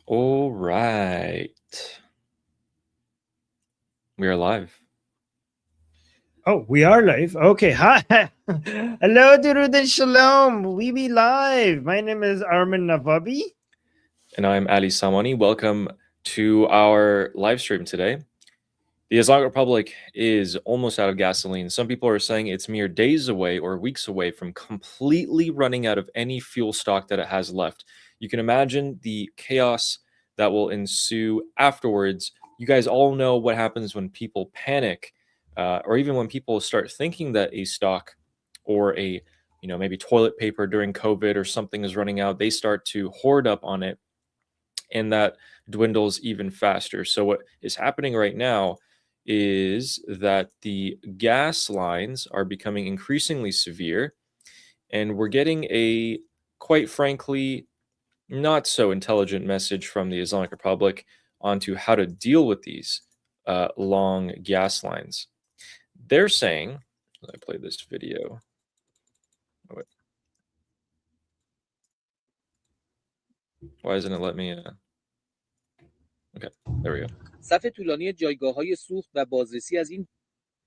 All right. We are live. Oh, we are live. Okay, hi. Hello, Durud and Shalom. We be live. My name is Armin Navabi. And I'm Ali Samani. Welcome to our live stream today. The Islamic Republic is almost out of gasoline. Some people are saying it's mere days away or weeks away from completely running out of any fuel stock that it has left. You can imagine the chaos that will ensue afterwards. You guys all know what happens when people panic, or even when people start thinking that a stock or maybe toilet paper during COVID or something is running out. They start to hoard up on it, and that dwindles even faster. So what is happening right now is that the gas lines are becoming increasingly severe, and we're getting a, quite frankly, not so intelligent message from the Islamic Republic onto how to deal with these long gas lines. They're saying, let me play this video. Oh, wait. Why doesn't it let me? Okay, there we go. صف طولانی جایگاه‌های سوخت و بازرسی از این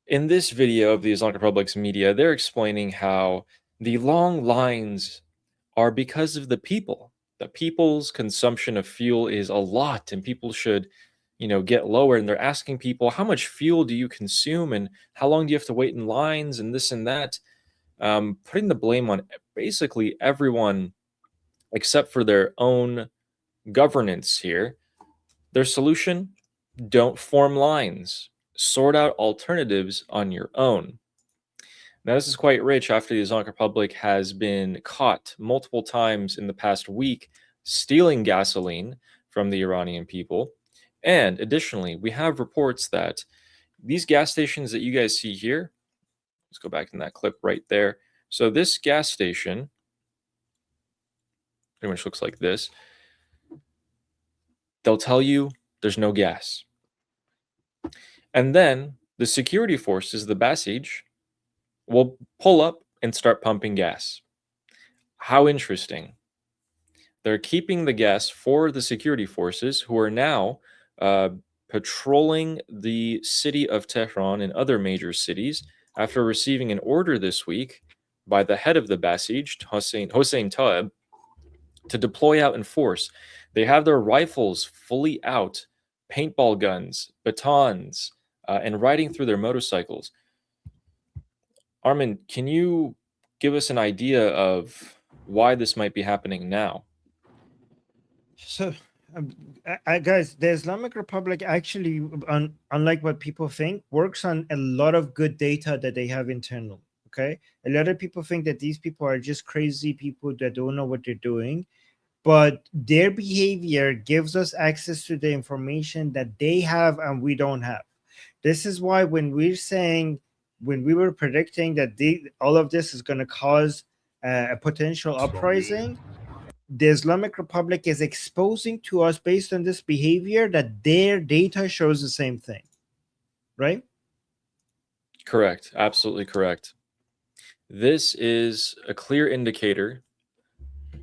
In this video of the Islamic Republic's media, they're explaining how the long lines are because of the people. The people's consumption of fuel is a lot, and people should, get lower. And they're asking people, how much fuel do you consume, and how long do you have to wait in lines, and this and that, putting the blame on basically everyone except for their own governance here. Their solution: don't form lines. Sort out alternatives on your own. Now, this is quite rich after the Islamic Republic has been caught multiple times in the past week stealing gasoline from the Iranian people. And additionally, we have reports that these gas stations that you guys see here, let's go back in that clip right there. So, this gas station pretty much looks like this. They'll tell you there's no gas. And then the security forces, the Basij, will pull up and start pumping gas. How interesting. They're keeping the gas for the security forces, who are now patrolling the city of Tehran and other major cities after receiving an order this week by the head of the Basij, Hossein Taeb, to deploy out in force. They have their rifles fully out, paintball guns, batons, and riding through their motorcycles. Armin, can you give us an idea of why this might be happening now? So, guys, the Islamic Republic actually, unlike what people think, works on a lot of good data that they have internal. Okay, a lot of people think that these people are just crazy people that don't know what they're doing, but their behavior gives us access to the information that they have and we don't have. This is why when we were predicting that all of this is going to cause a potential uprising, the Islamic Republic is exposing to us based on this behavior that their data shows the same thing, right? Correct. Absolutely correct. This is a clear indicator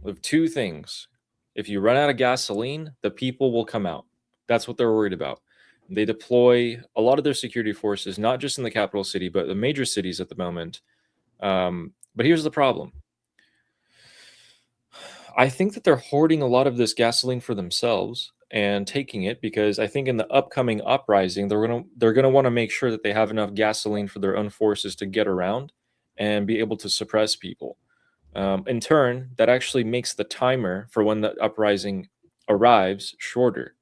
of two things. If you run out of gasoline, the people will come out. That's what they're worried about. They deploy a lot of their security forces, not just in the capital city, but the major cities at the moment. But here's the problem. I think that they're hoarding a lot of this gasoline for themselves and taking it because I think in the upcoming uprising, they're gonna want to make sure that they have enough gasoline for their own forces to get around and be able to suppress people. In turn, that actually makes the timer for when the uprising arrives shorter.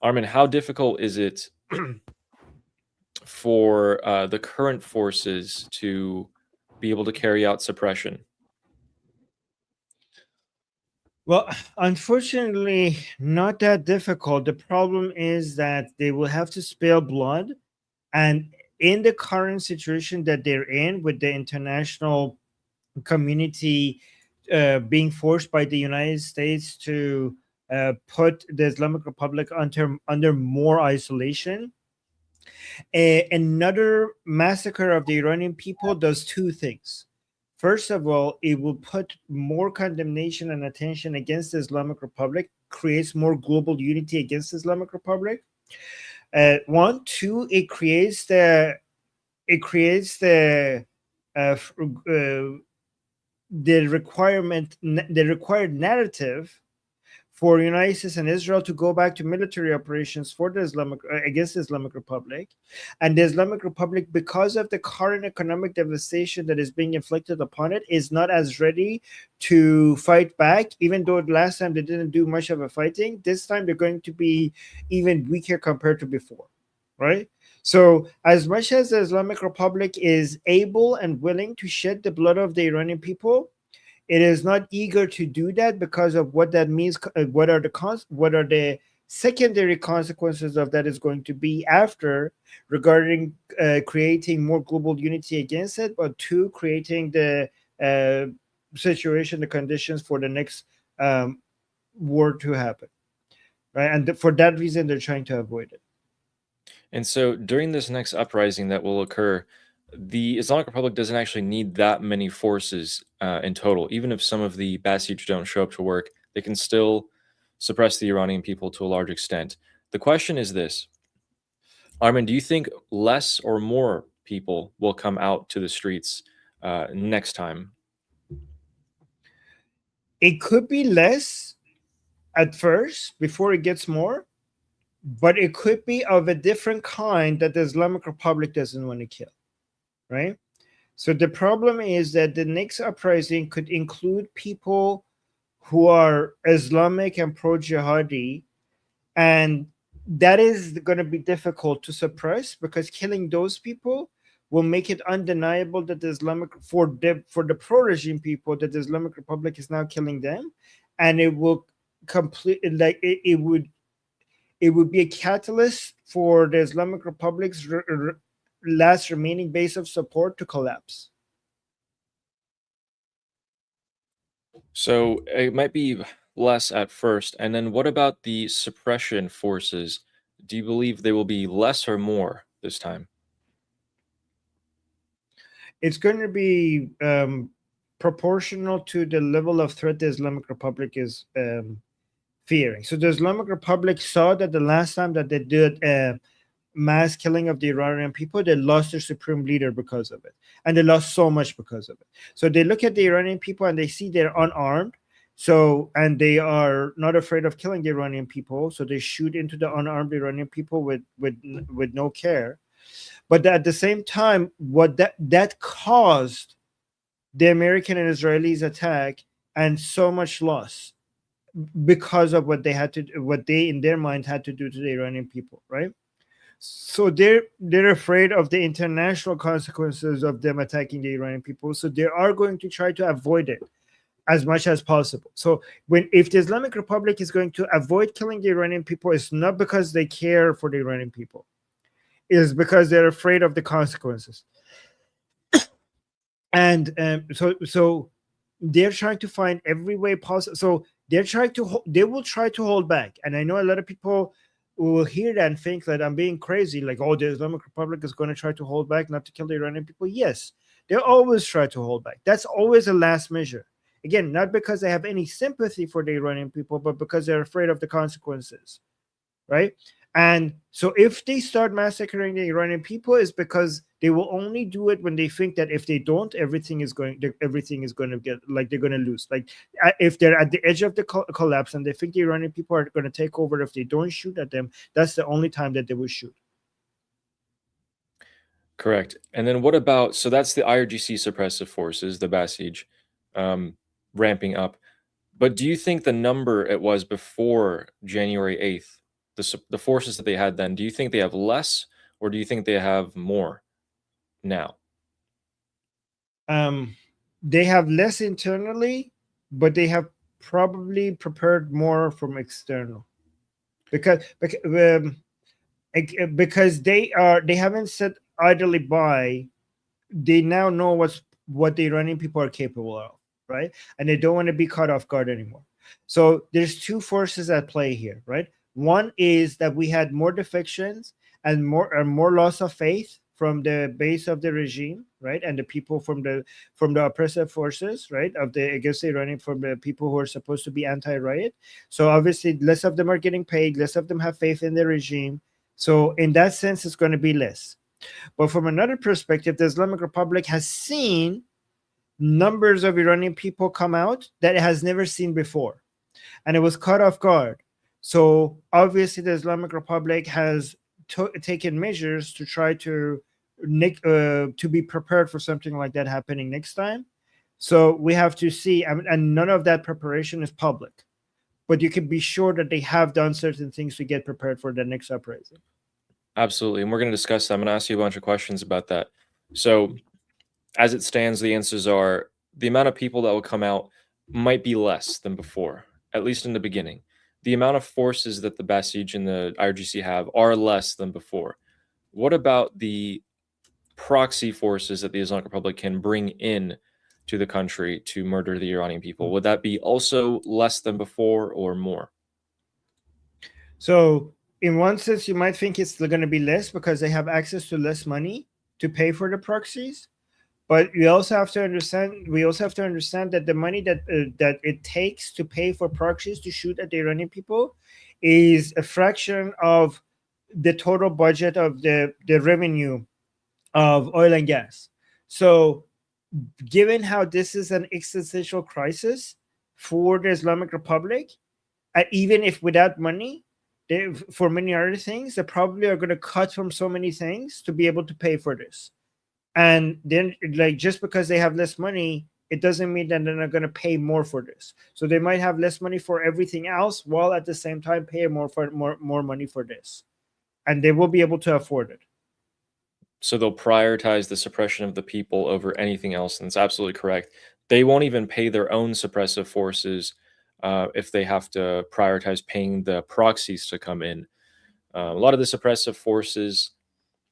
Armin, how difficult is it for the current forces to be able to carry out suppression? Well, unfortunately, not that difficult. The problem is that they will have to spill blood. And in the current situation that they're in, with the international community being forced by the United States to put the Islamic Republic under more isolation, another massacre of the Iranian people does two things. First of all, it will put more condemnation and attention against the Islamic Republic, creates more global unity against the Islamic Republic. One, two, it creates the required narrative for United States and Israel to go back to military operations for the against the Islamic Republic, and the Islamic Republic, because of the current economic devastation that is being inflicted upon it, is not as ready to fight back. Even though last time they didn't do much of a fighting, this time they're going to be even weaker compared to before, right? So, as much as the Islamic Republic is able and willing to shed the blood of the Iranian people, it is not eager to do that because of what that means. What are the secondary consequences of that is going to be after, regarding creating more global unity against it, but two, creating the situation, the conditions for the next war to happen, right? And for that reason, they're trying to avoid it. And so during this next uprising that will occur, the Islamic Republic doesn't actually need that many forces in total. Even if some of the Basij don't show up to work, they can still suppress the Iranian people to a large extent. The question is this, Armin, do you think less or more people will come out to the streets next time? It could be less at first before it gets more, but it could be of a different kind that the Islamic Republic doesn't want to kill, right? So the problem is that the next uprising could include people who are Islamic and pro-jihadi, and that is going to be difficult to suppress, because killing those people will make it undeniable that the Islamic, for the pro-regime people, that the Islamic Republic is now killing them, and it will it would be a catalyst for the Islamic Republic's last remaining base of support to collapse. So it might be less at first. And then what about the suppression forces? Do you believe they will be less or more this time? It's going to be proportional to the level of threat the Islamic Republic is fearing. So the Islamic Republic saw that the last time that they did mass killing of the Iranian people, they lost their supreme leader because of it. And they lost so much because of it. So they look at the Iranian people and they see they're unarmed. So, and they are not afraid of killing the Iranian people. So they shoot into the unarmed Iranian people with no care. But at the same time, what that caused the American and Israelis attack and so much loss, because of what they in their mind had to do to the Iranian people, right? So they're afraid of the international consequences of them attacking the Iranian people. So they are going to try to avoid it as much as possible. So if the Islamic Republic is going to avoid killing the Iranian people, it's not because they care for the Iranian people. It is because they're afraid of the consequences. And so they're trying to find every way possible. So they will try to hold back. And I know a lot of people will hear that and think that I'm being crazy, like, oh, the Islamic Republic is going to try to hold back, not to kill the Iranian people. Yes, they always try to hold back. That's always a last measure. Again, not because they have any sympathy for the Iranian people, but because they're afraid of the consequences, right? And so if they start massacring the Iranian people, is because they will only do it when they think that if they don't, everything is going to get, like, they're going to lose. Like, if they're at the edge of the collapse and they think the Iranian people are going to take over, if they don't shoot at them, that's the only time that they will shoot. Correct. And then what about, so that's the IRGC suppressive forces, the Basij, ramping up. But do you think the number it was before January 8th, the forces that they had then, do you think they have less, or do you think they have more now? They have less internally, but they have probably prepared more from external, because they haven't sat idly by. They now know what the Iranian people are capable of, right? And they don't want to be caught off guard anymore. So there's two forces at play here, right? One is that we had more defections and more loss of faith from the base of the regime, right, and the people from the oppressive forces, right, of the against the Iranian, from the people who are supposed to be anti-riot. So obviously, less of them are getting paid, less of them have faith in the regime. So in that sense, it's going to be less. But from another perspective, the Islamic Republic has seen numbers of Iranian people come out that it has never seen before, and it was caught off guard. So obviously, the Islamic Republic has taken measures to try to be prepared for something like that happening next time. So we have to see, and none of that preparation is public, but you can be sure that they have done certain things to get prepared for the next uprising. Absolutely. And we're going to discuss that. I'm going to ask you a bunch of questions about that. So, as it stands, the answers are the amount of people that will come out might be less than before, at least in the beginning. The amount of forces that the Basij and the IRGC have are less than before. What about the proxy forces that the Islamic Republic can bring in to the country to murder the Iranian people? Would that be also less than before or more? So in one sense, you might think it's going to be less because they have access to less money to pay for the proxies. But we also have to understand. That the money that it takes to pay for proxies to shoot at the Iranian people is a fraction of the total budget of the revenue of oil and gas. So, given how this is an existential crisis for the Islamic Republic, and even if without money, for many other things, they probably are going to cut from so many things to be able to pay for this. And then, like, just because they have less money, it doesn't mean that they're not going to pay more for this. So they might have less money for everything else, while at the same time pay more money for this, and they will be able to afford it. So they'll prioritize the suppression of the people over anything else, and it's absolutely correct. They won't even pay their own suppressive forces if they have to prioritize paying the proxies to come in. A lot of the suppressive forces,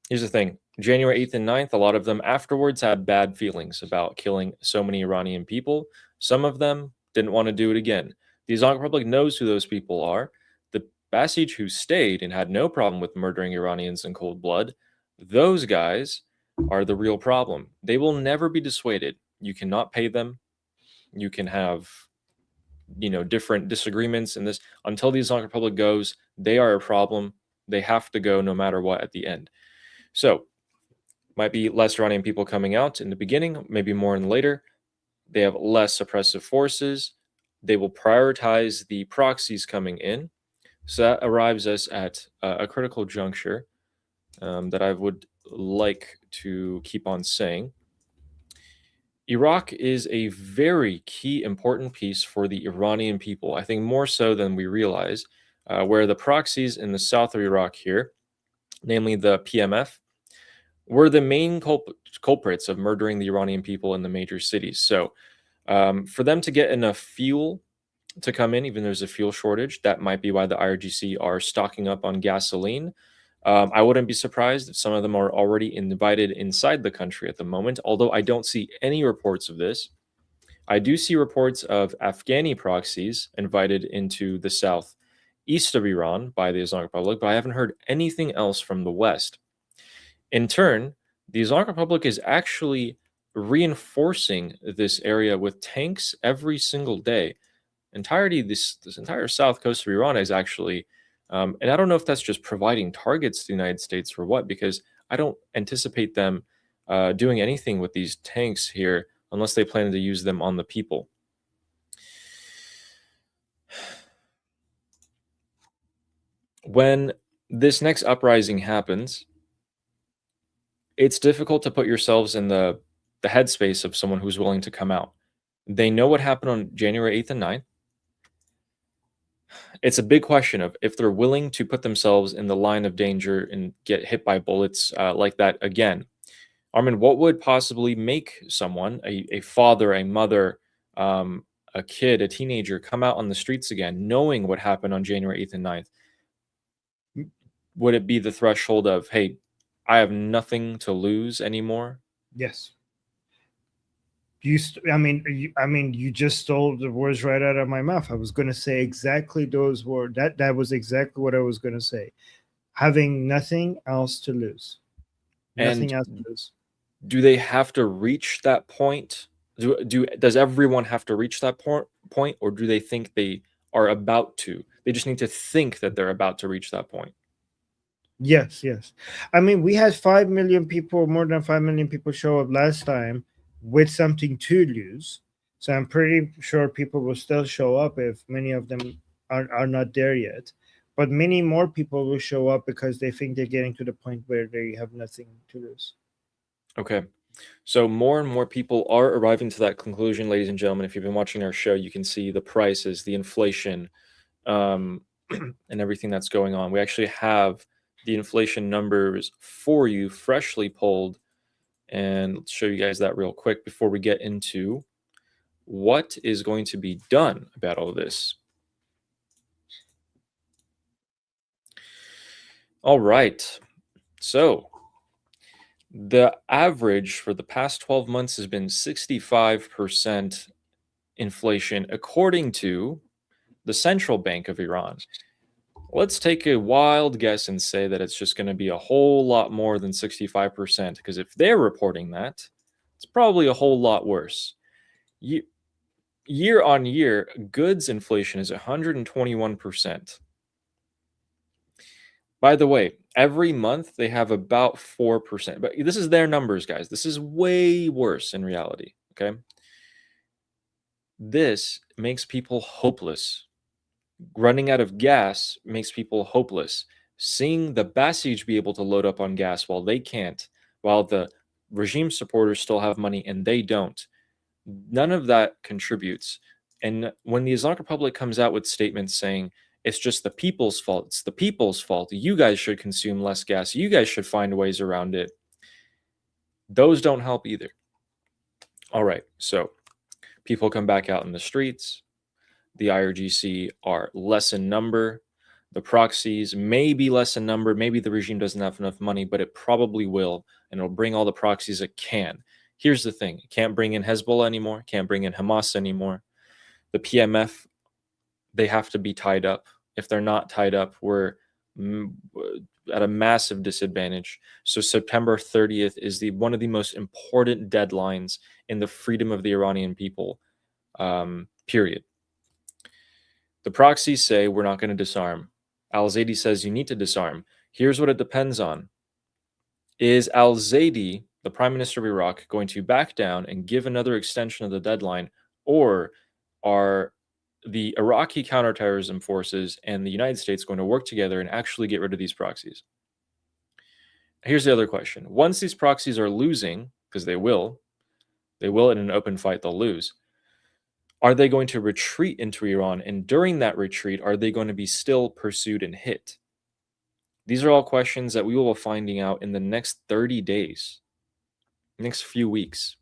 here's the thing, January 8th and 9th, a lot of them afterwards had bad feelings about killing so many Iranian people. Some of them didn't want to do it again. The Islamic Republic knows who those people are. The Basij who stayed and had no problem with murdering Iranians in cold blood, those guys are the real problem. They will never be dissuaded. You cannot pay them. You can have, different disagreements in this. Until the Islamic Republic goes, they are a problem. They have to go no matter what at the end. So, might be less Iranian people coming out in the beginning, maybe more in later. They have less suppressive forces. They will prioritize the proxies coming in. So that arrives us at a critical juncture that I would like to keep on saying. Iraq is a very key, important piece for the Iranian people, I think more so than we realize, where the proxies in the south of Iraq here, namely the PMF, were the main culprits of murdering the Iranian people in the major cities. So for them to get enough fuel to come in, even though there's a fuel shortage, that might be why the IRGC are stocking up on gasoline. I wouldn't be surprised if some of them are already invited inside the country at the moment, although I don't see any reports of this. I do see reports of Afghani proxies invited into the south east of Iran by the Islamic Republic, but I haven't heard anything else from the west. In turn, the Islamic Republic is actually reinforcing this area with tanks every single day. This entire south coast of Iran is actually, and I don't know if that's just providing targets to the United States or what, because I don't anticipate them doing anything with these tanks here unless they plan to use them on the people. When this next uprising happens, it's difficult to put yourselves in the headspace of someone who's willing to come out. They know what happened on January 8th and 9th. It's a big question of if they're willing to put themselves in the line of danger and get hit by bullets like that again. Armin, what would possibly make someone, a father, a mother, a kid, a teenager, come out on the streets again, knowing what happened on January 8th and 9th? Would it be the threshold of, hey, I have nothing to lose anymore? Yes. You just stole the words right out of my mouth. I was going to say exactly those words. That was exactly what I was going to say. Having nothing else to lose. Nothing And else to lose. do they have to reach that point? Does everyone have to reach that point, or do they think they are about to? They just need to think that they're about to reach that point. Yes, yes. I mean, we had 5 million people, more than 5 million people show up last time with something to lose. So I'm pretty sure people will still show up if many of them are not there yet. But many more people will show up because they think they're getting to the point where they have nothing to lose. Okay. So more and more people are arriving to that conclusion, ladies and gentlemen. If you've been watching our show, you can see the prices, the inflation, and everything that's going on. We actually have the inflation numbers for you, freshly polled, and let's show you guys that real quick before we get into what is going to be done about all this. All right. So the average for the past 12 months has been 65% inflation, according to the central bank of Iran. Let's take a wild guess and say that it's just going to be a whole lot more than 65%, because if they're reporting that, it's probably a whole lot worse. Year on year, goods inflation is 121%. By the way, every month they have about 4%. But this is their numbers, guys. This is way worse in reality, okay? This makes people hopeless. Running out of gas makes people hopeless. Seeing the Basij be able to load up on gas while they can't, while the regime supporters still have money and they don't, none of that contributes. And when the Islamic Republic comes out with statements saying it's just the people's fault, it's the people's fault, you guys should consume less gas, you guys should find ways around it, those don't help either. All right, so people come back out in the streets. The IRGC are less in number. The proxies may be less in number. Maybe the regime doesn't have enough money, but it probably will, and it'll bring all the proxies it can. Here's the thing. It can't bring in Hezbollah anymore. Can't bring in Hamas anymore. The PMF, they have to be tied up. If they're not tied up, we're at a massive disadvantage. So September 30th is one of the most important deadlines in the freedom of the Iranian people, period. The proxies say we're not going to disarm. Al-Zaidi says you need to disarm. Here's what it depends on. Is Al-Zaidi, the Prime Minister of Iraq, going to back down and give another extension of the deadline, or are the Iraqi counterterrorism forces and the United States going to work together and actually get rid of these proxies? Here's the other question. Once these proxies are losing, because they will in an open fight, they'll lose. Are they going to retreat into Iran? And during that retreat, are they going to be still pursued and hit? These are all questions that we will be finding out in the next 30 days, next few weeks.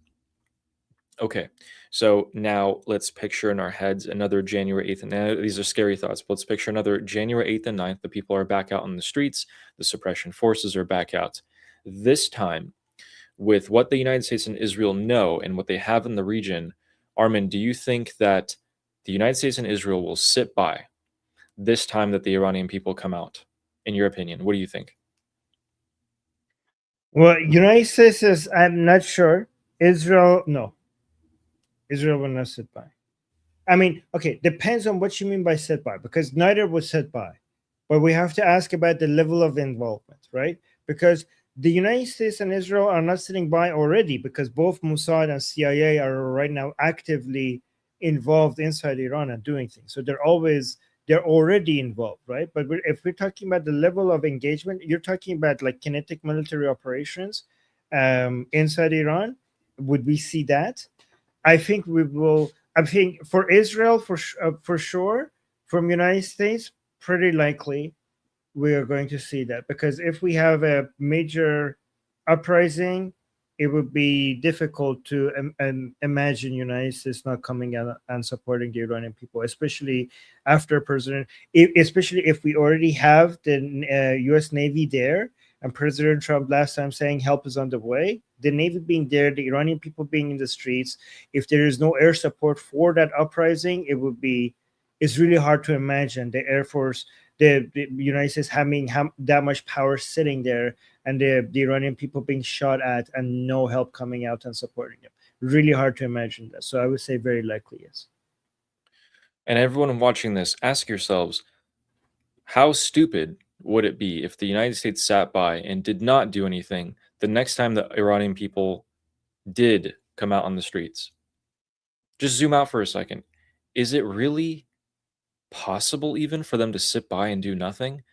Okay, so now let's picture in our heads another January 8th. And these are scary thoughts, but let's picture another January 8th and 9th. The people are back out on the streets. The suppression forces are back out. This time, with what the United States and Israel know and what they have in the region, Armin, do you think that the United States and Israel will sit by this time that the Iranian people come out? In your opinion, what do you think? Well, United States is, I'm not sure. Israel, no. Israel will not sit by. I mean, okay, depends on what you mean by sit by, because neither will sit by. But we have to ask about the level of involvement, right? Because the United States and Israel are not sitting by already, because both Mossad and CIA are right now actively involved inside Iran and doing things. So they're already involved, right? But if we're talking about the level of engagement, you're talking about like kinetic military operations inside Iran. Would we see that? I think we will. I think for Israel, for sure, from United States, pretty likely we are going to see that, because if we have a major uprising, it would be difficult to imagine United States not coming out and supporting the Iranian people, especially after especially if we already have the U.S. Navy there, and President Trump last time saying help is on the way. The Navy being there, the Iranian people being in the streets. If there is no air support for that uprising, it's really hard to imagine the Air Force, the United States having that much power sitting there, and the Iranian people being shot at and no help coming out and supporting them. Really hard to imagine that. So I would say very likely yes. And everyone watching this, ask yourselves, how stupid would it be if the United States sat by and did not do anything the next time the Iranian people did come out on the streets? Just zoom out for a second. Is it really possible even for them to sit by and do nothing?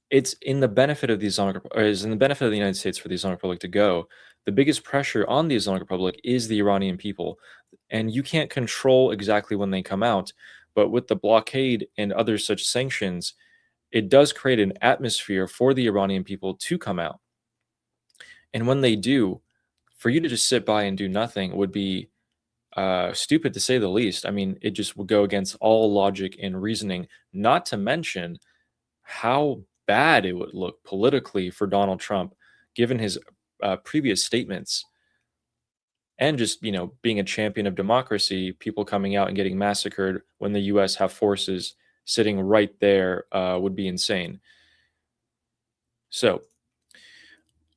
It's in the benefit of the is in the benefit of the United States for the Islamic Republic to go. The biggest pressure on the Islamic Republic is the Iranian people, and you can't control exactly when they come out. But with the blockade and other such sanctions, it does create an atmosphere for the Iranian people to come out. And when they do, for you to just sit by and do nothing would be stupid to say the least. I mean, it just would go against all logic and reasoning, not to mention how bad it would look politically for Donald Trump, given his previous statements and just, being a champion of democracy, people coming out and getting massacred when the U.S. have forces sitting right there would be insane. So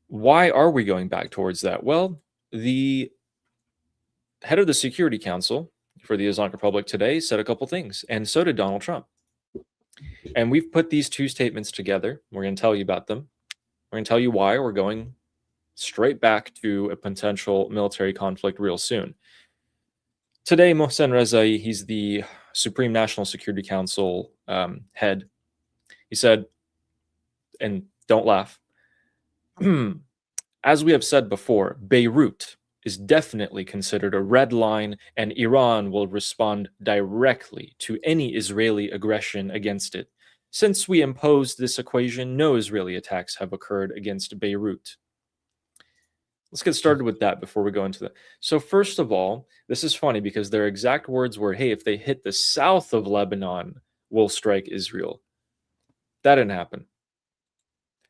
why are we going back towards that? Well, the head of the Security Council for the Islamic Republic today said a couple things, and so did Donald Trump. And we've put these two statements together. We're going to tell you about them. We're going to tell you why we're going straight back to a potential military conflict real soon. Today, Mohsen Rezai, he's the Supreme National Security Council head. He said, and don't laugh, as we have said before, Beirut is definitely considered a red line, and Iran will respond directly to any Israeli aggression against it. Since we imposed this equation, no Israeli attacks have occurred against Beirut. Let's get started with that before we go into that. So first of all, this is funny because their exact words were, hey, if they hit the south of Lebanon, we'll strike Israel. That didn't happen.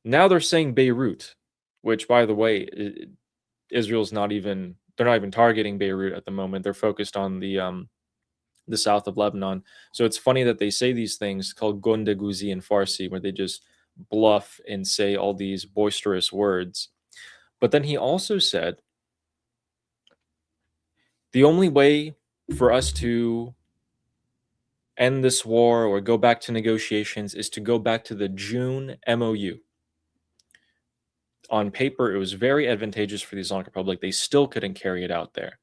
Now they're saying Beirut, which, by the way, Israel's they're not even targeting Beirut at the moment. They're focused on the south of Lebanon. So it's funny that they say these things called gondaguzi in Farsi, where they just bluff and say all these boisterous words. But then he also said, the only way for us to end this war or go back to negotiations is to go back to the June MOU. On paper, it was very advantageous for the Islamic Republic. They still couldn't carry it out there.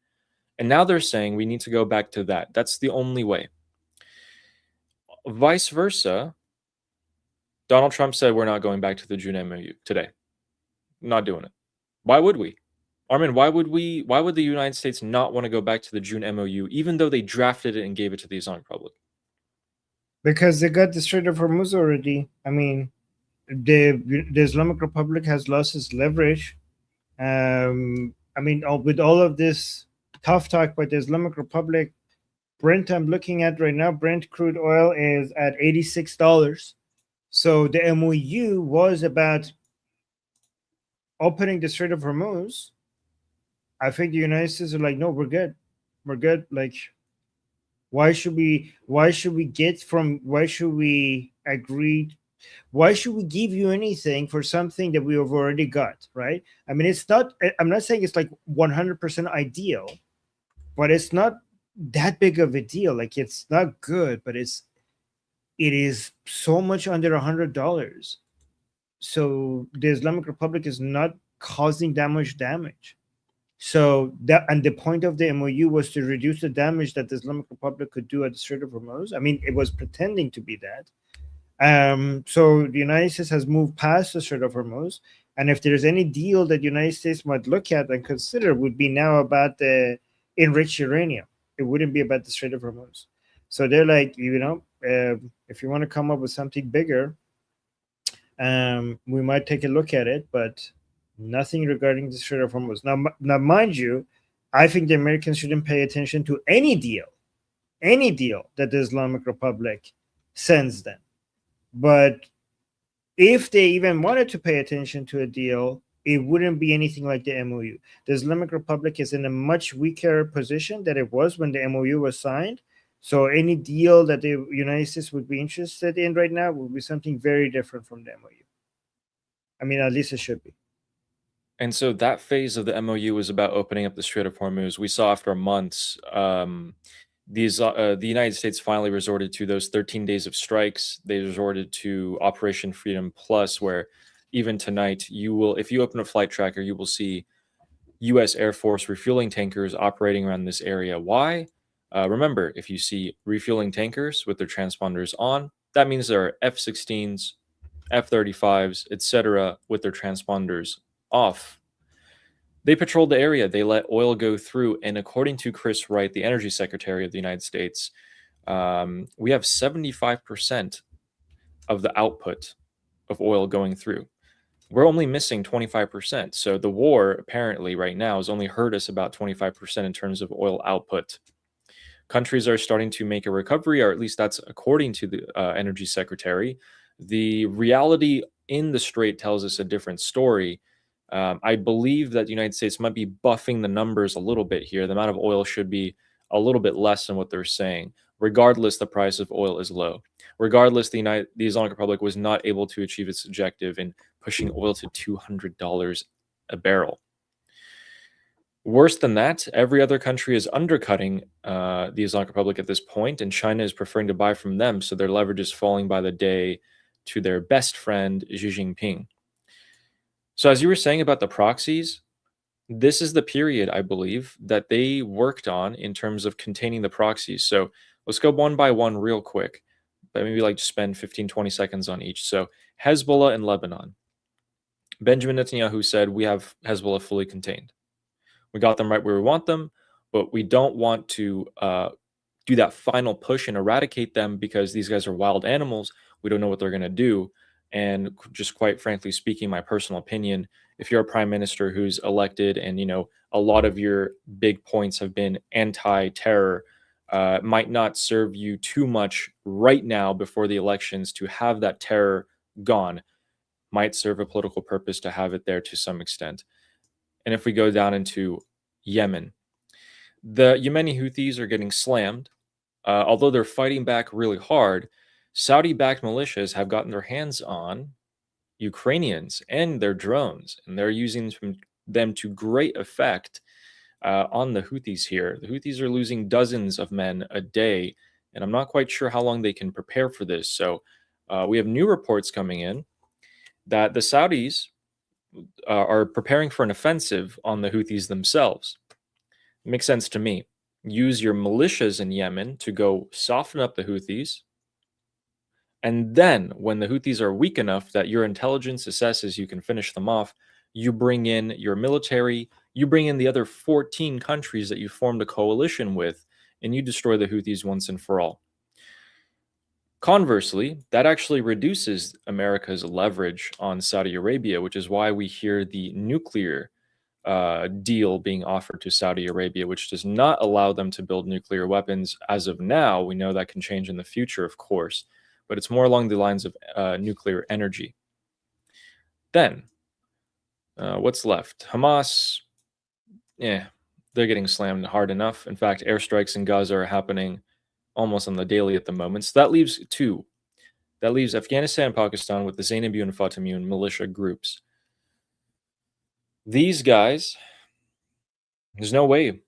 And now they're saying we need to go back to that. That's the only way. Vice versa, Donald Trump said we're not going back to the June MOU today. Not doing it. Why would we? Armin, why would the United States not want to go back to the June MOU, even though they drafted it and gave it to the Islamic Republic? Because they got the Strait of Hormuz already. I mean, the Islamic Republic has lost its leverage. I mean, with all of this tough talk by the Islamic Republic, Brent, I'm looking at right now, Brent crude oil is at $86. So the MOU was about opening the Strait of Hormuz. I think the United States are like, no, we're good. We're good. Like, why should we agree? Why should we give you anything for something that we have already got, right? I mean, I'm not saying it's like 100% ideal, but it's not that big of a deal. Like, it's not good, but it is so much under $100. So the Islamic Republic is not causing that much damage. So and the point of the MOU was to reduce the damage that the Islamic Republic could do at the Strait of Hormuz. I mean, it was pretending to be that. So the United States has moved past the Strait of Hormuz, and if there's any deal that the United States might look at and consider, would be now about the enriched uranium. It wouldn't be about the Strait of Hormuz. So they're like, if you want to come up with something bigger, we might take a look at it, but nothing regarding the Strait of Hormuz. Now, mind you, I think the Americans shouldn't pay attention to any deal that the Islamic Republic sends them. But if they even wanted to pay attention to a deal, it wouldn't be anything like the MOU. The Islamic Republic is in a much weaker position than it was when the MOU was signed. So any deal that the United States would be interested in right now would be something very different from the MOU. I mean, at least it should be. And so that phase of the MOU was about opening up the Strait of Hormuz. We saw after months, the United States finally resorted to those 13 days of strikes. They resorted to Operation Freedom Plus, where even tonight, if you open a flight tracker, you will see U.S. Air Force refueling tankers operating around this area. Why? Remember, if you see refueling tankers with their transponders on, that means there are F-16s, F-35s, etc., with their transponders off. They patrolled the area. They let oil go through. And according to Chris Wright, the Energy Secretary of the United States, we have 75% of the output of oil going through. We're only missing 25%. So the war, apparently, right now, has only hurt us about 25% in terms of oil output. Countries are starting to make a recovery, or at least that's according to the Energy Secretary. The reality in the Strait tells us a different story. I believe that the United States might be buffing the numbers a little bit here. The amount of oil should be a little bit less than what they're saying. Regardless, the price of oil is low. Regardless, the Islamic Republic was not able to achieve its objective in pushing oil to $200 a barrel. Worse than that, every other country is undercutting the Islamic Republic at this point, and China is preferring to buy from them, so their leverage is falling by the day to their best friend, Xi Jinping. So as you were saying about the proxies, this is the period, I believe, that they worked on in terms of containing the proxies. So let's go one by one real quick, but maybe like just spend 15, 20 seconds on each. So Hezbollah in Lebanon. Benjamin Netanyahu said, we have Hezbollah fully contained. We got them right where we want them, but we don't want to do that final push and eradicate them because these guys are wild animals. We don't know what they're going to do. And just quite frankly speaking, my personal opinion, if you're a prime minister who's elected and, a lot of your big points have been anti-terror, might not serve you too much right now before the elections to have that terror gone. Might serve a political purpose to have it there to some extent. And if we go down into Yemen, the Yemeni Houthis are getting slammed. Although they're fighting back really hard, Saudi-backed militias have gotten their hands on Ukrainians and their drones, and they're using them to great effect on the Houthis here. The Houthis are losing dozens of men a day, and I'm not quite sure how long they can prepare for this. So we have new reports coming in that the Saudis are preparing for an offensive on the Houthis themselves. It makes sense to me. Use your militias in Yemen to go soften up the Houthis. And then when the Houthis are weak enough that your intelligence assesses you can finish them off, you bring in your military, you bring in the other 14 countries that you formed a coalition with, and you destroy the Houthis once and for all. Conversely, that actually reduces America's leverage on Saudi Arabia, which is why we hear the nuclear deal being offered to Saudi Arabia, which does not allow them to build nuclear weapons as of now. We know that can change in the future, of course, but it's more along the lines of nuclear energy. Then, what's left? Hamas, they're getting slammed hard enough. In fact, airstrikes in Gaza are happening almost on the daily at the moment. So that leaves two. That leaves Afghanistan and Pakistan with the Zainabi and Fatimiyun militia groups. These guys, there's no way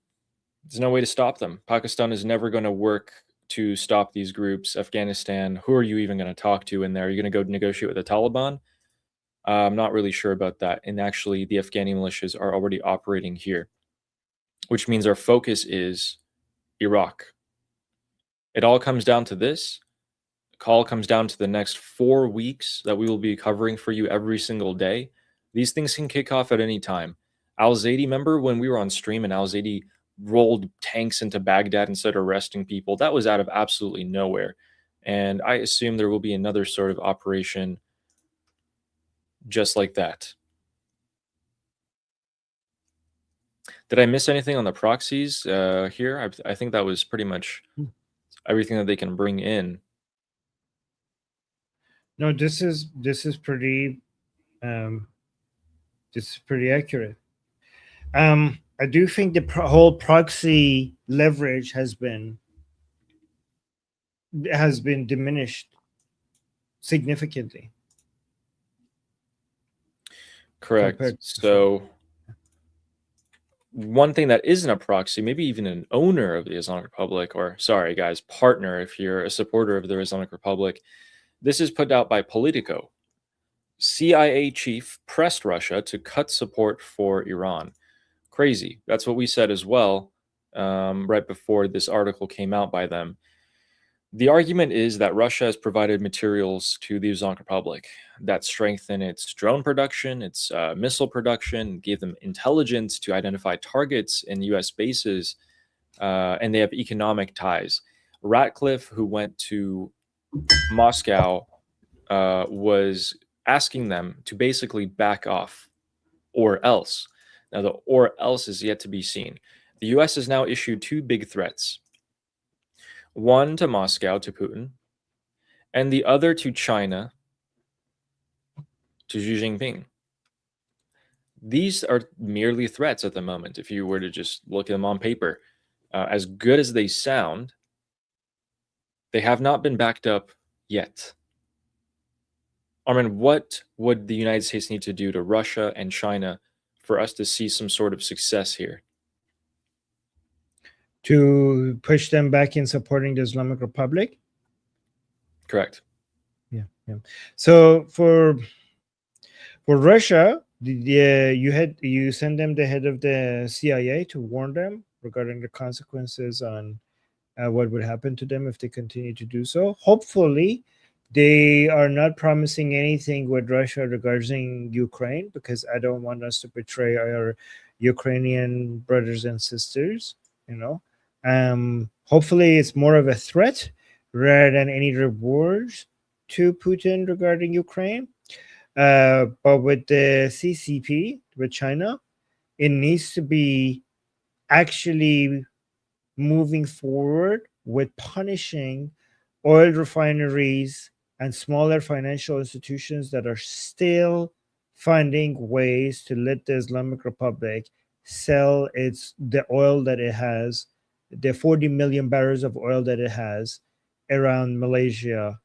to stop them. Pakistan is never going to work to stop these groups. Afghanistan, who are you even going to talk to in there? Are you going to go negotiate with the Taliban? I'm not really sure about that. And actually, the Afghani militias are already operating here, which means our focus is Iraq. It all comes down to this. The call comes down to the next 4 weeks that we will be covering for you every single day. These things can kick off at any time. Al-Zaidi, remember when we were on stream and Al-Zaidi rolled tanks into Baghdad and started arresting people? That was out of absolutely nowhere. And I assume there will be another sort of operation just like that. Did I miss anything on the proxies here? I think that was pretty much everything that they can bring in. No, this is pretty accurate. I do think the whole proxy leverage has been has been diminished significantly. Correct. Compared to before. So one thing that isn't a proxy, maybe even an owner of the Islamic Republic, or sorry, guys, partner if you're a supporter of the Islamic Republic, this is put out by Politico. CIA chief pressed Russia to cut support for Iran. Crazy. That's what we said as well right before this article came out by them. The argument is that Russia has provided materials to the Islamic Republic that strengthen its drone production, its missile production, gave them intelligence to identify targets in U.S. bases, and they have economic ties. Ratcliffe, who went to Moscow, was asking them to basically back off or else. Now, the or else is yet to be seen. The U.S. has now issued two big threats, one to Moscow, to Putin, and the other to China, to Xi Jinping. These are merely threats at the moment, if you were to just look at them on paper. As good as they sound, they have not been backed up yet. Armin, what would the United States need to do to Russia and China for us to see some sort of success here? To push them back in supporting the Islamic Republic? Correct. Yeah. So for Russia, you send them the head of the CIA to warn them regarding the consequences on what would happen to them if they continue to do so. Hopefully, they are not promising anything with Russia regarding Ukraine, because I don't want us to betray our Ukrainian brothers and sisters. Hopefully, it's more of a threat rather than any rewards to Putin regarding Ukraine. But with the CCP, with China, it needs to be actually moving forward with punishing oil refineries and smaller financial institutions that are still finding ways to let the Islamic Republic sell the oil that it has, the 40 million barrels of oil that it has around Malaysia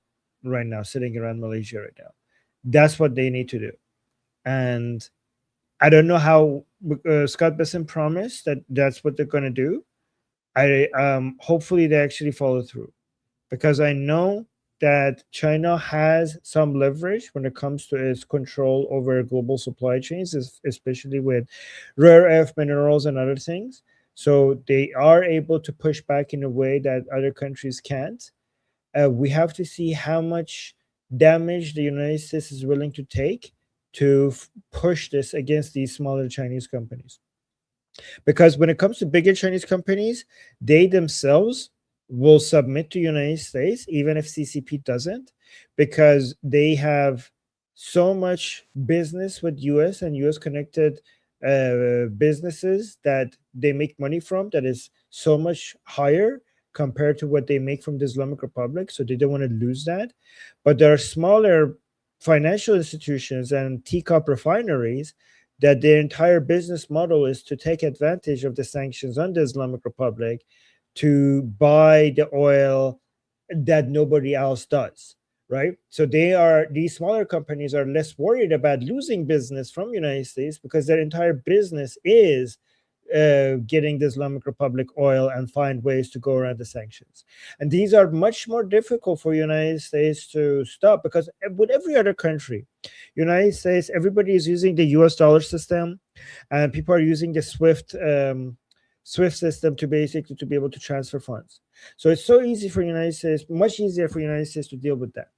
right now, sitting around Malaysia right now. That's what they need to do. And I don't know how Scott Bessent promised that that's what they're going to do. I hopefully they actually follow through, because I know that China has some leverage when it comes to its control over global supply chains, especially with rare earth minerals and other things. So they are able to push back in a way that other countries can't. We have to see how much damage the United States is willing to take to push this against these smaller Chinese companies. Because when it comes to bigger Chinese companies, they themselves will submit to United States, even if CCP doesn't, because they have so much business with US and US connected businesses that they make money from that is so much higher compared to what they make from the Islamic Republic. So they don't want to lose that. But there are smaller financial institutions and teacup refineries that their entire business model is to take advantage of the sanctions on the Islamic Republic to buy the oil that nobody else does, right? So these smaller companies are less worried about losing business from United States because their entire business is getting the Islamic Republic oil and find ways to go around the sanctions. And these are much more difficult for United States to stop, because with every other country, United States, everybody is using the US dollar system, and people are using the SWIFT system to basically to be able to transfer funds. So it's so easy for United States, much easier for United States to deal with that.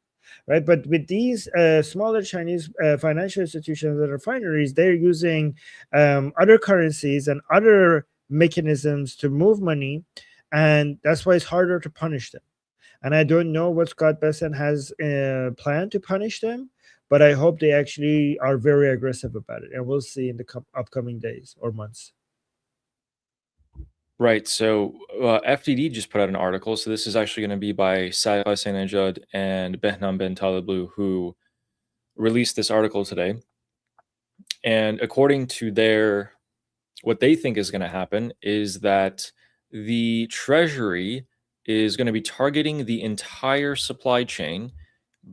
Right, but with these smaller Chinese financial institutions and refineries, they're using other currencies and other mechanisms to move money, and that's why it's harder to punish them. And I don't know what Scott Bessent has planned to punish them, but I hope they actually are very aggressive about it, and we'll see in the upcoming days or months. Right. So FDD just put out an article. So this is actually going to be by Saïd Hassanejad and Behnam Ben Taliblu, who released this article today. And according to what they think is going to happen is that the Treasury is going to be targeting the entire supply chain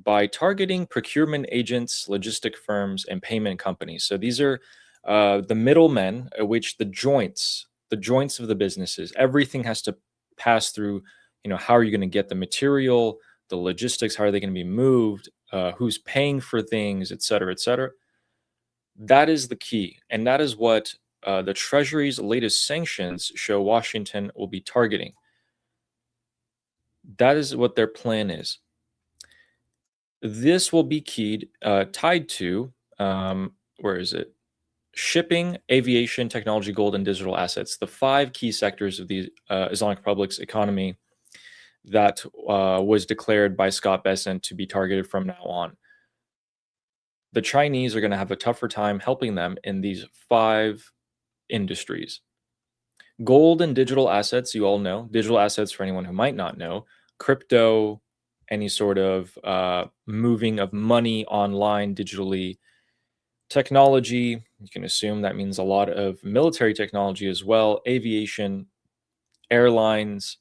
by targeting procurement agents, logistic firms, and payment companies. So these are the middlemen at which the joints of the businesses, everything has to pass through. How are you going to get the material, the logistics, how are they going to be moved, who's paying for things, et cetera, et cetera. That is the key. And that is what the Treasury's latest sanctions show Washington will be targeting. That is what their plan is. This will be tied to, where is it? Shipping, aviation, technology, gold, and digital assets, the 5 key sectors of the Islamic Republic's economy that was declared by Scott Bessent to be targeted from now on. The Chinese are going to have a tougher time helping them in these 5 industries. Gold and digital assets, you all know. Digital assets, for anyone who might not know, crypto, any sort of moving of money online digitally. Technology, you can assume that means a lot of military technology as well, aviation, airlines,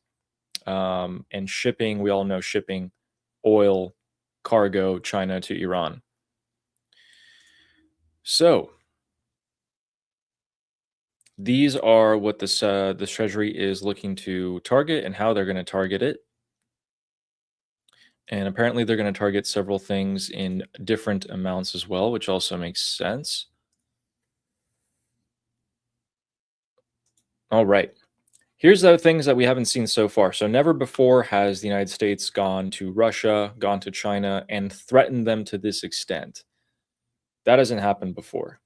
and shipping. We all know shipping, oil, cargo, China to Iran. So these are what the Treasury is looking to target and how they're going to target it. And apparently they're going to target several things in different amounts as well, which also makes sense. All right. Here's the things that we haven't seen so far. So never before has the United States gone to Russia, gone to China, and threatened them to this extent. That hasn't happened before.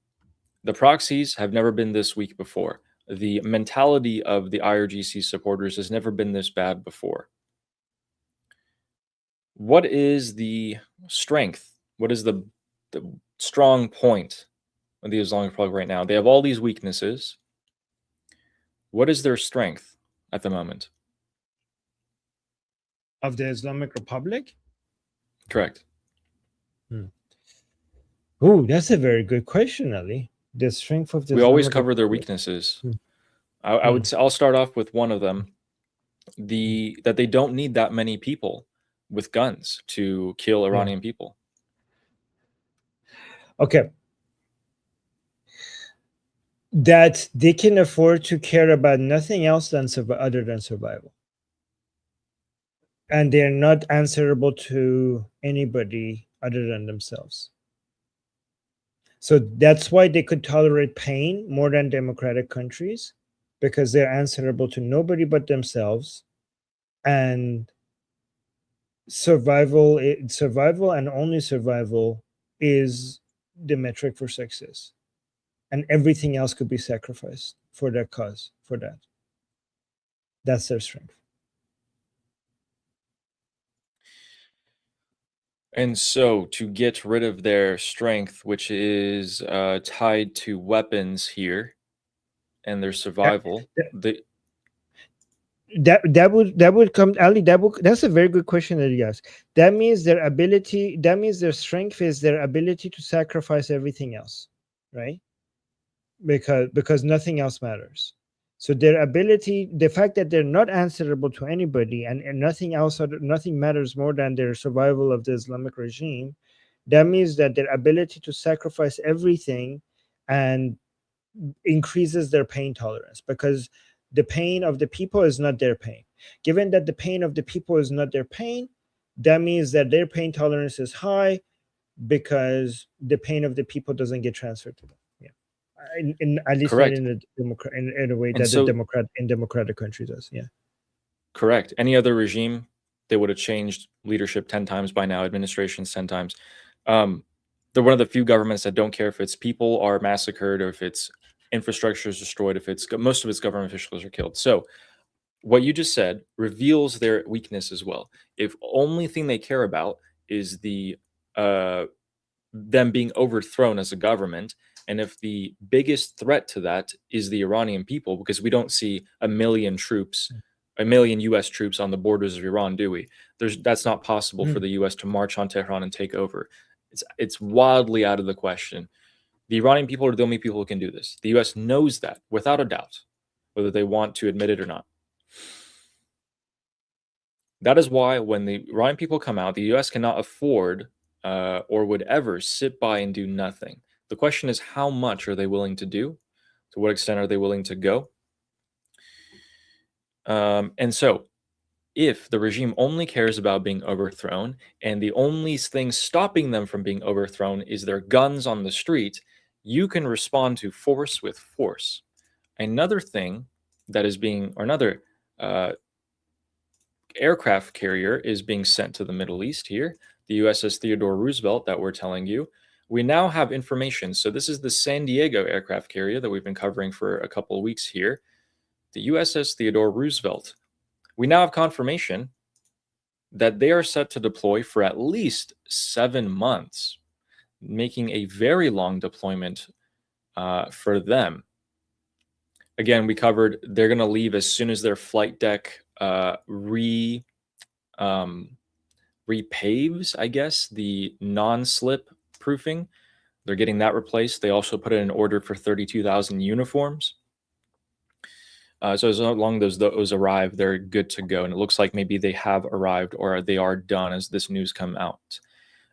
The proxies have never been this weak before. The mentality of the IRGC supporters has never been this bad before. What is the strength? What is the strong point of the Islamic Republic right now? They have all these weaknesses. What is their strength at the moment? Of the Islamic Republic? Correct. Oh, that's a very good question, Ali. The strength of the We always Islamic cover their Republic. weaknesses. I'll start off with one of them. That they don't need that many people with guns to kill Iranian people. Okay. That they can afford to care about nothing else other than survival. And they're not answerable to anybody other than themselves. So that's why they could tolerate pain more than democratic countries, because they're answerable to nobody but themselves. And survival and only survival is the metric for success. And everything else could be sacrificed for their cause, for that. That's their strength. And so to get rid of their strength, which is tied to weapons here and their survival, that would come, Ali. That's a very good question that you asked. That means their strength is their ability to sacrifice everything else, right? Because nothing else matters. So their ability, the fact that they're not answerable to anybody, and nothing matters more than their survival of the Islamic regime, that means that their ability to sacrifice everything and increases their pain tolerance, because the pain of the people is not their pain. Given that the pain of the people is not their pain, that means that their pain tolerance is high, because the pain of the people doesn't get transferred to them. At least not in a way that in democratic country does. Yeah. Correct. Any other regime, they would have changed leadership 10 times by now, administrations 10 times. They're one of the few governments that don't care if its people are massacred or if its infrastructure is destroyed, if most of its government officials are killed. So what you just said reveals their weakness as well. If only thing they care about is them being overthrown as a government, and if the biggest threat to that is the Iranian people, because we don't see a million US troops on the borders of Iran, do we? That's not possible for the US to march on Tehran and take over. It's wildly out of the question. The Iranian people are the only people who can do this. The US knows that without a doubt, whether they want to admit it or not. That is why when the Iranian people come out, the U.S. cannot afford or would ever sit by and do nothing. The question is, how much are they willing to do? To what extent are they willing to go? And so, if the regime only cares about being overthrown and the only thing stopping them from being overthrown is their guns on the street, you can respond to force with force. Another thing that is being, or another aircraft carrier is being sent to the Middle East here, the USS Theodore Roosevelt that we're telling you. We now have information. So this is the San Diego aircraft carrier that we've been covering for a couple of weeks here, the USS Theodore Roosevelt. We now have confirmation that they are set to deploy for at least 7 months, making a very long deployment for them. Again, we covered they're going to leave as soon as their flight deck repaves, I guess, the non-slip proofing. They're getting that replaced. They also put in an order for 32,000 uniforms. So as long as those arrive, they're good to go. And it looks like maybe they have arrived or they are done as this news come out.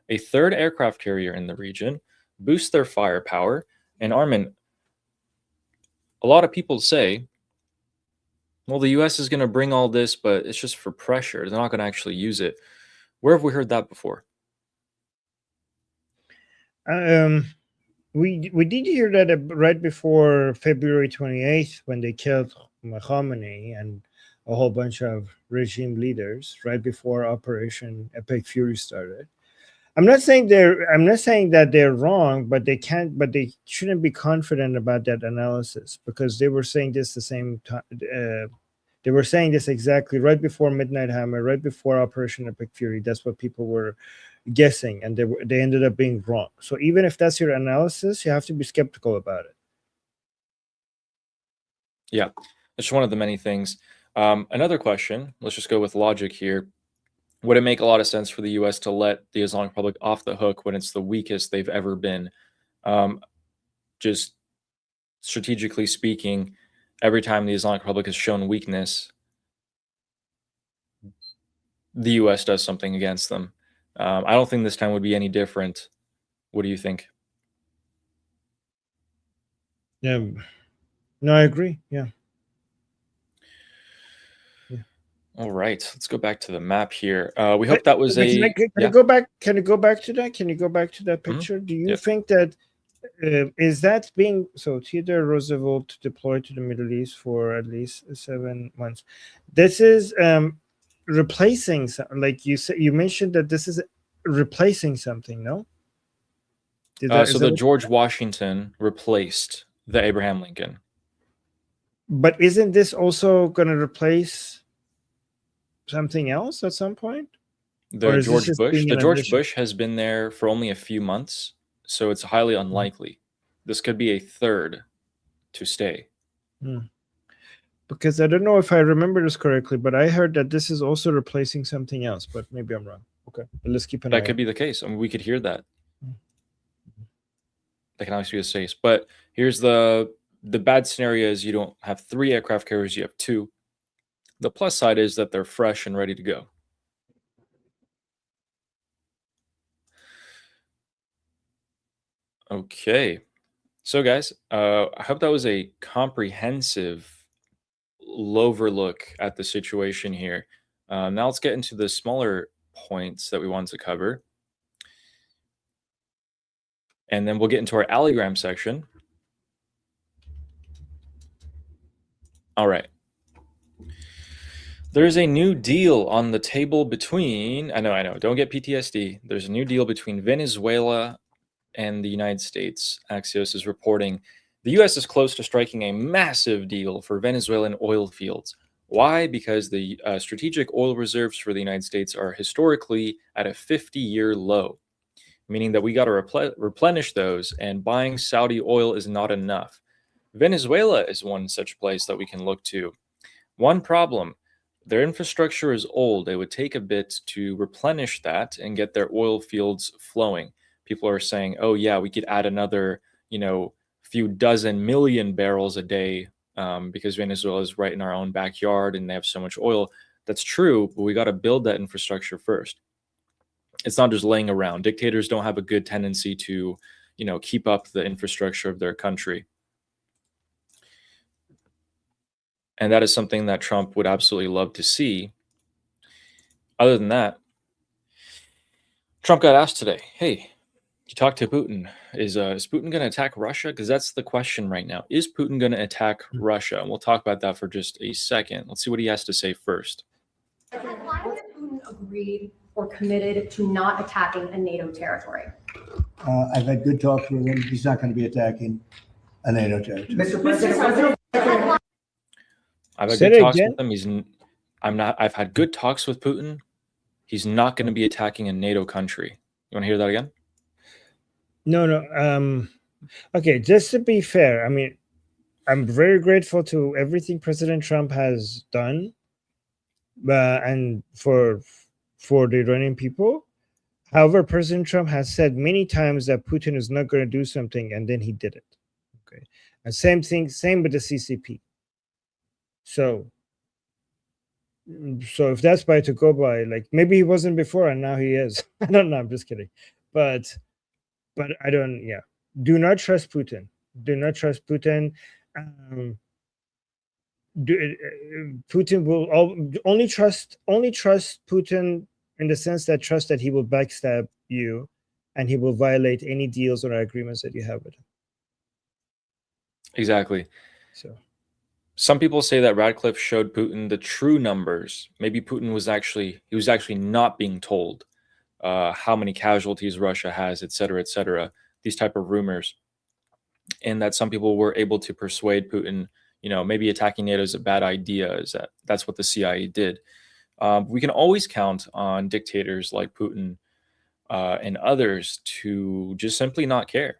A third aircraft carrier in the region boosts their firepower. And Armin, a lot of people say, well, the U.S. is going to bring all this, but it's just for pressure. They're not going to actually use it. Where have we heard that before? We did hear that right before February 28th when they killed Khamenei and a whole bunch of regime leaders, right before Operation Epic Fury started. I'm not saying that they're wrong, but they shouldn't be confident about that analysis, because they were saying this the same time. They were saying this exactly right before Midnight Hammer, right before Operation Epic Fury. That's what people were guessing, and they ended up being wrong. So even if that's your analysis, you have to be skeptical about it. Yeah, it's one of the many things. Another question, let's just go with logic here. Would it make a lot of sense for the U.S. to let the Islamic Republic off the hook when it's the weakest they've ever been? Just strategically speaking, every time the Islamic Republic has shown weakness, the U.S. does something against them. I don't think this time would be any different. What do you think? Yeah, no, I agree. Yeah. All right, let's go back to the map here. We hope that was Can you go back? Can you go back to that? Can you go back to that picture? Do you think that is that being so? Theodore Roosevelt deployed to the Middle East for at least 7 months. This is replacing, like you said. You mentioned that this is replacing something. No. So the George Washington replaced the Abraham Lincoln. But isn't this also going to replace something else at some point? The George Bush has been there for only a few months, so it's highly unlikely. This could be a third to stay. Because I don't know if I remember this correctly, but I heard that this is also replacing something else, but maybe I'm wrong. Okay, but let's keep an eye. That could be the case. I mean, we could hear that. That can obviously be the case. But here's the bad scenario is you don't have 3 aircraft carriers, you have 2. The plus side is that they're fresh and ready to go. Okay. So guys, I hope that was a comprehensive overlook at the situation here. Now let's get into the smaller points that we wanted to cover. And then we'll get into our allogram section. All right. There's a new deal on the table between, I know, don't get PTSD. There's a new deal between Venezuela and the United States. Axios is reporting the U.S. is close to striking a massive deal for Venezuelan oil fields. Why? Because the strategic oil reserves for the United States are historically at a 50-year low, meaning that we got to replenish those, and buying Saudi oil is not enough. Venezuela is one such place that we can look to. One problem, their infrastructure is old. It would take a bit to replenish that and get their oil fields flowing. People are saying, oh yeah, we could add another, few dozen million barrels a day because Venezuela is right in our own backyard and they have so much oil. That's true, but we got to build that infrastructure first. It's not just laying around. Dictators don't have a good tendency to, keep up the infrastructure of their country. And that is something that Trump would absolutely love to see. Other than that, Trump got asked today, hey, you talked to Putin. Is Putin going to attack Russia? Because that's the question right now. Is Putin going to attack Russia? And we'll talk about that for just a second. Let's see what he has to say first. Why has Putin agreed or committed to not attacking a NATO territory? I've had good talks with him. He's not going to be attacking a NATO territory. Mr. President, I've had Say good it talks again? with him. I've had good talks with Putin. He's not going to be attacking a NATO country. You want to hear that again? No. Okay, just to be fair, I mean, I'm very grateful to everything President Trump has done, and for the Iranian people. However, President Trump has said many times that Putin is not going to do something, and then he did it. Okay, and same with the CCP. So if that's by to go by, like maybe he wasn't before and now he is. I don't know. I'm just kidding, but I don't. Yeah, do not trust Putin. Do not trust Putin. Putin will only trust Putin in the sense that trust that he will backstab you and he will violate any deals or agreements that you have with him. Exactly. So some people say that Radcliffe showed Putin the true numbers. Maybe Putin was actually not being told how many casualties Russia has, et cetera, these type of rumors. And that some people were able to persuade Putin, maybe attacking NATO is a bad idea, that's what the CIA did. We can always count on dictators like Putin and others to just simply not care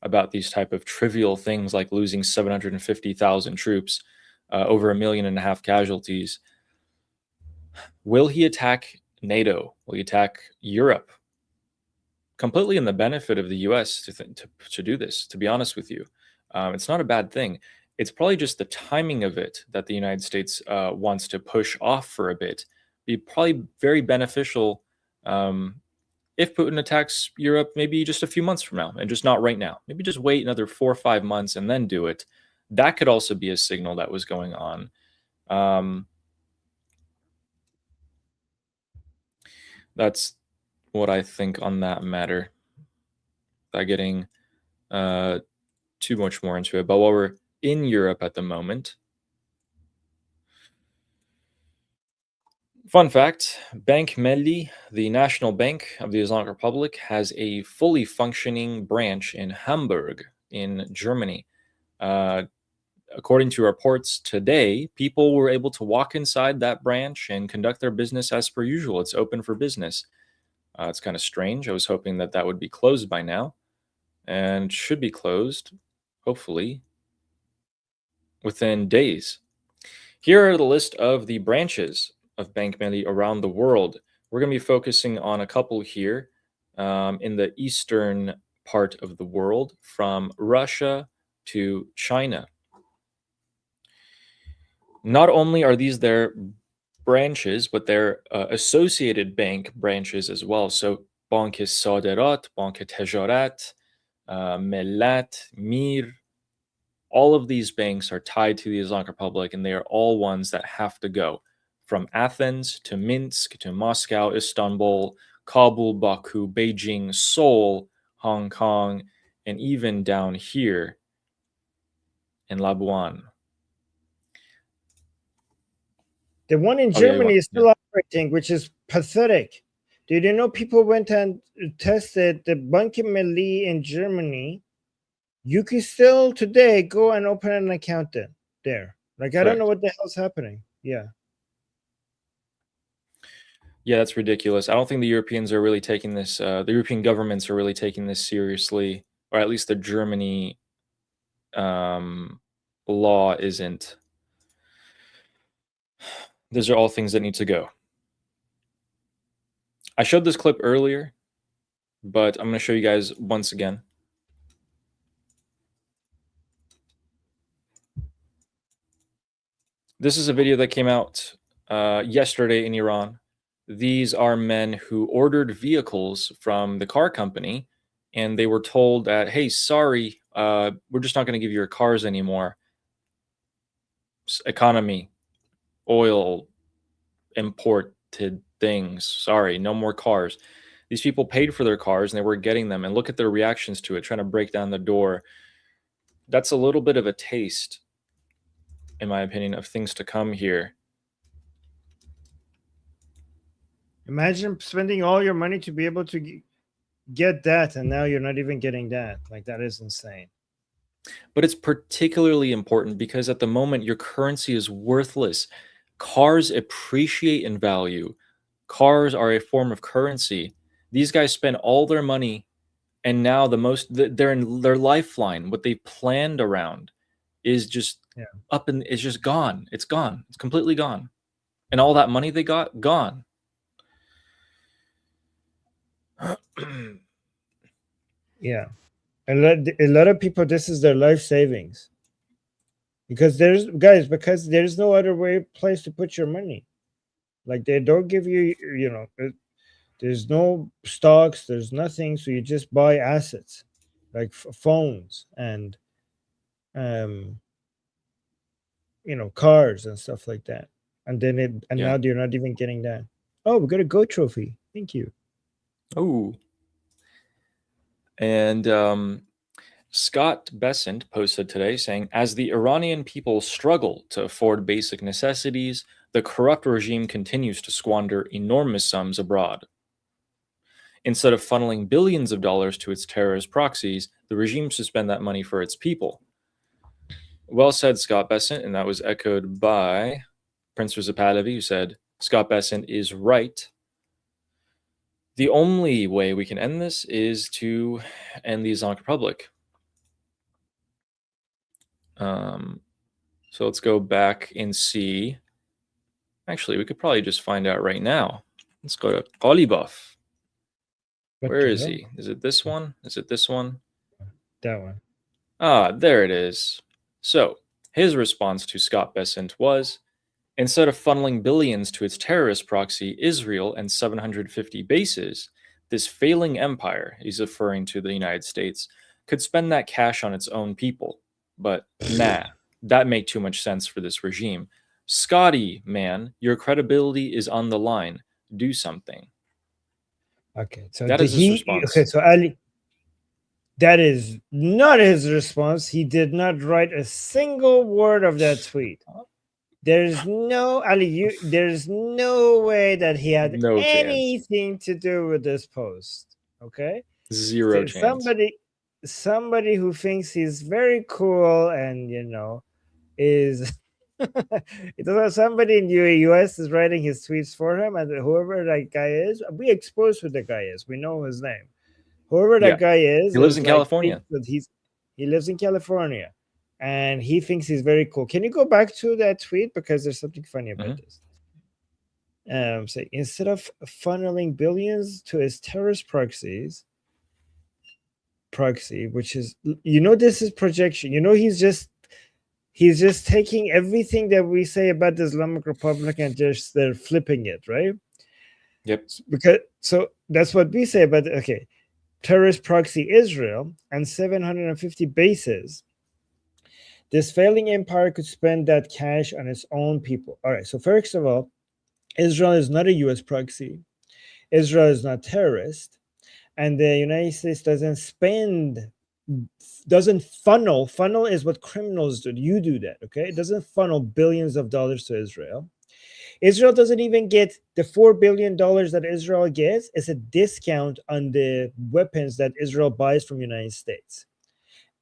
about these type of trivial things like losing 750,000 troops, over 1.5 million casualties. Will he attack NATO? Will he attack Europe? Completely in the benefit of the US to do this, to be honest with you. It's not a bad thing. It's probably just the timing of it that the United States wants to push off for a bit. Be probably very beneficial if Putin attacks Europe maybe just a few months from now and just not right now. Maybe just wait another 4 or 5 months and then do it. That could also be a signal that was going on. That's what I think on that matter. Without getting too much more into it. But while we're in Europe at the moment, fun fact, Bank Melli, the national bank of the Islamic Republic, has a fully functioning branch in Hamburg in Germany. According to reports today, people were able to walk inside that branch and conduct their business as per usual. It's open for business. It's kind of strange. I was hoping that would be closed by now, and should be closed, hopefully, within days. Here are the list of the branches of Bank Melli around the world. We're going to be focusing on a couple here in the eastern part of the world, from Russia to China. Not only are these their branches, but they're associated bank branches as well. So Bank Saderat, Bank Tijarat, Millat, Mir, all of these banks are tied to the Islamic Republic, and they are all ones that have to go from Athens to Minsk to Moscow, Istanbul, Kabul, Baku, Beijing, Seoul, Hong Kong, and even down here in Labuan. the one in Germany is still operating, which is pathetic. Did you know people went and tested the Bank Melli in Germany? You can still today go and open an account there. Like, I don't know what the hell's happening. Yeah, that's ridiculous. I don't think the Europeans are really taking this, the European governments are really taking this seriously, or at least the Germany law isn't. These are all things that need to go. I showed this clip earlier, but I'm going to show you guys once again. This is a video that came out yesterday in Iran. These are men who ordered vehicles from the car company, and they were told that, hey, sorry, we're just not going to give you your cars anymore. Economy, oil, imported things. Sorry, no more cars. These people paid for their cars and they were getting them, and look at their reactions to it, trying to break down the door. That's a little bit of a taste, in my opinion, of things to come here. Imagine spending all your money to be able to get that, and now you're not even getting that. Like, that is insane. But it's particularly important because at the moment your currency is worthless. Cars appreciate in value. Cars are a form of currency. These guys spend all their money, and now they're in their lifeline. What they planned around is just up and it's just gone. It's gone. It's completely gone. And all that money they got, gone. Yeah. A lot of people, this is their life savings. Because there's no other place to put your money. Like, they don't give you, there's no stocks, there's nothing, so you just buy assets like phones and cars and stuff like that. And then now you're not even getting that. Oh, we got a GO trophy. Thank you. Oh. And Scott Bessent posted today saying, as the Iranian people struggle to afford basic necessities, the corrupt regime continues to squander enormous sums abroad. Instead of funneling billions of dollars to its terrorist proxies, the regime should spend that money for its people. Well said, Scott Bessent, and that was echoed by Prince Reza Pahlavi, who said, Scott Bessent is right. The only way we can end this is to end the Islamic Republic. So let's go back and see. Actually, we could probably just find out right now. Let's go to Qalibov. Where is he? Is it this one? Is it this one? That one. Ah, there it is. So his response to Scott Bessent was, instead of funneling billions to its terrorist proxy, Israel, and 750 bases, this failing empire, he's referring to the United States, could spend that cash on its own people. But nah, that made too much sense for this regime. Scotty, man, your credibility is on the line. Do something. Okay, so that is his response. Okay, so Ali, that is not his response. He did not write a single word of that tweet. There's no there's no way that he had anything to do with this post. Okay, zero chance. Somebody who thinks he's very cool and is somebody in the US is writing his tweets for him, and whoever that guy is, we exposed who the guy is. We know his name. Whoever that guy is, he lives in California. He lives in California, and he thinks he's very cool. Can you go back to that tweet, because there's something funny about this? Say, instead of funneling billions to his terrorist proxy, which is, this is projection. He's just taking everything that we say about the Islamic Republic and just they're flipping it, right? Yep. So that's what we say about terrorist proxy Israel and 750 bases. This failing empire could spend that cash on its own people. All right. So first of all, Israel is not a U.S. proxy. Israel is not terrorist, and the United States doesn't funnel. Funnel is what criminals do. You do that, okay? It doesn't funnel billions of dollars to Israel. Israel doesn't even get the $4 billion that Israel gets. It's a discount on the weapons that Israel buys from the United States,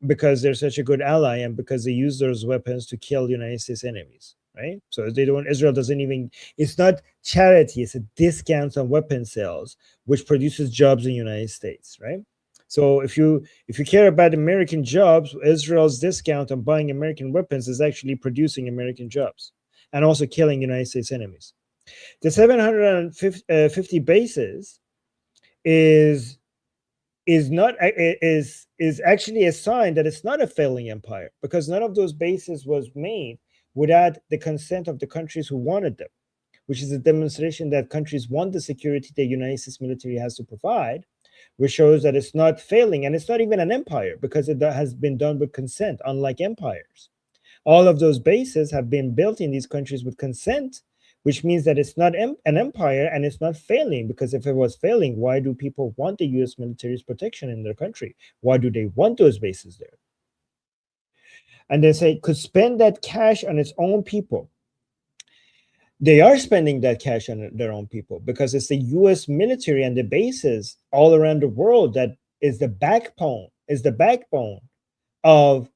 because they're such a good ally and because they use those weapons to kill United States enemies, right? So Israel doesn't even, it's not charity, it's a discount on weapon sales, which produces jobs in the United States, right? So if you care about American jobs, Israel's discount on buying American weapons is actually producing American jobs and also killing United States enemies. The 750 bases is actually a sign that it's not a failing empire, because none of those bases was made without the consent of the countries who wanted them, which is a demonstration that countries want the security the United States military has to provide, which shows that it's not failing, and it's not even an empire because it has been done with consent, unlike empires. All of those bases have been built in these countries with consent, which means that it's not an empire and it's not failing, because if it was failing, why do people want the US military's protection in their country? Why do they want those bases there? And they say could spend that cash on its own people. They are spending that cash on their own people because it's the US military and the bases all around the world that is the backbone of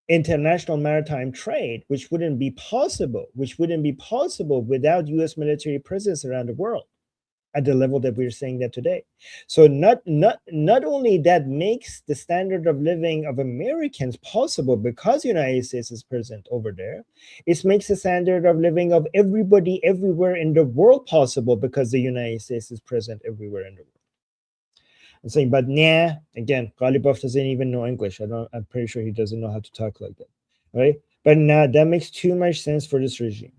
international maritime trade, which wouldn't be possible without US military presence around the world at the level that we're saying that today. So not only that makes the standard of living of Americans possible because the United States is present over there, it makes the standard of living of everybody everywhere in the world possible because the United States is present everywhere in the world. I'm saying, but nah, again, Ghalibaf doesn't even know English. I'm pretty sure he doesn't know how to talk like that, right? But nah, that makes too much sense for this regime.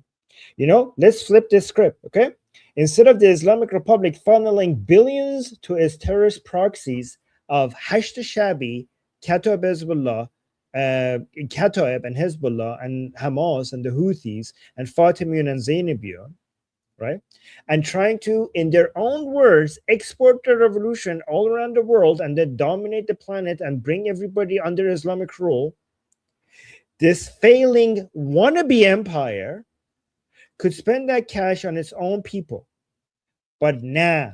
You know, let's flip this script, okay? Instead of the Islamic Republic funneling billions to its terrorist proxies of Hashd Shabi, Kataib Hezbollah, Kataib and Hezbollah and Hamas and the Houthis and Fatimiyyun and Zainabiyun, right? And trying to, in their own words, export the revolution all around the world and then dominate the planet and bring everybody under Islamic rule, this failing wannabe empire could spend that cash on its own people. But nah,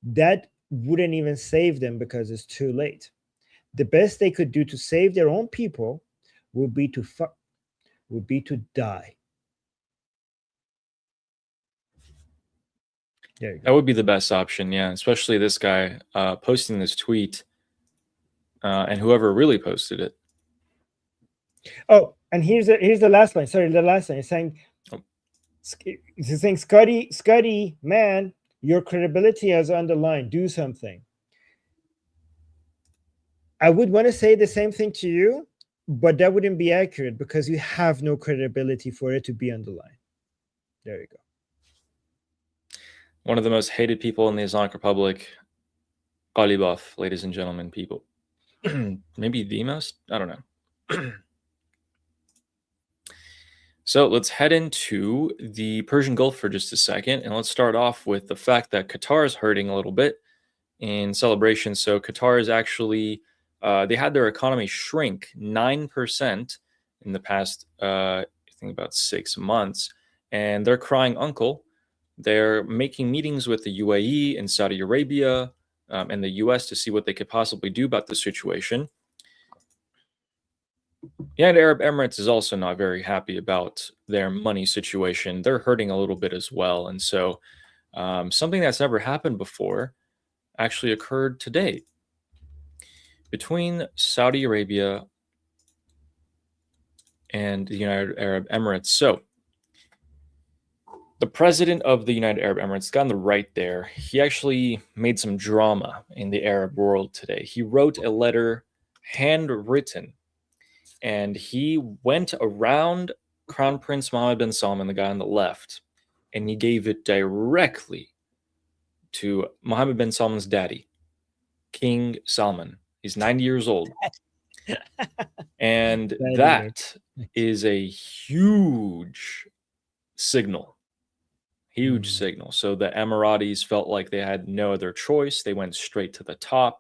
that wouldn't even save them because it's too late. The best they could do to save their own people would be to die. That would be the best option, yeah. Especially this guy posting this tweet, and whoever really posted it. Oh, and here's the last line. Sorry, the last line. It's saying, Scotty, man, your credibility is on the line. Do something. I would want to say the same thing to you, but that wouldn't be accurate because you have no credibility for it to be on the line. There you go. One of the most hated people in the Islamic Republic, Ghalibaf, ladies and gentlemen, people. Maybe the most? I don't know. So let's head into the Persian Gulf for just a second, and let's start off with the fact that Qatar is hurting a little bit in celebration. So Qatar is actually, they had their economy shrink 9% in the past, I think about 6 months, and they're crying uncle. They're making meetings with the UAE and Saudi Arabia and the US to see what they could possibly do about the situation. United Arab Emirates is also not very happy about their money situation. They're hurting a little bit as well. And so something that's never happened before actually occurred today between Saudi Arabia and the United Arab Emirates. So the president of the United Arab Emirates got on the right there. He actually made some drama in the Arab world today. He wrote a letter, handwritten, and he went around Crown Prince Mohammed bin Salman, the guy on the left, and he gave it directly to Mohammed bin Salman's daddy, King Salman. He's 90 years old. And that is a huge signal. Huge signal. So the Emiratis felt like they had no other choice. They went straight to the top.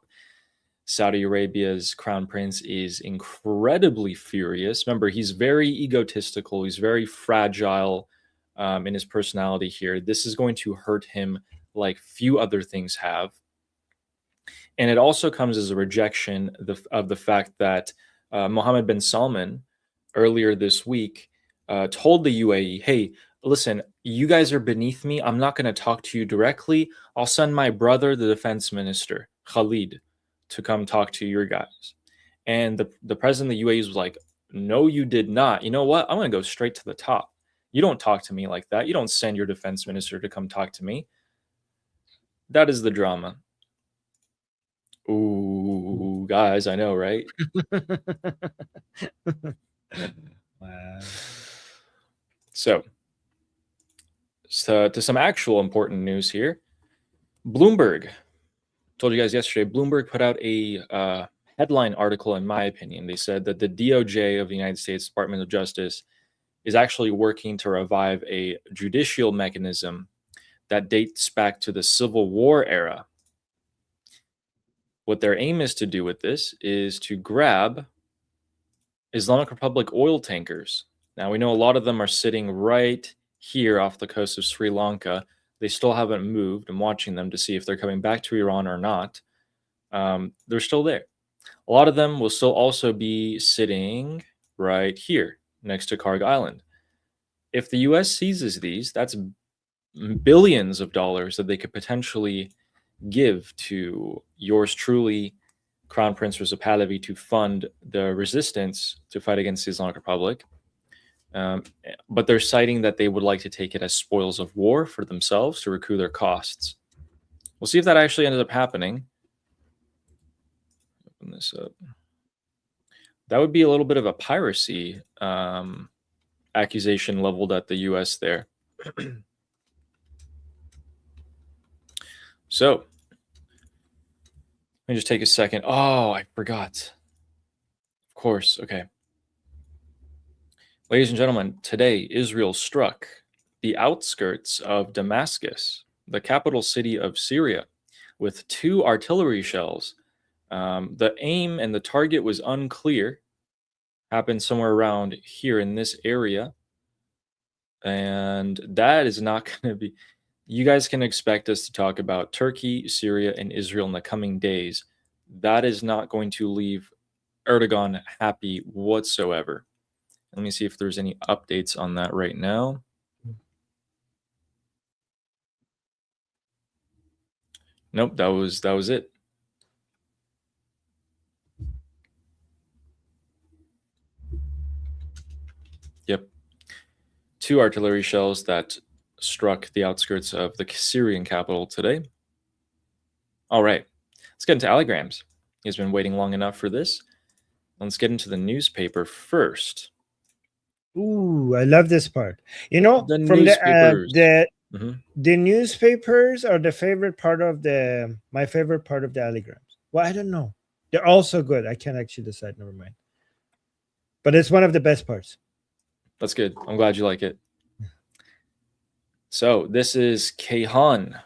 Saudi Arabia's crown prince is incredibly furious. Remember, he's very egotistical. He's very fragile in his personality here. This is going to hurt him like few other things have. And it also comes as a rejection of the fact that Mohammed bin Salman earlier this week told the UAE, hey, listen, you guys are beneath me. I'm not going to talk to you directly. I'll send my brother, the defense minister, Khalid, to come talk to your guys. And the president of the UAE was like, no, you did not. You know what? I'm going to go straight to the top. You don't talk to me like that. You don't send your defense minister to come talk to me. That is the drama. Ooh, guys, I know, right? Wow. So, to some actual important news here. Bloomberg, told you guys yesterday, Bloomberg put out a headline article, in my opinion. They said that the DOJ of the United States Department of Justice is actually working to revive a judicial mechanism that dates back to the Civil War era. What their aim is to do with this is to grab Islamic Republic oil tankers. Now, we know a lot of them are sitting right here off the coast of Sri Lanka. They still haven't moved. I'm watching them to see if they're coming back to Iran or not. They're still there. A lot of them will still also be sitting right here next to Karg Island. If the US seizes these, that's billions of dollars that they could potentially give to yours truly, Crown Prince Reza Pahlavi, to fund the resistance to fight against the Islamic Republic. But they're citing that they would like to take it as spoils of war for themselves to recoup their costs. We'll see if that actually ended up happening. Open this up. That would be a little bit of a piracy accusation leveled at the US there. So, let me just take a second. Oh, I forgot. Of course. Okay. Ladies and gentlemen, today Israel struck the outskirts of Damascus, the capital city of Syria, with 2 artillery shells. The aim and the target was unclear. Happened somewhere around here in this area. And that is not going to be... You guys can expect us to talk about Turkey, Syria, and Israel in the coming days. That is not going to leave Erdogan happy whatsoever. Let me see if there's any updates on that right now. Nope, that was it. Yep. 2 artillery shells that struck the outskirts of the Syrian capital today. All right, let's get into allegrams. He's been waiting long enough for this. Let's get into the newspaper first. Ooh, I love this part. You know, The from newspapers. The newspapers are the favorite part of my favorite part of the allegrams. Well, I don't know. They're all so good. I can't actually decide. Never mind. But it's one of the best parts. That's good. I'm glad you like it. So this is Kayhan,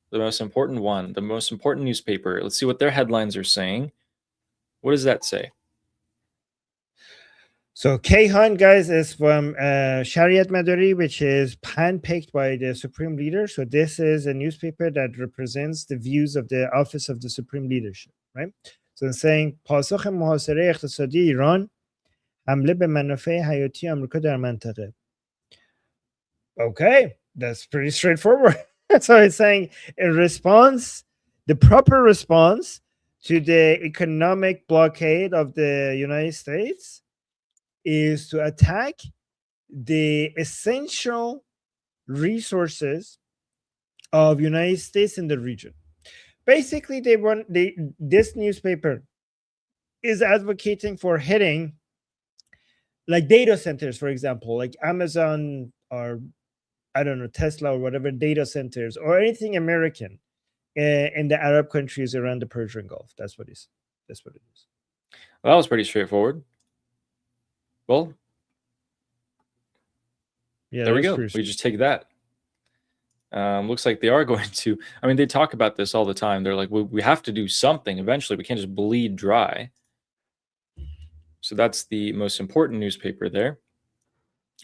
the most important one, the most important newspaper. Let's see what their headlines are saying. What does that say? So Kayhan, guys, is from Shariat Madari, which is handpicked by the Supreme Leader. So this is a newspaper that represents the views of the Office of the Supreme Leadership, right? So it's saying پاسخ محاصره اقتصادی ایران حمله به منافع حیاتی آمریکا در منطقه. Okay, that's pretty straightforward. So it's saying in response, the proper response to the economic blockade of the United States is to attack the essential resources of United States in the region. Basically, this newspaper is advocating for hitting like data centers, for example, like Amazon or I don't know, Tesla or whatever data centers or anything American in the Arab countries around the Persian Gulf. That's what it is. Well, that was pretty straightforward. Well, yeah, there we go. We just take that. Looks like they are going to. I mean, they talk about this all the time. They're like, we have to do something eventually. We can't just bleed dry. So that's the most important newspaper there.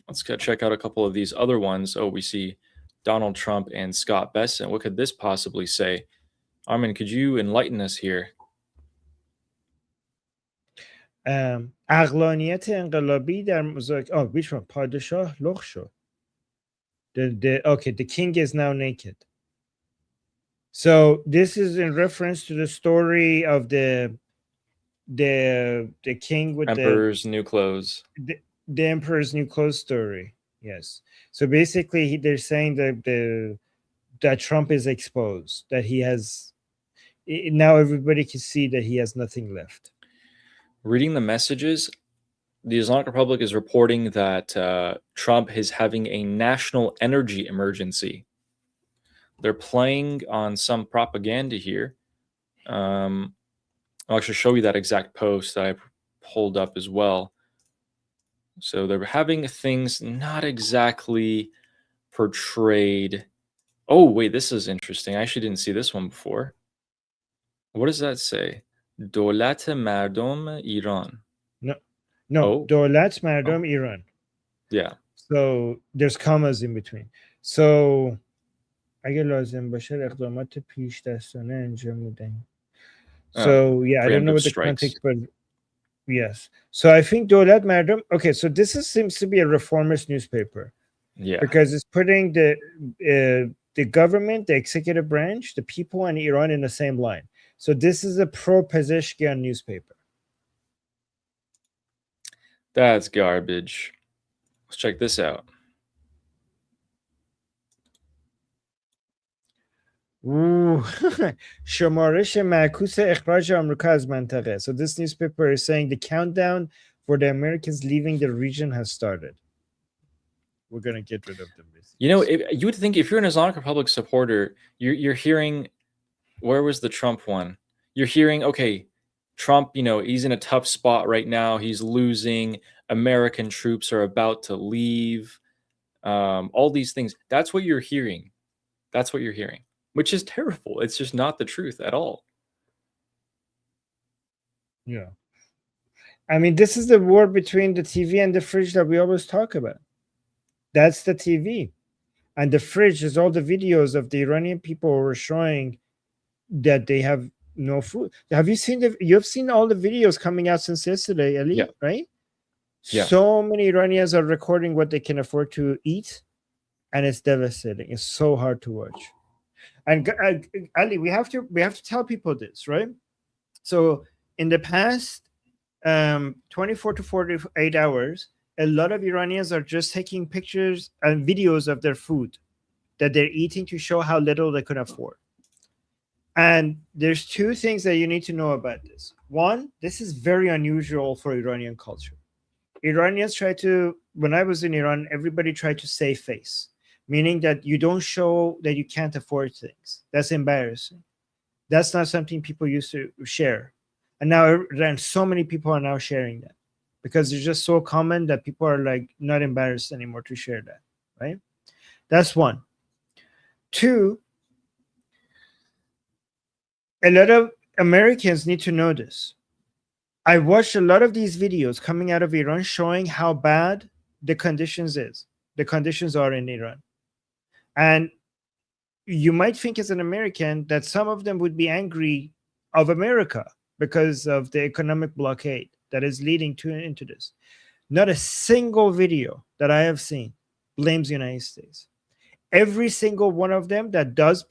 Let's go check out a couple of these other ones. Oh, we see Donald Trump and Scott Bessent. What could this possibly say? Armin, could you enlighten us here? عقلانیت انقلابی در مذاکره which one پادشاه لخ شد. Okay, the king is now naked. So this is in reference to the story of the king with Emperor's new clothes. The Emperor's New Clothes story. Yes. So basically, they're saying that that Trump is exposed, that he has now everybody can see that he has nothing left. Reading the messages, the Islamic Republic is reporting that Trump is having a national energy emergency. They're playing on some propaganda here. I'll actually show you that exact post that I pulled up as well. So they're having things not exactly portrayed. Oh, wait, this is interesting. I actually didn't see this one before. What does that say? دولت مردم ایران. No, Oh. دولت مردم Iran. Yeah. So there's commas in between. So اگه لازم باشه اقدامات پیش دستانه انجام میدهیم. So yeah, I don't know preemptive what the strikes. context, but yes. So I think دولت مردم. Okay, so this seems to be a reformist newspaper. Yeah. Because it's putting the government, the executive branch, the people, and Iran in the same line. So this is a pro-Pezeshkian newspaper. That's garbage. Let's check this out. شمارش معکوس اخراج آمریکا از منطقه. So this newspaper is saying the countdown for the Americans leaving the region has started. We're going to get rid of them. You know, you would think if you're an Islamic Republic supporter, you're hearing, where was the Trump one? You're hearing, okay, Trump, you know, he's in a tough spot right now. He's losing. American troops are about to leave. All these things. That's what you're hearing. That's what you're hearing, which is terrible. It's just not the truth at all. Yeah. I mean, this is the war between the TV and the fridge that we always talk about. That's the TV. And the fridge is all the videos of the Iranian people who are showing that they have no food. Have you seen you've seen all the videos coming out since yesterday, Ali, Yeah. right? Yeah. So many Iranians are recording what they can afford to eat, and it's devastating. It's so hard to watch. And Ali, we have to tell people this, right? So in the past 24 to 48 hours, a lot of Iranians are just taking pictures and videos of their food that they're eating to show how little they can afford. And there's two things that you need to know about this. One, this is very unusual for Iranian culture. Iranians when I was in Iran, everybody tried to save face, meaning that you don't show that you can't afford things. That's embarrassing. That's not something people used to share. And now so many people are now sharing that because it's just so common that people are like not embarrassed anymore to share that, right? That's one. Two, a lot of Americans need to know this. I watched a lot of these videos coming out of Iran showing how bad the conditions are in Iran. And you might think as an American that some of them would be angry of America because of the economic blockade that is leading into this. Not a single video that I have seen blames the United States. Every single one of them that does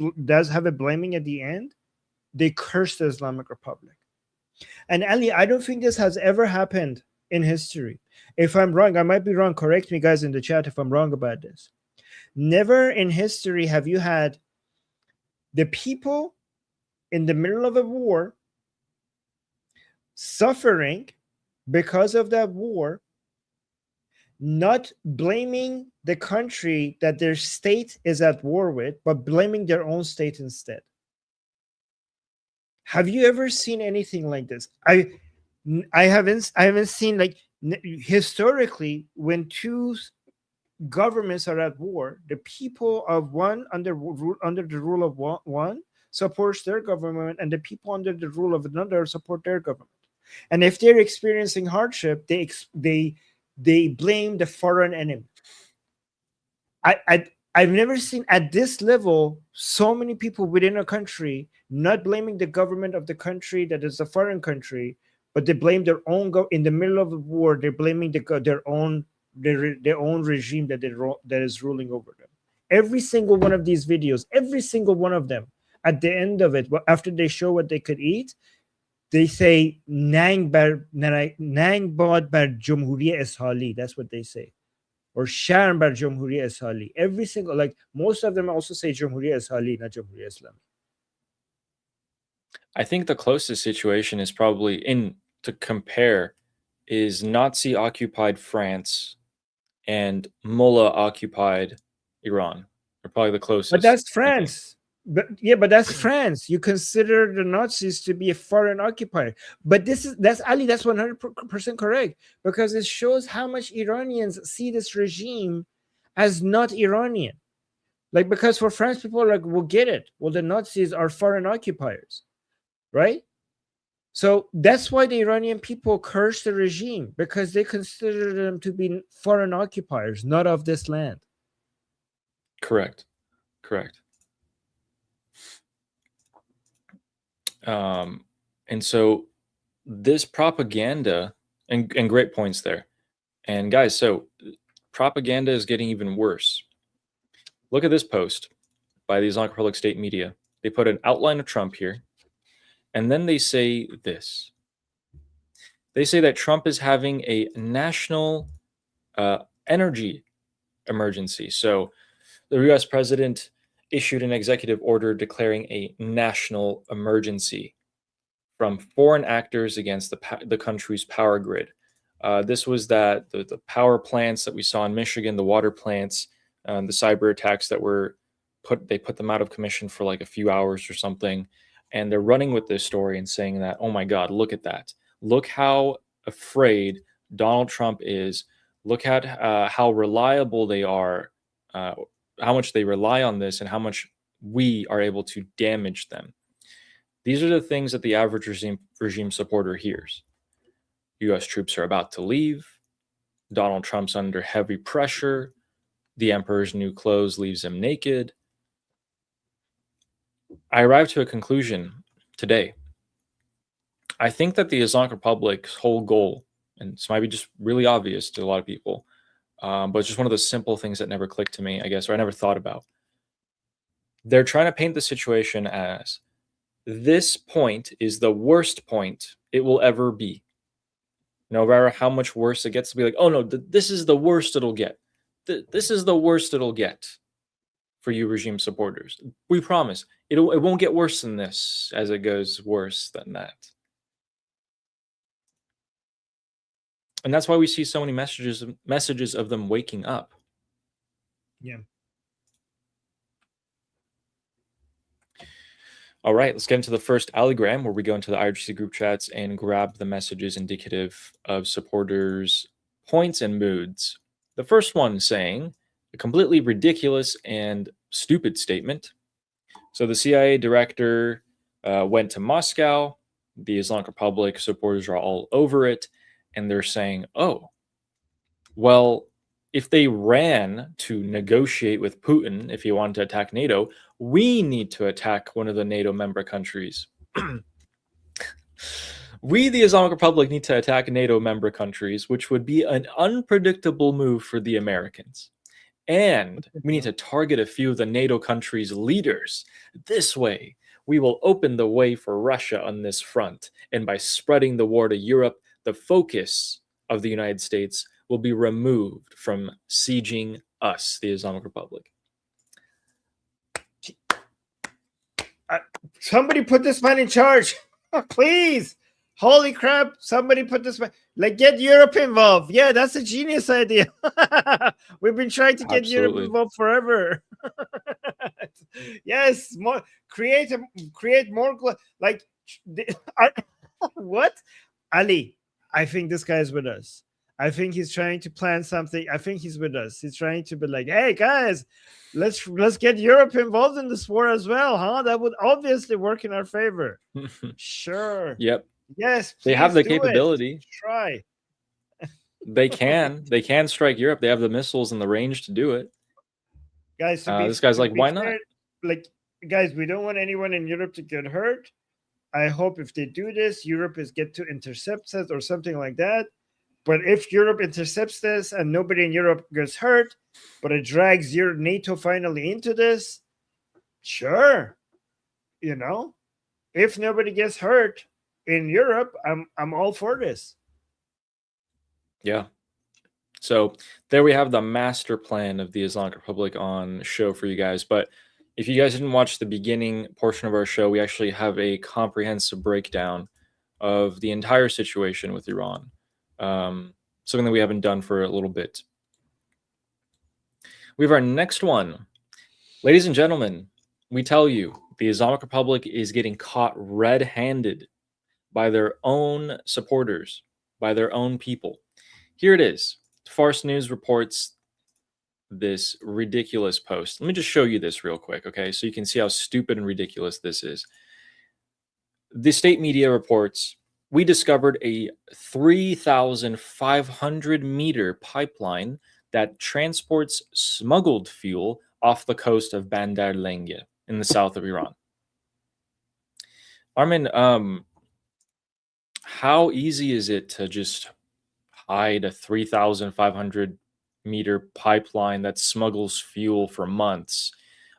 have a blaming at the end, they curse the Islamic Republic. And Ali, I don't think this has ever happened in history. If I'm wrong, I might be wrong. Correct me, guys, in the chat if I'm wrong about this. Never in history have you had the people in the middle of a war suffering because of that war, not blaming the country that their state is at war with, but blaming their own state instead. Have you ever seen anything like this? I haven't seen, like, historically, when two governments are at war, the people of one under the rule of one supports their government, and the people under the rule of another support their government. And if they're experiencing hardship, they blame the foreign enemy. I've never seen at this level so many people within a country not blaming the government of the country that is a foreign country, but they blame their own in the middle of the war. They're blaming their own regime that is ruling over them. Every single one of these videos, every single one of them, at the end of it, after they show what they could eat, they say "Nang bad bar Jumhuri Ishali." That's what they say. Or Sharm bar Jumhuri Ishali. Every single, like, most of them also say Jumhuri Ishali, not Jumhuri Islami. I think the closest situation is probably to compare is Nazi occupied France and Mullah occupied Iran. They're probably the closest. But that's I think. France. But that's France. You consider the Nazis to be a foreign occupier. But that's Ali. That's 100% correct, because it shows how much Iranians see this regime as not Iranian. Like, because for France, people are like, we'll get it. Well, the Nazis are foreign occupiers, right? So that's why the Iranian people curse the regime, because they consider them to be foreign occupiers, not of this land. Correct. And so this propaganda, and great points there. And guys, so propaganda is getting even worse. Look at this post by the Islamic Republic state media. They put an outline of Trump here, and then they say this. They say that Trump is having a national energy emergency. So the US president issued an executive order declaring a national emergency from foreign actors against the country's power grid. This was that the power plants that we saw in Michigan, the water plants, the cyber attacks that were they put them out of commission for like a few hours or something. And they're running with this story and saying that, oh my God, look at that. Look how afraid Donald Trump is. Look at how reliable they are, how much they rely on this, and how much we are able to damage them. These are the things that the average regime supporter hears. U.S. troops are about to leave. Donald Trump's under heavy pressure. The emperor's new clothes leaves him naked. I arrived to a conclusion today. I think that the Islamic Republic's whole goal, and this might be just really obvious to a lot of people, but it's just one of the simple things that never clicked to me, I guess, or I never thought about. They're trying to paint the situation as this point is the worst point it will ever be. No matter how much worse it gets, to be like, oh no, this is the worst it'll get. This is the worst it'll get for you regime supporters. We promise it won't get worse than this as it goes worse than that. And that's why we see so many messages of them waking up. Yeah. All right, let's get into the first allogram, where we go into the IRGC group chats and grab the messages indicative of supporters' points and moods. The first one saying a completely ridiculous and stupid statement. So the CIA director went to Moscow. The Islamic Republic supporters are all over it. And they're saying, oh, well, if they ran to negotiate with Putin, if he wanted to attack NATO, we need to attack one of the NATO member countries. We, the Islamic Republic, need to attack NATO member countries, which would be an unpredictable move for the Americans. And we need to target a few of the NATO countries' leaders. This way, we will open the way for Russia on this front. And by spreading the war to Europe, the focus of the United States will be removed from sieging us, the Islamic Republic. Somebody put this man in charge, please. Holy crap! Somebody put this man. Like, get Europe involved. Yeah, that's a genius idea. We've been trying to get Europe involved forever. Yes, more create more. Like, what? Ali, I think this guy is with us. I think he's trying to plan something. I think he's with us. He's trying to be like, hey guys, let's get Europe involved in this war as well, huh? That would obviously work in our favor. Sure. Yep. Yes. They have the capability. Try. They can strike Europe. They have the missiles and the range to do it. Guys, this guy's like, why not? Like, guys, we don't want anyone in Europe to get hurt. I hope if they do this, Europe is get to intercept us or something like that. But if Europe intercepts this and nobody in Europe gets hurt, but it drags your NATO finally into this, sure. You know, if nobody gets hurt in Europe, I'm all for this. Yeah. So there we have the master plan of the Islamic Republic on show for you guys. But if you guys didn't watch the beginning portion of our show, we actually have a comprehensive breakdown of the entire situation with Iran. something that we haven't done for a little bit. We have our next one. Ladies and gentlemen, we tell you the Islamic Republic is getting caught red-handed by their own supporters, by their own people. Here it is. Farce News reports this ridiculous post. Let me just show you this real quick, okay? So you can see how stupid and ridiculous this is. The state media reports, we discovered a 3,500 meter pipeline that transports smuggled fuel off the coast of Bandar Lenge in the south of Iran. Armin, how easy is it to just hide a 3,500 meter pipeline that smuggles fuel for months?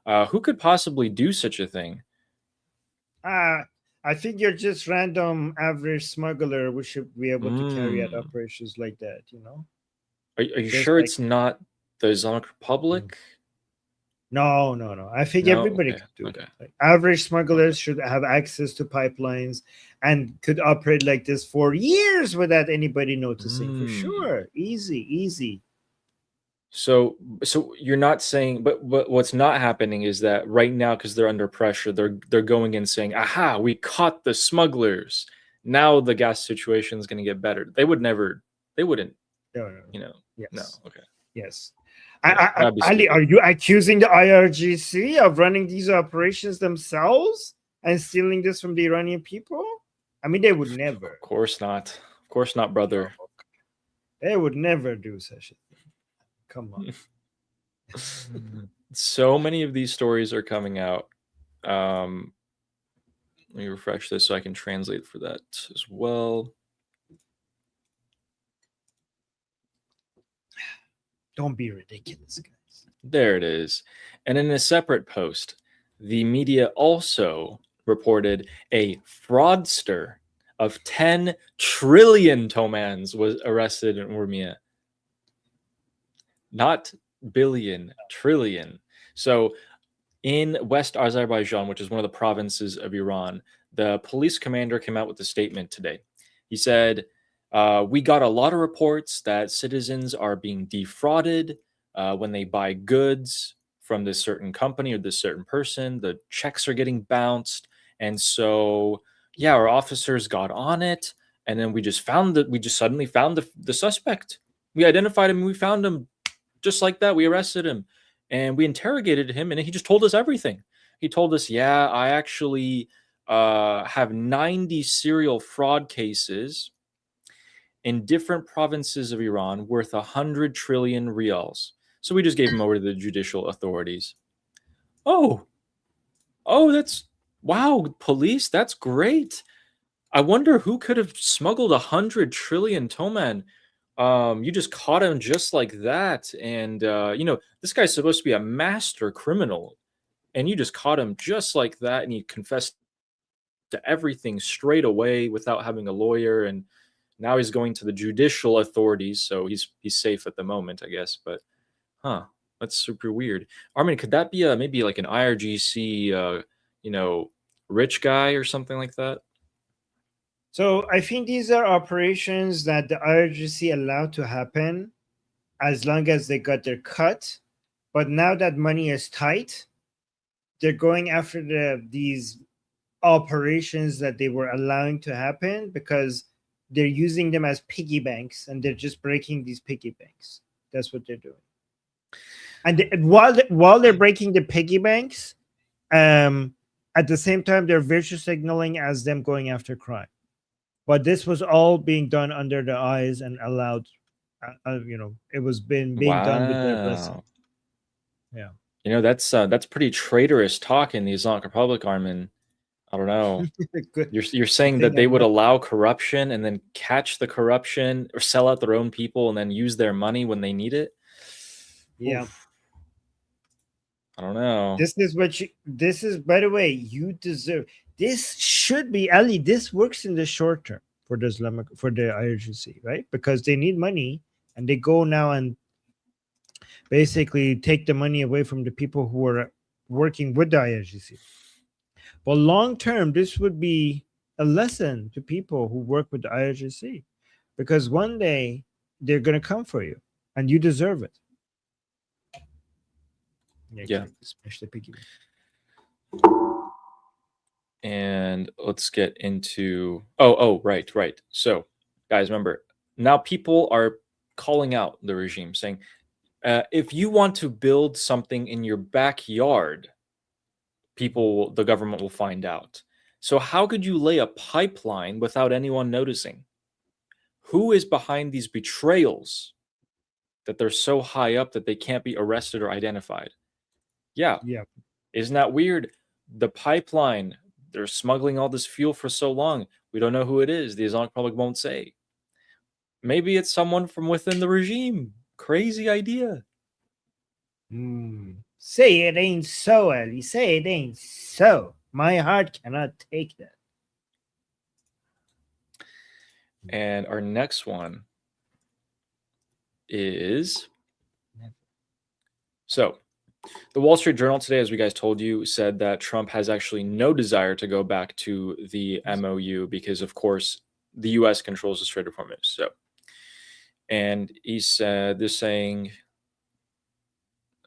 Who could possibly do such a thing? I think you're just random average smuggler. We should be able to carry out Mm. operations like that, you know? Are you Just sure like- it's not the Islamic Republic? No. I think No? everybody Okay, could do okay. that. Like, average smugglers should have access to pipelines and could operate like this for years without anybody noticing. For Mm. sure. Easy. So you're not saying, but what's not happening is that right now, because they're under pressure, they're going in saying, "Aha, we caught the smugglers. Now the gas situation is going to get better." They wouldn't, No. you know. Yes. No, okay. Yes. Yeah, that'd be Ali, stupid. are you accusing the IRGC of running these operations themselves and stealing this from the Iranian people? I mean, they would never. Of course not, brother. They would never do such a thing. Come on. So many of these stories are coming out. Let me refresh this so I can translate for that as well. Don't be ridiculous, guys. There it is. And in a separate post, the media also reported a fraudster of 10 trillion tomans was arrested in Urmia. Not billion, trillion. So in West Azerbaijan, which is one of the provinces of Iran, the police commander came out with a statement today. He said, we got a lot of reports that citizens are being defrauded when they buy goods from this certain company or this certain person. The checks are getting bounced. And so, yeah, our officers got on it. And then we just suddenly found the suspect. We identified him and we found him just like that. We arrested him and we interrogated him and he just told us everything. He told us, yeah, I actually have 90 serial fraud cases in different provinces of Iran worth 100 trillion rials. So we just gave him over to the judicial authorities. Oh, that's, wow, police, that's great. I wonder who could have smuggled 100 trillion toman. You just caught him just like that. And, this guy's supposed to be a master criminal. And you just caught him just like that. And he confessed to everything straight away without having a lawyer. And now he's going to the judicial authorities. So he's safe at the moment, I guess. But, that's super weird. Armin, could that be maybe like an IRGC, rich guy or something like that? So I think these are operations that the IRGC allowed to happen as long as they got their cut. But now that money is tight, they're going after these operations that they were allowing to happen because they're using them as piggy banks and they're just breaking these piggy banks. That's what they're doing. And while they're breaking the piggy banks, at the same time, they're virtue signaling as them going after crime. But this was all being done under the eyes and allowed, it was being done with their blessing. Yeah. That's pretty traitorous talk in the Islamic Republic, Armin. I don't know. You're saying that they would allow corruption and then catch the corruption or sell out their own people and then use their money when they need it? Yeah. Oof. I don't know. This is, by the way, you deserve. This should be, Ali, this works in the short term for the IRGC, right? Because they need money and they go now and basically take the money away from the people who are working with the IRGC. But long term, this would be a lesson to people who work with the IRGC. because one day they're going to come for you and you deserve it. Yeah. Smash the piggy. And let's get into right. So, guys, remember, now people are calling out the regime, saying, if you want to build something in your backyard, the government will find out. So how could you lay a pipeline without anyone noticing? Who is behind these betrayals that they're so high up that they can't be arrested or identified? Yeah. Isn't that weird? The pipeline, they're smuggling all this fuel for so long. We don't know who it is. The Islamic Republic won't say. Maybe it's someone from within the regime. Crazy idea. Say it ain't so, Ali. Say it ain't so. My heart cannot take that. And our next one is... So, the Wall Street Journal today, as we guys told you, said that Trump has actually no desire to go back to the MOU because, of course, the U.S. controls the Strait of Hormuz. So, and he said, they're saying,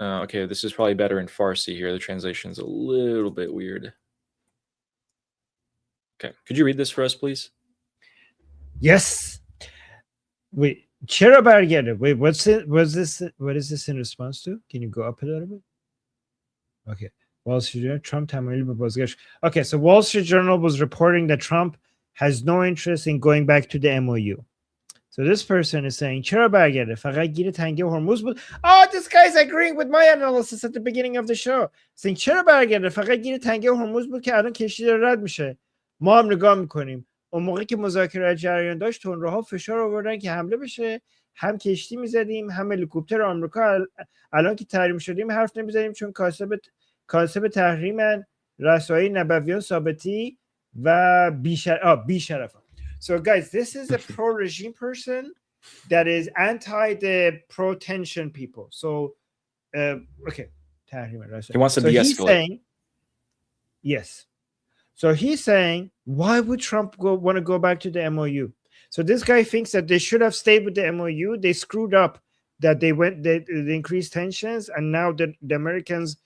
okay, this is probably better in Farsi here. The translation's a little bit weird. Okay, could you read this for us, please? Yes. Wait, چرا برگرده? Wait, what is this in response to? Can you go up a little bit? Okay. Wall Street Journal, Trump تمایل به بازگشت. Okay, so Wall Street Journal was reporting that Trump has no interest in going back to the MOU. So this person is saying چرا برگرده؟ فقط گیر تنگه هرمز بود. Oh, this guy's agreeing with my analysis at the beginning of the show. Saying چرا برگرده؟ فقط گیر تنگه هرمز بود که الان کشتی داره رد میشه. ما هم نگاه میکنیم. اون موقعی که مذاکره جریان داشت تندروها فشار آوردن که حمله بشه، هم کشتی میزدیم هم هلیکوپتر آمریکا. الان که تحریم شدیم حرف نمیزنیم چون کاسب تحریمن رسایی نبویان ثابتی و بیشرفان. So guys, this is a pro-regime person that is anti the pro-tension people. So okay, he wants to de-escalate. He's saying, yes. So he's saying, why would Trump want to go back to the MOU? So this guy thinks that they should have stayed with the MOU. They screwed up, that they increased tensions, and now the Americans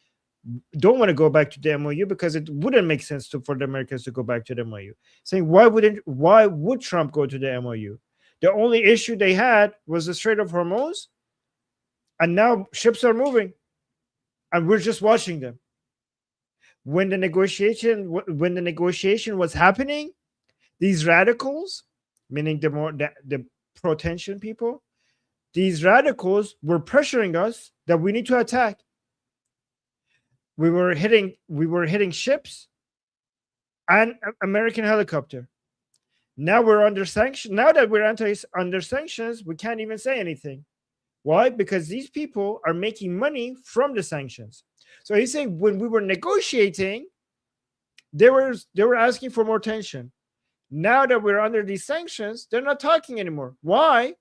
don't want to go back to the MOU because it wouldn't make sense for the Americans to go back to the MOU. Saying, why would Trump go to the MOU? The only issue they had was the Strait of Hormuz, and now ships are moving, and we're just watching them. When the negotiation was happening, these radicals, meaning the pro-tension people, these radicals were pressuring us that we need to attack. We were hitting ships and American helicopter. Now we're under sanctions. Now that we're under sanctions, we can't even say anything. Why? Because these people are making money from the sanctions. So he's saying when we were negotiating, they were asking for more tension. Now that we're under these sanctions, they're not talking anymore. Why?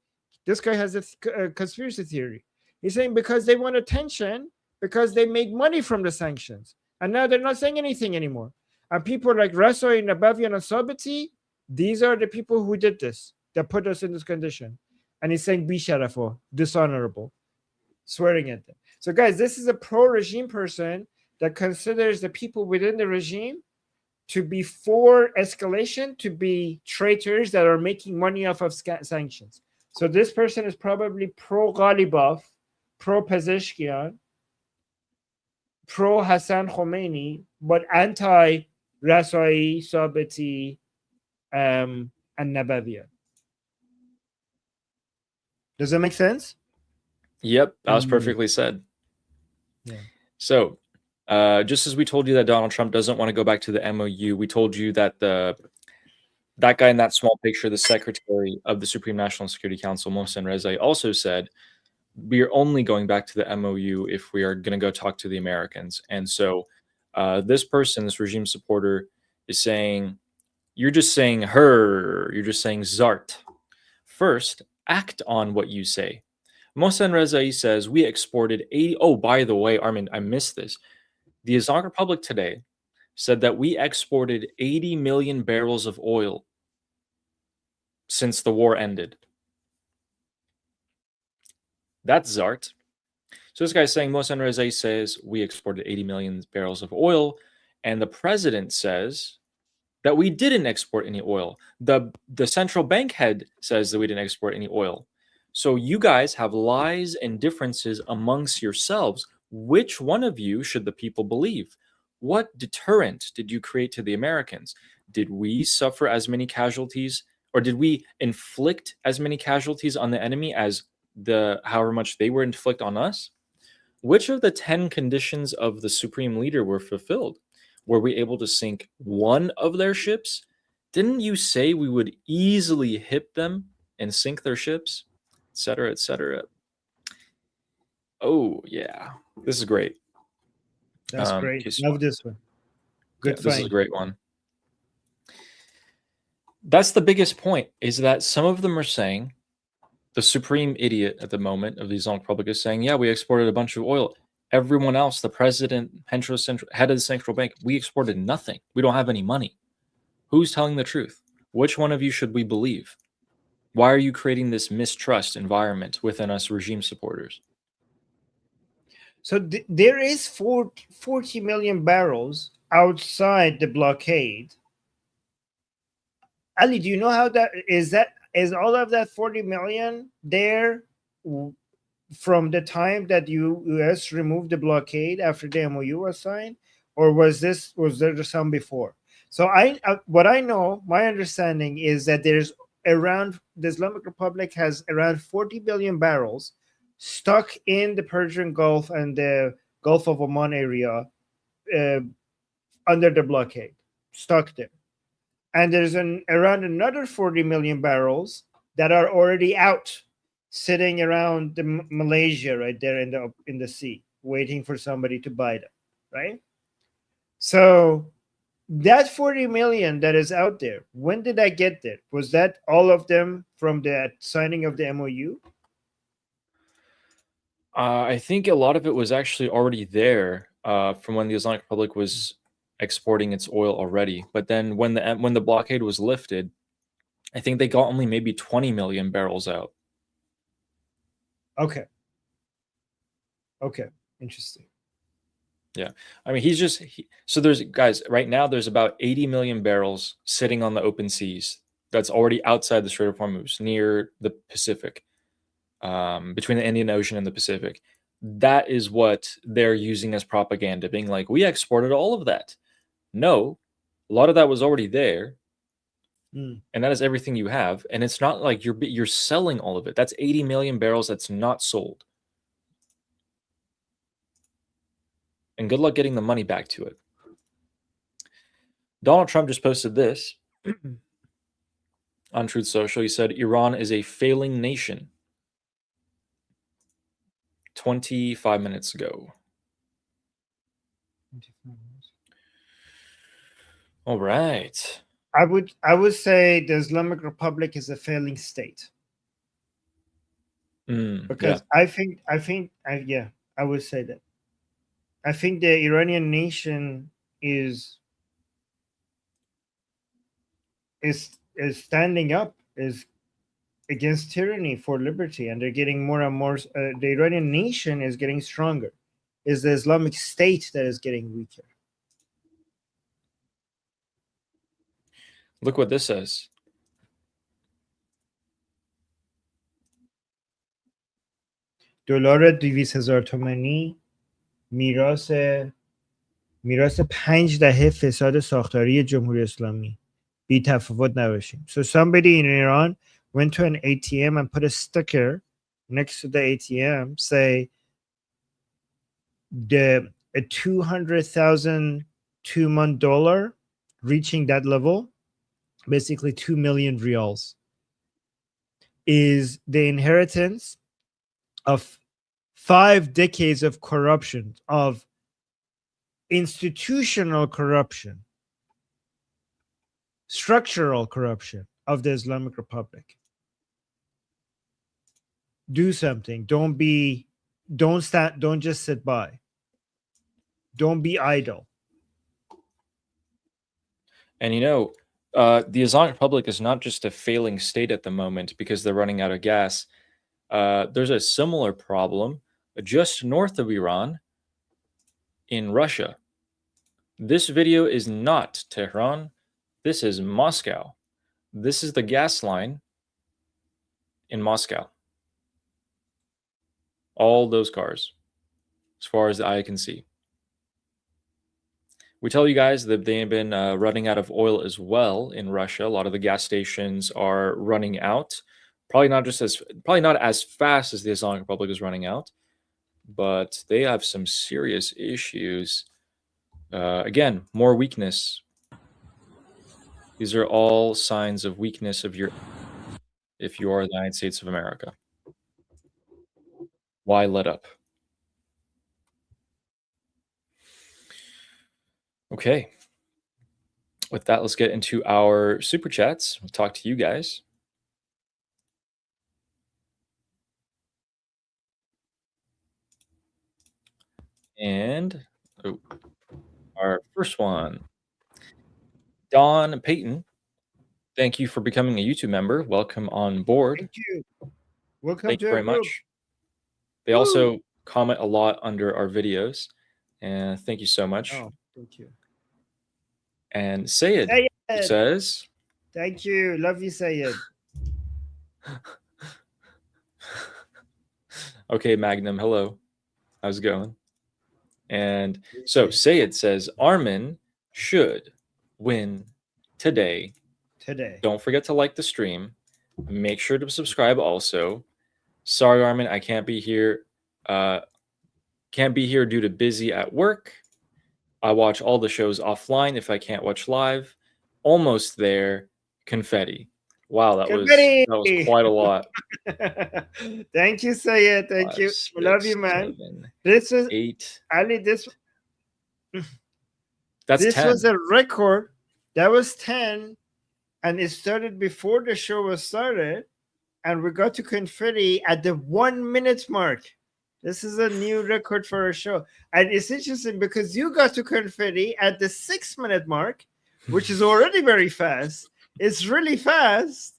This guy has a conspiracy theory. He's saying because they want attention, because they make money from the sanctions. And now they're not saying anything anymore. And people like Rasoi, Nabavian, and Sabati, these are the people who did this, that put us in this condition. And he's saying, Bisharafo, dishonorable, swearing at them. So guys, this is a pro-regime person that considers the people within the regime to be for escalation, to be traitors that are making money off of sanctions. So this person is probably pro-Ghalibaf, pro-Pezeshkian, pro-Hassan Khomeini, but anti-Rasai, Sabati, and Nabavian. Does that make sense? Yep, that was perfectly said. Yeah. So, just as we told you that Donald Trump doesn't want to go back to the MOU, we told you that that guy in that small picture, the Secretary of the Supreme National Security Council, Mohsen Rezai, also said, we are only going back to the MOU if we are going to go talk to the Americans. And so this person, this regime supporter, is saying, you're just saying you're just saying Zart. First, act on what you say. Mohsen Rezai says we exported 80. Oh, by the way, Armin, I missed this. The Islamic Republic today said that we exported 80 million barrels of oil since the war ended. That's Zart. So this guy's saying Mohsen Rezai says we exported 80 million barrels of oil, and the president says that we didn't export any oil. The central bank head says that we didn't export any oil. So you guys have lies and differences amongst yourselves. Which one of you should the people believe? What deterrent did you create to the Americans? Did we suffer as many casualties, or did we inflict as many casualties on the enemy as the however much they were inflict on us? Which of the 10 conditions of the supreme leader were fulfilled? Were we able to sink one of their ships? Didn't you say we would easily hit them and sink their ships, etc., etc.? Oh yeah, this is great. That's great. Case Love one. this one. Yeah, Good this is a find. great one. That's the biggest point, is that some of them are saying, the supreme idiot at the moment of the Islamic Republic is saying, yeah, we exported a bunch of oil. Everyone else, the president, head of the central bank, we exported nothing. We don't have any money. Who's telling the truth? Which one of you should we believe? Why are you creating this mistrust environment within us regime supporters? So there is 40 million barrels outside the blockade. Ali, do you know how that is all of that 40 million there from the time that US removed the blockade after the MOU was signed, or was there some before? So what I know, my understanding is that there's around, the Islamic Republic has around 40 billion barrels stuck in the Persian Gulf and the Gulf of Oman area under the blockade, stuck there. And there's around another 40 million barrels that are already out, sitting around Malaysia right there in the sea, waiting for somebody to buy them, right? So that 40 million that is out there, when did that get there? Was that all of them from the signing of the MOU? I think a lot of it was actually already there from when the Islamic Republic was exporting its oil already. But then when the blockade was lifted, I think they got only maybe 20 million barrels out. Okay. Interesting. Yeah. I mean, so there's, guys, right now there's about 80 million barrels sitting on the open seas that's already outside the Strait of Hormuz, near the Pacific, between the Indian Ocean and the Pacific. That is what they're using as propaganda, being like, we exported all of that. No, a lot of that was already there. And that is everything you have. And it's not like you're selling all of it. That's 80 million barrels that's not sold. And good luck getting the money back to it. Donald Trump just posted this on Truth Social. He said, Iran is a failing nation. 25 minutes ago. All right. I would say the Islamic Republic is a failing state. Because yeah. I would say that. I think the Iranian nation is standing up, is against tyranny for liberty, and they're getting more and more. The Iranian nation is getting stronger. Is the Islamic State that is getting weaker? Look what this says. دلار 200,000 تومانی میراث 5 دهه فساد ساختاری جمهوری اسلامی. بی تفاوت نباشیم. So somebody in Iran went to an ATM and put a sticker next to the ATM, say a 200,000 2-month dollar reaching that level, basically 2 million riyals, is the inheritance of 5 decades of corruption, of institutional corruption, structural corruption of the Islamic Republic. Do something. Don't just sit by. Don't be idle. And the Islamic Republic is not just a failing state at the moment because they're running out of gas. There's a similar problem just north of Iran in Russia. This video is not Tehran. This is Moscow. This is the gas line in Moscow. All those cars, as far as the eye can see. We tell you guys that they've been running out of oil as well in Russia. A lot of the gas stations are running out. Probably not as fast as the Islamic Republic is running out, but they have some serious issues. Again, more weakness. These are all signs of weakness of if you are the United States of America. Why let up? Okay. With that, let's get into our super chats. We'll talk to you guys. And our first one, Don Payton. Thank you for becoming a YouTube member. Welcome on board. Thank you. Welcome Thank to you our very group. much. They also comment a lot under our videos. And thank you so much. Oh, thank you. And Sayed says, thank you. Love you, Sayed. okay, Magnum, hello. How's it going? And so Sayed says, Armin should win today. Don't forget to like the stream. Make sure to subscribe also. Sorry, Armin, I can't be here. Can't be here due to busy at work. I watch all the shows offline if I can't watch live. Almost there. Confetti. Wow, that was quite a lot. Thank you, Sayed. Thank you. I love you, man. 7, this is 8. Ali. That's this 10. was a record. That was 10, and it started before the show was started, and we got to confetti at the 1 minute mark. This is a new record for our show, and it's interesting because you got to confetti at the 6 minute mark, which is already very fast. It's really fast.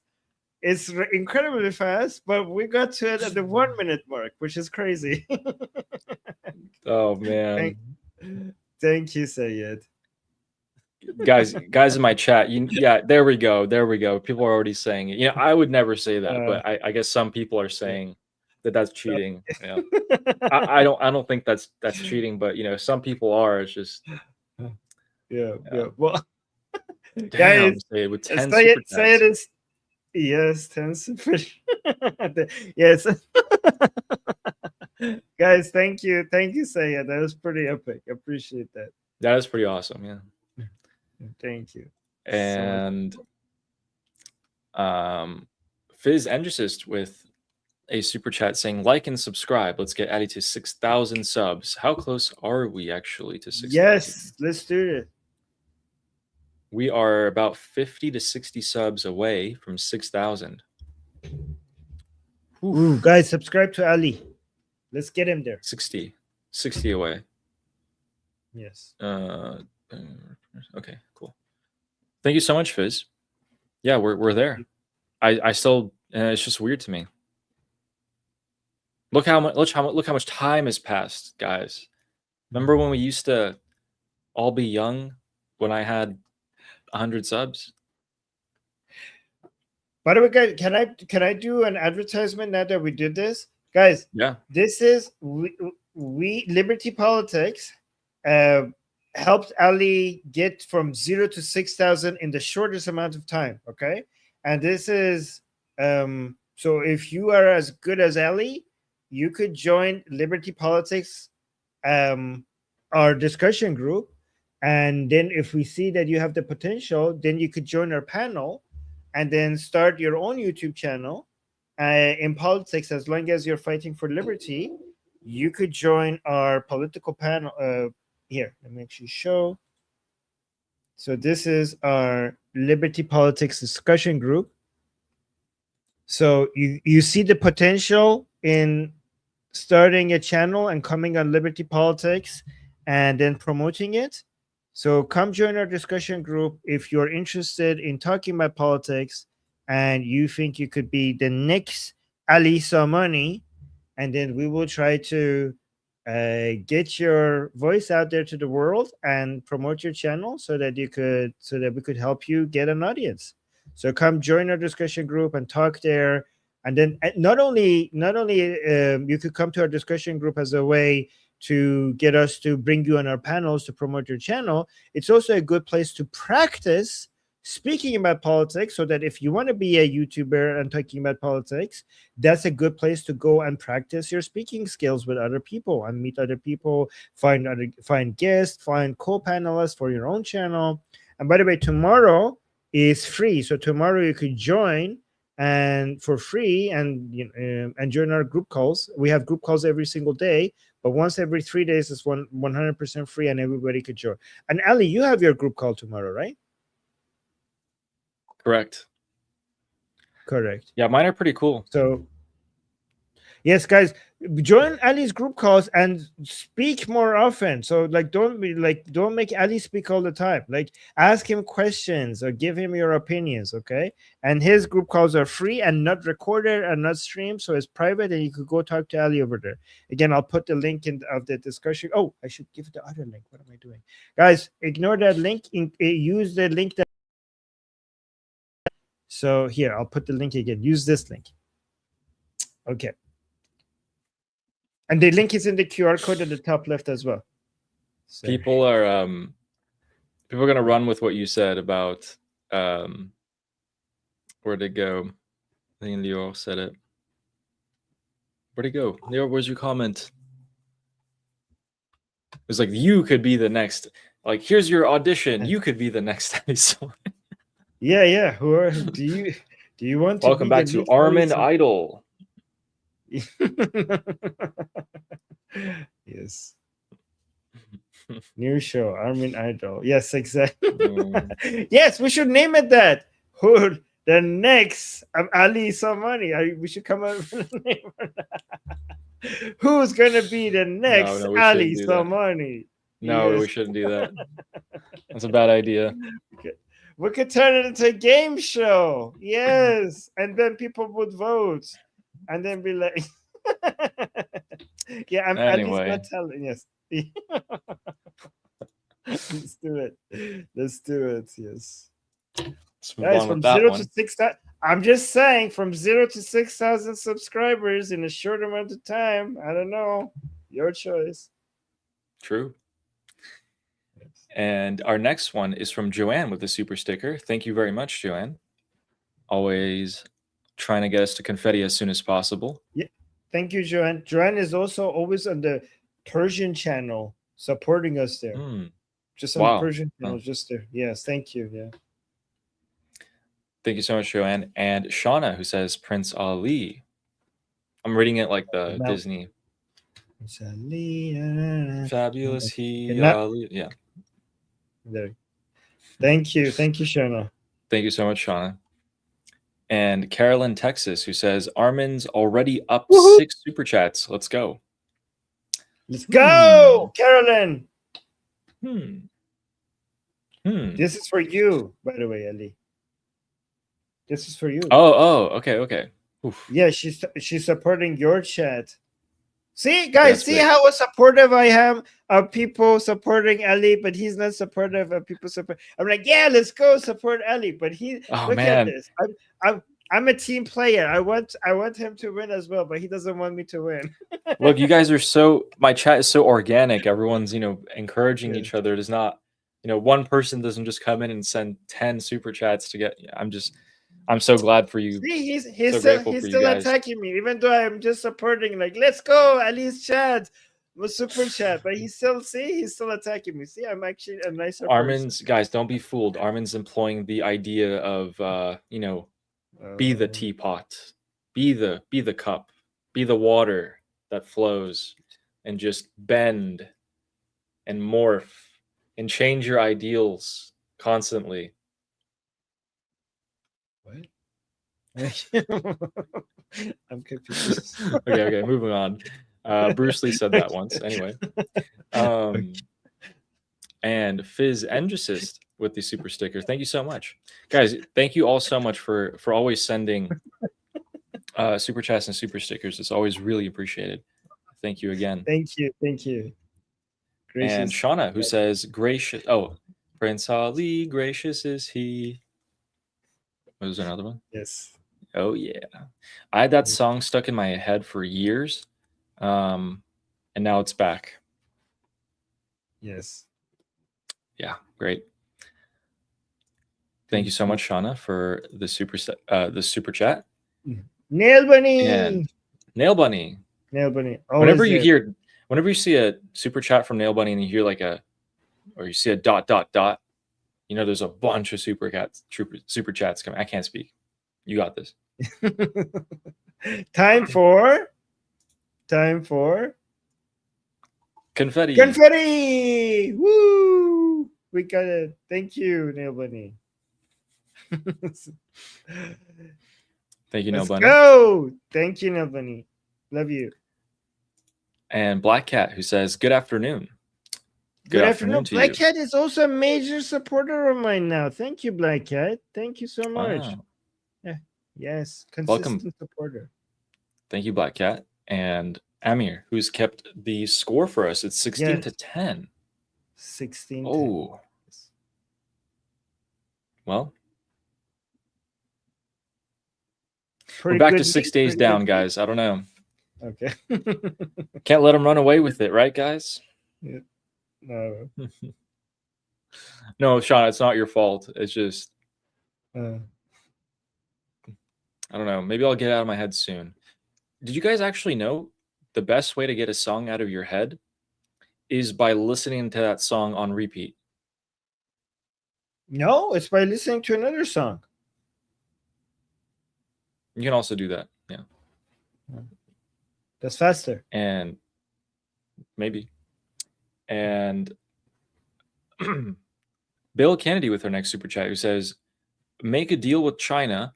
It's incredibly fast, but we got to it at the 1 minute mark, which is crazy. Oh man! Thank you, Sayed. guys in my chat, yeah, there we go. People are already saying it. I would never say that, but I guess some people are saying that's cheating. Yeah. I don't think that's cheating, but some people are. It's just yeah. Well, damn, guys, with 10 say super it is yes, 10 super. Yes. Guys, thank you, Sayed. That was pretty epic. Appreciate that. That is pretty awesome. Yeah. Thank you. And Fizz Endressist with a super chat saying, like and subscribe. Let's get added to 6,000 subs. How close are we actually to 6,000? Yes, let's do it. We are about 50 to 60 subs away from 6,000. Guys, subscribe to Ali. Let's get him there. 60 away. Yes. Okay, cool. Thank you so much, Fizz. Yeah, we're there. I still it's just weird to me. Look how much time has passed, guys. Remember when we used to all be young when I had 100 subs? By the way, guys, can I do an advertisement now that we did this? Guys, yeah. This is we Liberty Politics helped Ali get from 0 to 6,000 in the shortest amount of time. Okay, and this is so if you are as good as Ali, you could join Liberty Politics, our discussion group, and then if we see that you have the potential, then you could join our panel, and then start your own YouTube channel in politics. As long as you're fighting for liberty, you could join our political panel. Here, let me actually show. So this is our Liberty Politics discussion group. So you see the potential in starting a channel and coming on Liberty Politics and then promoting it. So come join our discussion group if you're interested in talking about politics and you think you could be the next Ali Samani, and then we will try to get your voice out there to the world and promote your channel so that we could help you get an audience. So come join our discussion group and talk there. And then not only you could come to our discussion group as a way to get us to bring you on our panels to promote your channel. It's also a good place to practice speaking about politics, so that if you want to be a YouTuber and talking about politics, that's a good place to go and practice your speaking skills with other people and meet other people, find guests, find co-panelists for your own channel. And by the way, tomorrow is free, so tomorrow you could join and for free and and join our group calls. We have group calls every single day, but once every 3 days is 100% free, and everybody could join. And Ali, you have your group call tomorrow, right? Correct. Correct. Yeah, mine are pretty cool. So yes, guys, join Ali's group calls and speak more often. So don't make Ali speak all the time. Like, ask him questions or give him your opinions, okay? And his group calls are free and not recorded and not streamed, so it's private, and you could go talk to Ali over there. Again, I'll put the link of the discussion. Oh, I should give the other link. What am I doing? Guys, ignore that link. Use the link that. So here, I'll put the link again. Use this link. Okay. And the link is in the QR code at the top left as well. So. People are gonna run with what you said about where'd it go? I think Leo said it. Where'd it go? Leo, where's your comment? It was like, you could be the next. Like, here's your audition. You could be the next. Yeah. Do you want to? Welcome back to Armin Idol. Yes. New show, Armin Idol. Yes, exactly. Yes, we should name it that. Who the next Ali Samani? We should come up with a name for that. Who's gonna be the next Ali Samani? No, we shouldn't do that. That's a bad idea. We could turn it into a game show. Yes. And then people would vote. And then be like, yeah, I'm anyway. not telling. Yes. Let's do it. Yes. Guys, from 0 to 6,000. I'm just saying, from 0 to 6,000 subscribers in a short amount of time. I don't know. Your choice. True. And our next one is from Joanne with the super sticker. Thank you very much, Joanne. Always trying to get us to confetti as soon as possible. Yeah, thank you, Joanne. Joanne is also always on the Persian channel, supporting us there. Just on the Persian channel, just there. Yes, thank you. Yeah. Thank you so much, Joanne. And Shauna, who says Prince Ali. I'm reading it like the Disney. Prince Ali. Fabulous Ali. Yeah. There. Thank you, Shauna. Thank you so much, Shauna. And Carolyn, Texas, who says Armin's already up 6 super chats. Let's go. Let's go, Carolyn. This is for you, by the way, Ali. This is for you. Oh, okay. Oof. Yeah, she's supporting your chat. See, guys, see how supportive I am of people supporting Ali, but he's not supportive of people support. I'm like, yeah, let's go support Ali, but look at this. I'm a team player. I want him to win as well, but he doesn't want me to win. Look, you guys are my chat is so organic. Everyone's encouraging each other. It is not one person doesn't just come in and send 10 super chats to get. I'm so glad for you. See, he's still attacking me, even though I'm just supporting. Like, let's go, Ali's chat, was super chat, but he's still attacking me. See, I'm actually a nicer person. Guys, don't be fooled. Armin's employing the idea of be the teapot, be the cup, be the water that flows, and just bend and morph and change your ideals constantly. What? I'm confused. Okay, moving on. Bruce Lee said that once. Anyway. And Fizz Endricist with the super sticker. Thank you so much. Guys, thank you all so much for always sending super chats and super stickers. It's always really appreciated. Thank you again. Thank you. Thank you. Gracious. And Shauna, who says, gracious. Oh, Prince Ali, gracious is he. What was another one? Yes. Oh, yeah. I had that song stuck in my head for years. And now it's back. Yes. Yeah, great. Thank you so much, Shauna, for the super chat. Nail Bunny. And Nail Bunny. Nail Bunny. Whenever you see a super chat from Nail Bunny and you hear like or you see a ... you know, there's a bunch of super chats coming. I can't speak. You got this. Time for Confetti. confetti. Woo! We got it. Thank you, Nail Bunny. Thank you, Nail Let's Bunny. go. Thank you, Nail Bunny. Love you. And Black Cat, who says, good afternoon. Good afternoon. to Black you. Cat is also a major supporter of mine now. Thank you, Black Cat. Thank you so much. Wow. Yeah. Yes. Consistent Welcome. supporter. Thank you, Black Cat. And Amir, who's kept the score for us. It's 16 to 10. 16. Oh. Well, we're back to 6 days down, guys. I don't know. Okay. Can't let them run away with it, right, guys? Yeah. No. No, Sean, it's not your fault. It's just, Uh, I don't know. Maybe I'll get it out of my head soon. Did you guys actually know the best way to get a song out of your head is by listening to that song on repeat? no, it's by listening to another song. You can also do that. Yeah. That's faster. And maybe. And Bill Kennedy with our next super chat, who says, make a deal with China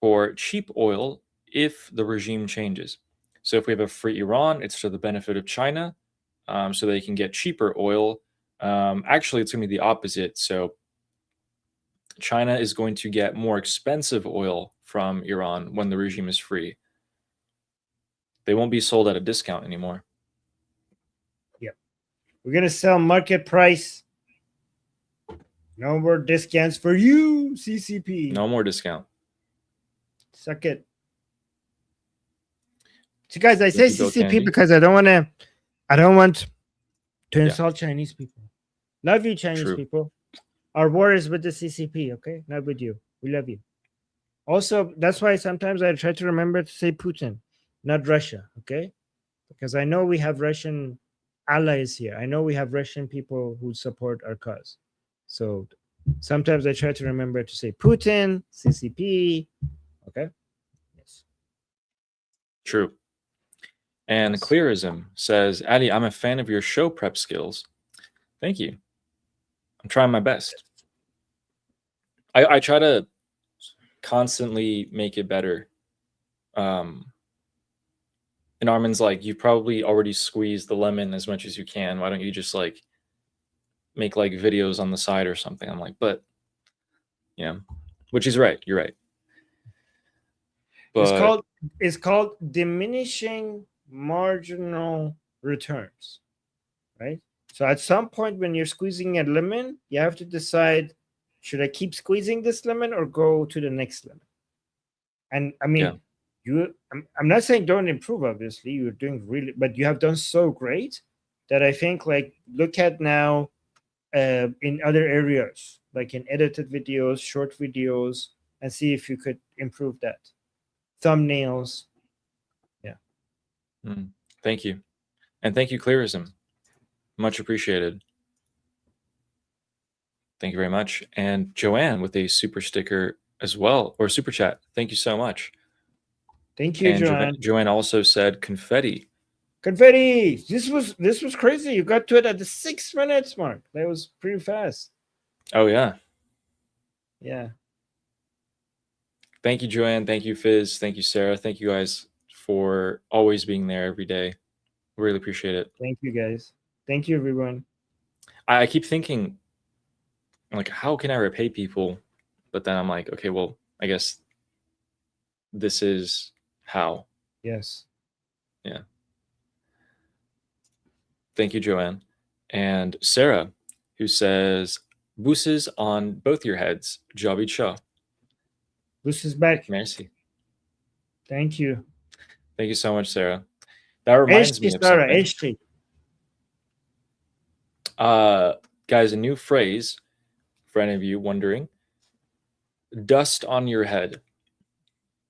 for cheap oil if the regime changes. So if we have a free Iran, it's to the benefit of China, so they can get cheaper oil. Actually, it's going to be the opposite. So China is going to get more expensive oil from Iran when the regime is free. They won't be sold at a discount anymore. We're going to sell market price. No more discounts for you, CCP. No more discount. Suck it. So guys, I say Thank you, Bill CCP Kennedy. because I don't want to insult Chinese people. Love you, Chinese True. people. Our war is with the CCP, okay? Not with you. We love you. Also, that's why sometimes I try to remember to say Putin, not Russia, okay? Because I know we have Russian allies here. I know we have Russian people who support our cause. So sometimes I try to remember to say Putin, CCP, okay? Yes. True. And Clearism says, Ali, I'm a fan of your show prep skills. Thank you. I'm trying my best. I try to constantly make it better. And Armin's like, you probably already squeezed the lemon as much as you can. Why don't you just like make like videos on the side or something? I'm like, but yeah, which is right. You're right. But It's called diminishing marginal returns, right? So at some point when you're squeezing a lemon, you have to decide, should I keep squeezing this lemon or go to the next lemon? And I mean, I'm not saying don't improve, obviously. You're doing really, but you have done so great that I think, like, look at now in other areas, like in edited videos, short videos, and see if you could improve that. Thumbnails. Yeah. Thank you. And thank you, Clearism. Much appreciated. Thank you very much. And Joanne with a super sticker as well, or super chat. Thank you so much. Thank you, and Joanne. Joanne also said confetti. Confetti. This was crazy. You got to it at the 6 minutes mark. That was pretty fast. Oh yeah. Yeah. Thank you, Joanne. Thank you, Fizz. Thank you, Sarah. Thank you guys for always being there every day. Really appreciate it. Thank you, guys. Thank you, everyone. I keep thinking, like, how can I repay people? But then I'm like, okay, well, I guess this is how. Yes. Yeah. Thank you, Joanne. And Sarah, who says, "Bousses on both your heads. Javid Shah." This is back. Merci. Thank you. Thank you so much, Sarah. That reminds me of Sarah, something. Eshti. Guys, a new phrase for any of you wondering: dust on your head.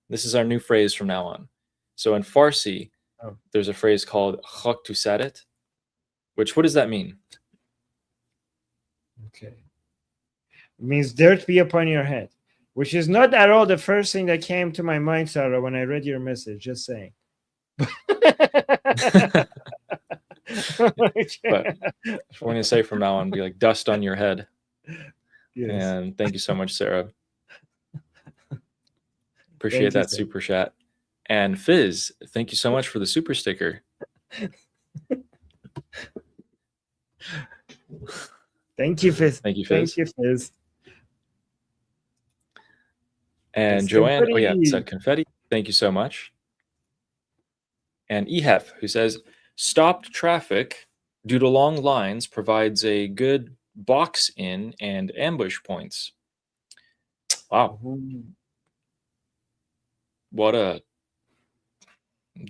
This is our new phrase from now on. So in Farsi, Oh. there's a phrase called khak tu saret, which, what does that mean? Okay. It means dirt be upon your head, which is not at all the first thing that came to my mind, Sarah, when I read your message. Just saying. But we're going to say from now on, be like dust on your head. Yes. And thank you so much, Sarah. Appreciate Thank you, that sir. super chat. And Fizz, thank you so much for the super sticker. Thank you, Fizz. Thank you, Fizz. Thank you, Fizz. And It's Joanne, oh yeah, confetti. said confetti. Thank you so much. And Ehef, who says, stopped traffic due to long lines provides a good box in and ambush points. Wow. What a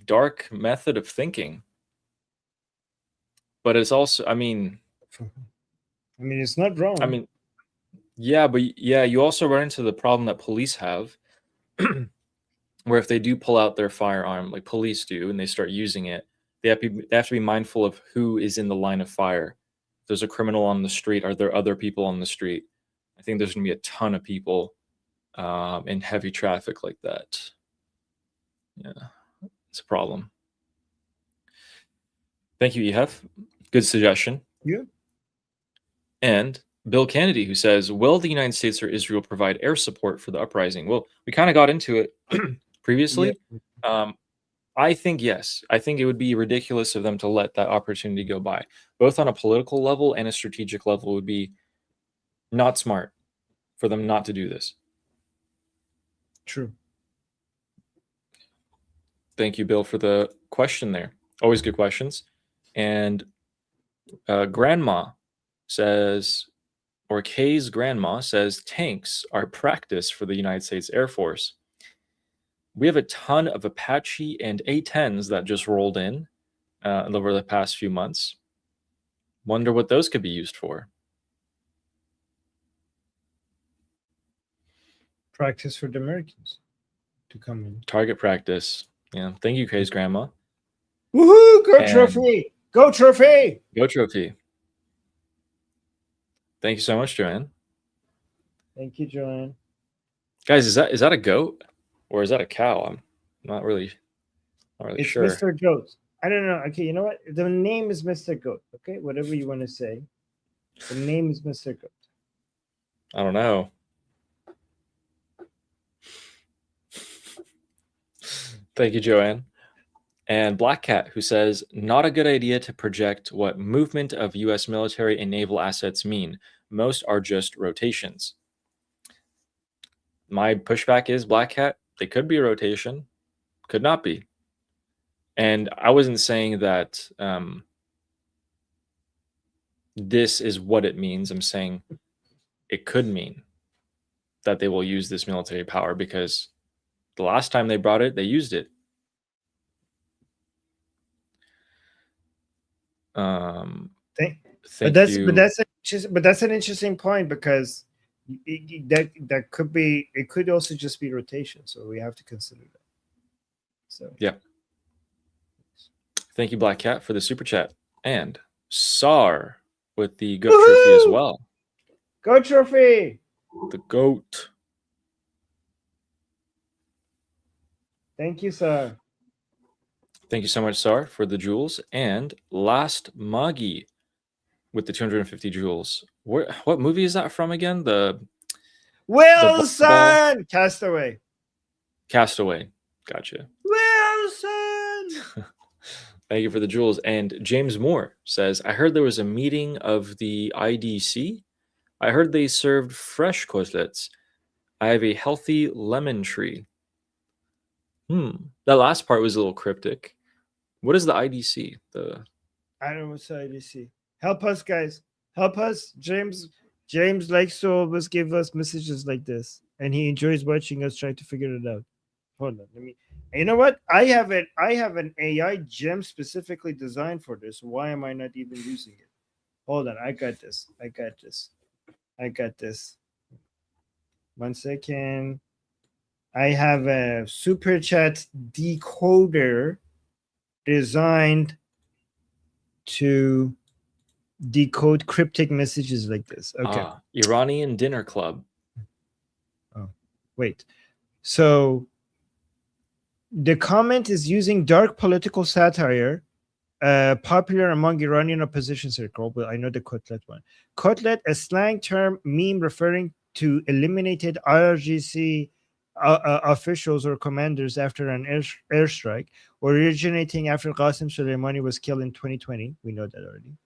dark method of thinking. But it's also, it's not wrong. Yeah, but yeah, you also run into the problem that police have, where if they do pull out their firearm, like police do, and they start using it, they have to be mindful of who is in the line of fire. If there's a criminal on the street, are there other people on the street? I think there's going to be a ton of people in heavy traffic like that. Yeah, it's a problem. Thank you, Ehef. Good suggestion. Yeah. And Bill Kennedy, who says, will the United States or Israel provide air support for the uprising? Well, we kind of got into it previously. Yeah. I think yes. I think it would be ridiculous of them to let that opportunity go by. Both on a political level and a strategic level, it would be not smart for them not to do this. True. Thank you, Bill, for the question there. Always good questions. And Grandma says, or Kay's grandma says, tanks are practice for the United States Air Force. We have a ton of Apache and A-10s that just rolled in over the past few months. Wonder what those could be used for. Practice for the Americans to come in. Target practice. Yeah. Thank you, Kay's grandma. Woohoo! Go Trophy! Go Trophy! Go Trophy. Thank you so much, Joanne. Thank you, Joanne. Guys, is that a goat or is that a cow? I'm not really It's sure. Mr. Goat. I don't know. Okay, you know what? The name is Mr. Goat. Okay, whatever you want to say. The name is Mr. Goat. I don't know. Thank you, Joanne. And Black Cat, who says, not a good idea to project what movement of U.S. military and naval assets mean. Most are just rotations. My pushback is, Black Cat, they could be a rotation, could not be. And I wasn't saying that this is what it means. I'm saying it could mean that they will use this military power because the last time they brought it, they used it. But that's an interesting point because that could be, it could also just be rotation, so we have to consider that. So yeah. Thank you, Black Cat, for the super chat, and SAR with the goat trophy as well. Goat trophy. The goat. Thank you, sir. Thank you so much, Sar, for the jewels. And last Magi with the 250 jewels. What movie is that from again? Wilson! Castaway. Castaway. Gotcha. Wilson! Thank you for the jewels. And James Moore says, I heard there was a meeting of the IDC. I heard they served fresh kotlets. I have a healthy lemon tree. That last part was a little cryptic. What is the IDC? I don't know what's the IDC. Help us, guys. Help us. James likes to always give us messages like this, and he enjoys watching us try to figure it out. Hold on, let me. You know what? I have an AI gem specifically designed for this. Why am I not even using it? Hold on, I got this. 1 second. I have a super chat decoder designed to decode cryptic messages like this. Okay. Iranian Dinner Club. Oh, wait. So the comment is using dark political satire, popular among Iranian opposition circle. Well, I know the Kotlet one. Kotlet, a slang term meme referring to eliminated IRGC officials or commanders after an airstrike, originating after Qasem Soleimani was killed in 2020. We know that already.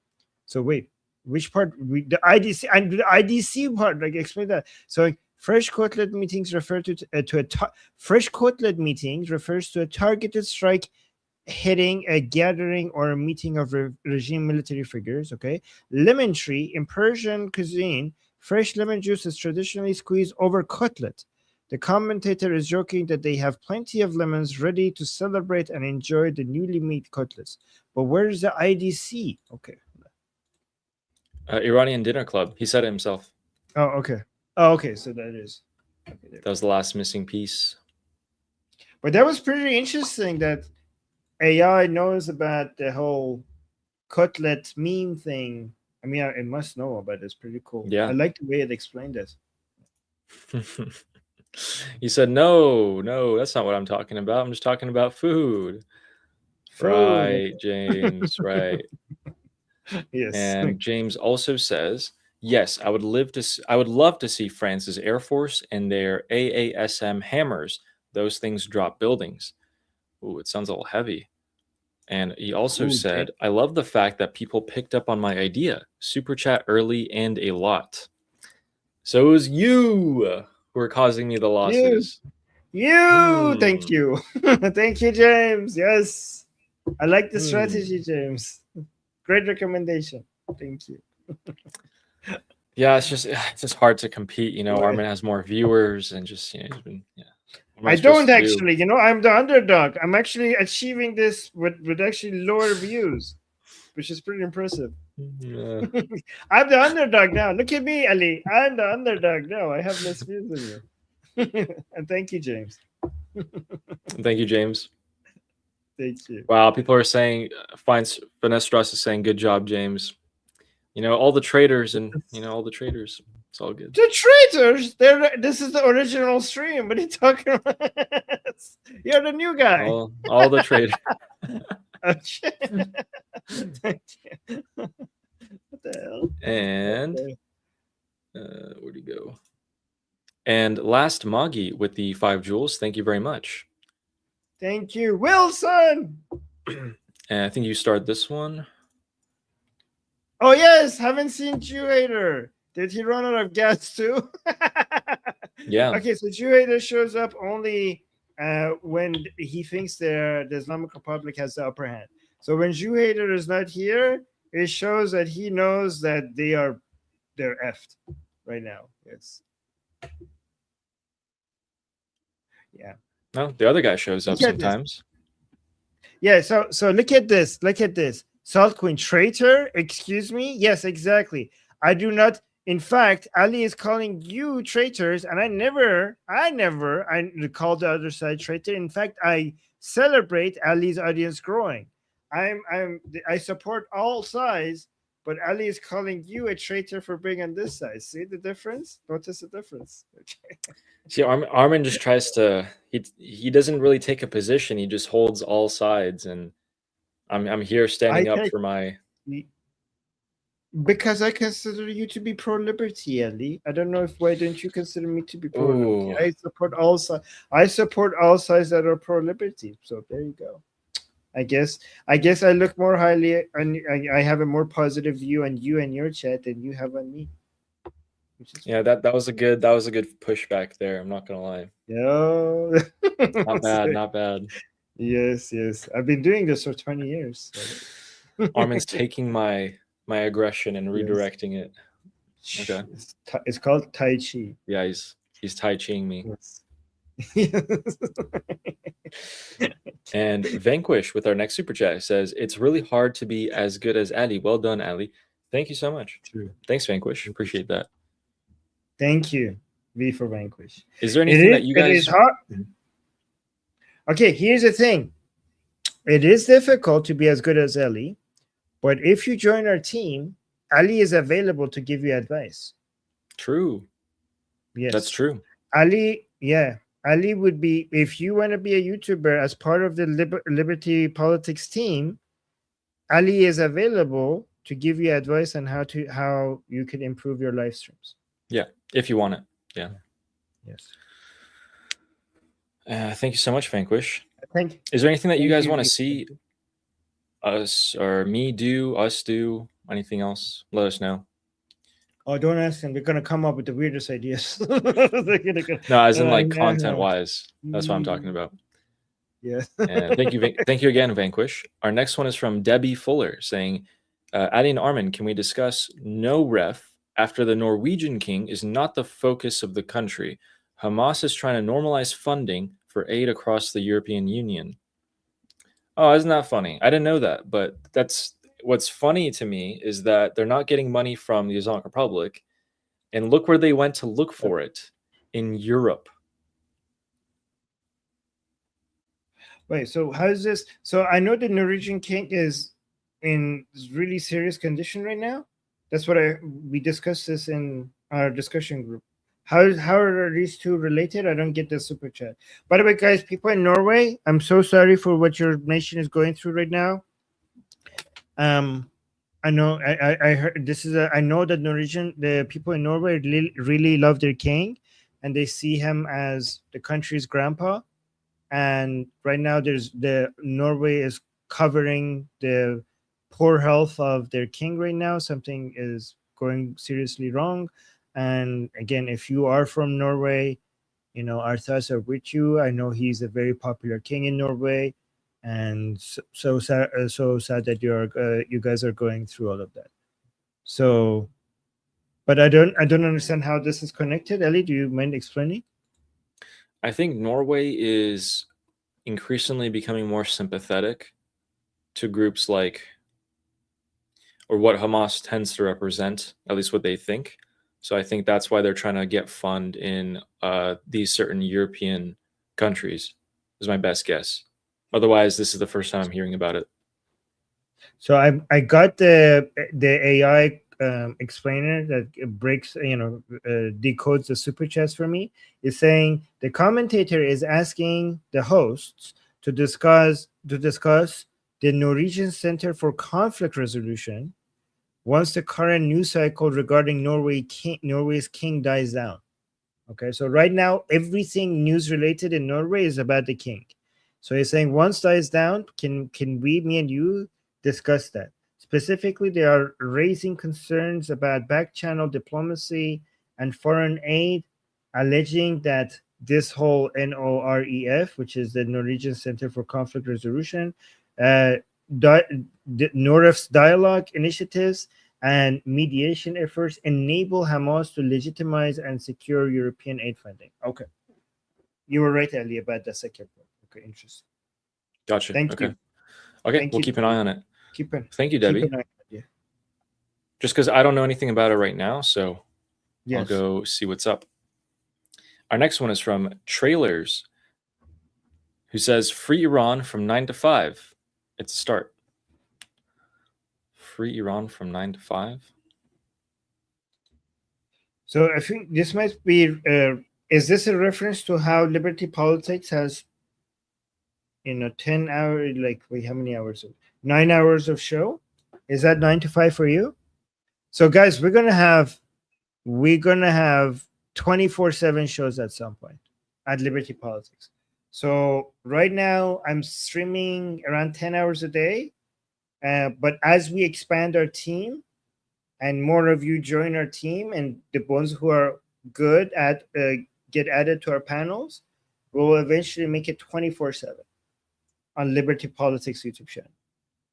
So wait, which part? The IDC and the IDC part. Like explain that. So fresh Kotlet meetings refer fresh Kotlet meetings refers to a targeted strike hitting a gathering or a meeting of regime military figures. Okay, lemon tree in Persian cuisine, fresh lemon juice is traditionally squeezed over cutlet. The commentator is joking that they have plenty of lemons ready to celebrate and enjoy the newly made cutlets. But where is the IDC? Okay. Iranian Dinner Club. He said it himself. Oh, okay. Oh, okay. So that is. Okay, that was the last missing piece. But that was pretty interesting that AI knows about the whole cutlet meme thing. I mean, it must know about it. It's pretty cool. Yeah. I like the way it explained it. He said, no, that's not what I'm talking about. I'm just talking about food. Right, James, right. Yes. And James also says, yes, I would love to see France's Air Force and their AASM hammers. Those things drop buildings. Ooh, it sounds a little heavy. And he also said, I love the fact that people picked up on my idea. Super chat early and a lot. So it was you who are causing me the losses. You. Thank you. Thank you, James. Yes. I like the strategy, James. Great recommendation. Thank you. Yeah, it's just hard to compete. You know, Armin has more viewers and just, you know, he's been, yeah. I don't actually, you know, I'm the underdog. I'm actually achieving this with actually lower views, which is pretty impressive. Yeah. I'm the underdog now. Look at me, Ali. I'm the underdog now. I have less views than you. And thank you, James. Thank you, James. Thank you. Wow, people are saying, Finesse Strauss is saying, good job, James. You know, all the traders and, you know, all the traders. It's all good. The traders? This is the original stream. What are you talking about? You're the new guy. All the traders. Okay. Thank you. What the hell? And where'd he go? And last Magi with the 5 jewels. Thank you very much. Thank you, Wilson. And I think you start this one. Oh yes, haven't seen Jew Hater. Did he run out of gas too? Yeah. Okay, so Jew Hater shows up only when he thinks the Islamic Republic has the upper hand. So when Jew Hater is not here, it shows that he knows that they're effed right now. Yes. Yeah. No, the other guy shows up sometimes. Yeah, so look at this. Look at this. Salt Queen traitor, excuse me? Yes, exactly. I do not. In fact, Ali is calling you traitors, and I never call the other side traitor. In fact, I celebrate Ali's audience growing. I support all sides, but Ali is calling you a traitor for being on this side. See the difference? Notice the difference. Okay. See, Armin just tries to. He doesn't really take a position. He just holds all sides, and I'm here standing up for my. Because I consider you to be pro-liberty, Ali. I don't know why don't you consider me to be pro-liberty? I support all sides. I support all sides that are pro-liberty. So there you go. I guess I look more highly and I have a more positive view on you and your chat than you have on me. which is Yeah, that was a good pushback there. I'm not gonna lie. yo. Not bad, not bad. Yes, yes. I've been doing this for 20 years. So. Armin's taking my aggression and Yes. redirecting it. Okay. It's called Tai Chi. Yeah, he's Tai Chiing me. Yes. And Vanquish with our next super chat says, "It's really hard to be as good as Ali." Well done, Ali. Thank you so much. True. Thanks, Vanquish. Appreciate that. Thank you. V for Vanquish. Is there anything that you guys? It is hard. Okay, here's the thing. It is difficult to be as good as Ali, but if you join our team, Ali is available to give you advice. True. Yes, That's true. Ali, yeah. Ali would be, if you want to be a YouTuber as part of the Liberty Politics team, Ali is available to give you advice on how you can improve your live streams. Yeah, if you want it. Yeah. Yes. Thank you so much, Vanquish. Thank you. Is there anything that you Thank guys you, want to V. see us or me do, us do? Anything else? Let us know. Oh, don't ask them. They're gonna come up with the weirdest ideas. No, as in like content wise. That's what I'm talking about. Yeah. And thank you again, Vanquish. Our next one is from Debbie Fuller saying, "Adi and Armin, can we discuss no ref after the Norwegian king is not the focus of the country? Hamas is trying to normalize funding for aid across the European Union." Oh, isn't that funny? I didn't know that, but that's what's funny to me is that they're not getting money from the Islamic Republic, and look where they went to look for it, in Europe. Wait, so how is this? So I know the Norwegian king is in really serious condition right now. That's what we discussed this in our discussion group. How are these two related? I don't get the super chat. By the way, guys, people in Norway, I'm so sorry for what your nation is going through right now. I know I heard this is I know that the people in Norway really love their king, and they see him as the country's grandpa. And right now, Norway is covering the poor health of their king right now. Something is going seriously wrong. And again, if you are from Norway, our thoughts are with you. I know he's a very popular king in Norway, and so sad that you guys are going through all of that. So, but I don't understand how this is connected. Ellie, do you mind explaining? I think Norway is increasingly becoming more sympathetic to groups like, or what Hamas tends to represent, at least what they think. So I think that's why they're trying to get fund in these certain European countries, is my best guess. Otherwise, this is the first time I'm hearing about it. So I got the AI explainer that breaks, decodes the super chats for me. Is saying the commentator is asking the hosts to discuss the Norwegian Center for Conflict Resolution once the current news cycle regarding Norway's king dies down. Okay, so right now everything news related in Norway is about the king. So he's saying once dies down, can we, me and you, discuss that? Specifically, they are raising concerns about back-channel diplomacy and foreign aid, alleging that this whole NOREF, which is the Norwegian Center for Conflict Resolution, NOREF's dialogue initiatives and mediation efforts enable Hamas to legitimize and secure European aid funding. Okay. You were right, Ali, about the second point. Okay, interesting. Gotcha. Thank you. Okay, Thank we'll you. keep an eye on it. Thank you, Keep Debbie. an eye on it, yeah. Just because I don't know anything about it right now, so Yes. I'll go see what's up. Our next one is from Trailers, who says, "Free Iran from 9 to 5. It's a start." Free Iran from 9 to 5. So I think this might be, is this a reference to how Liberty Politics has, 10 hours, like, wait, how many hours? 9 hours of show? Is that 9 to 5 for you? So guys, we're going to have 24/7 shows at some point at Liberty Politics. So right now I'm streaming around 10 hours a day. But as we expand our team, and more of you join our team, and the ones who are good at get added to our panels, we'll eventually make it 24/7 on Liberty Politics YouTube channel.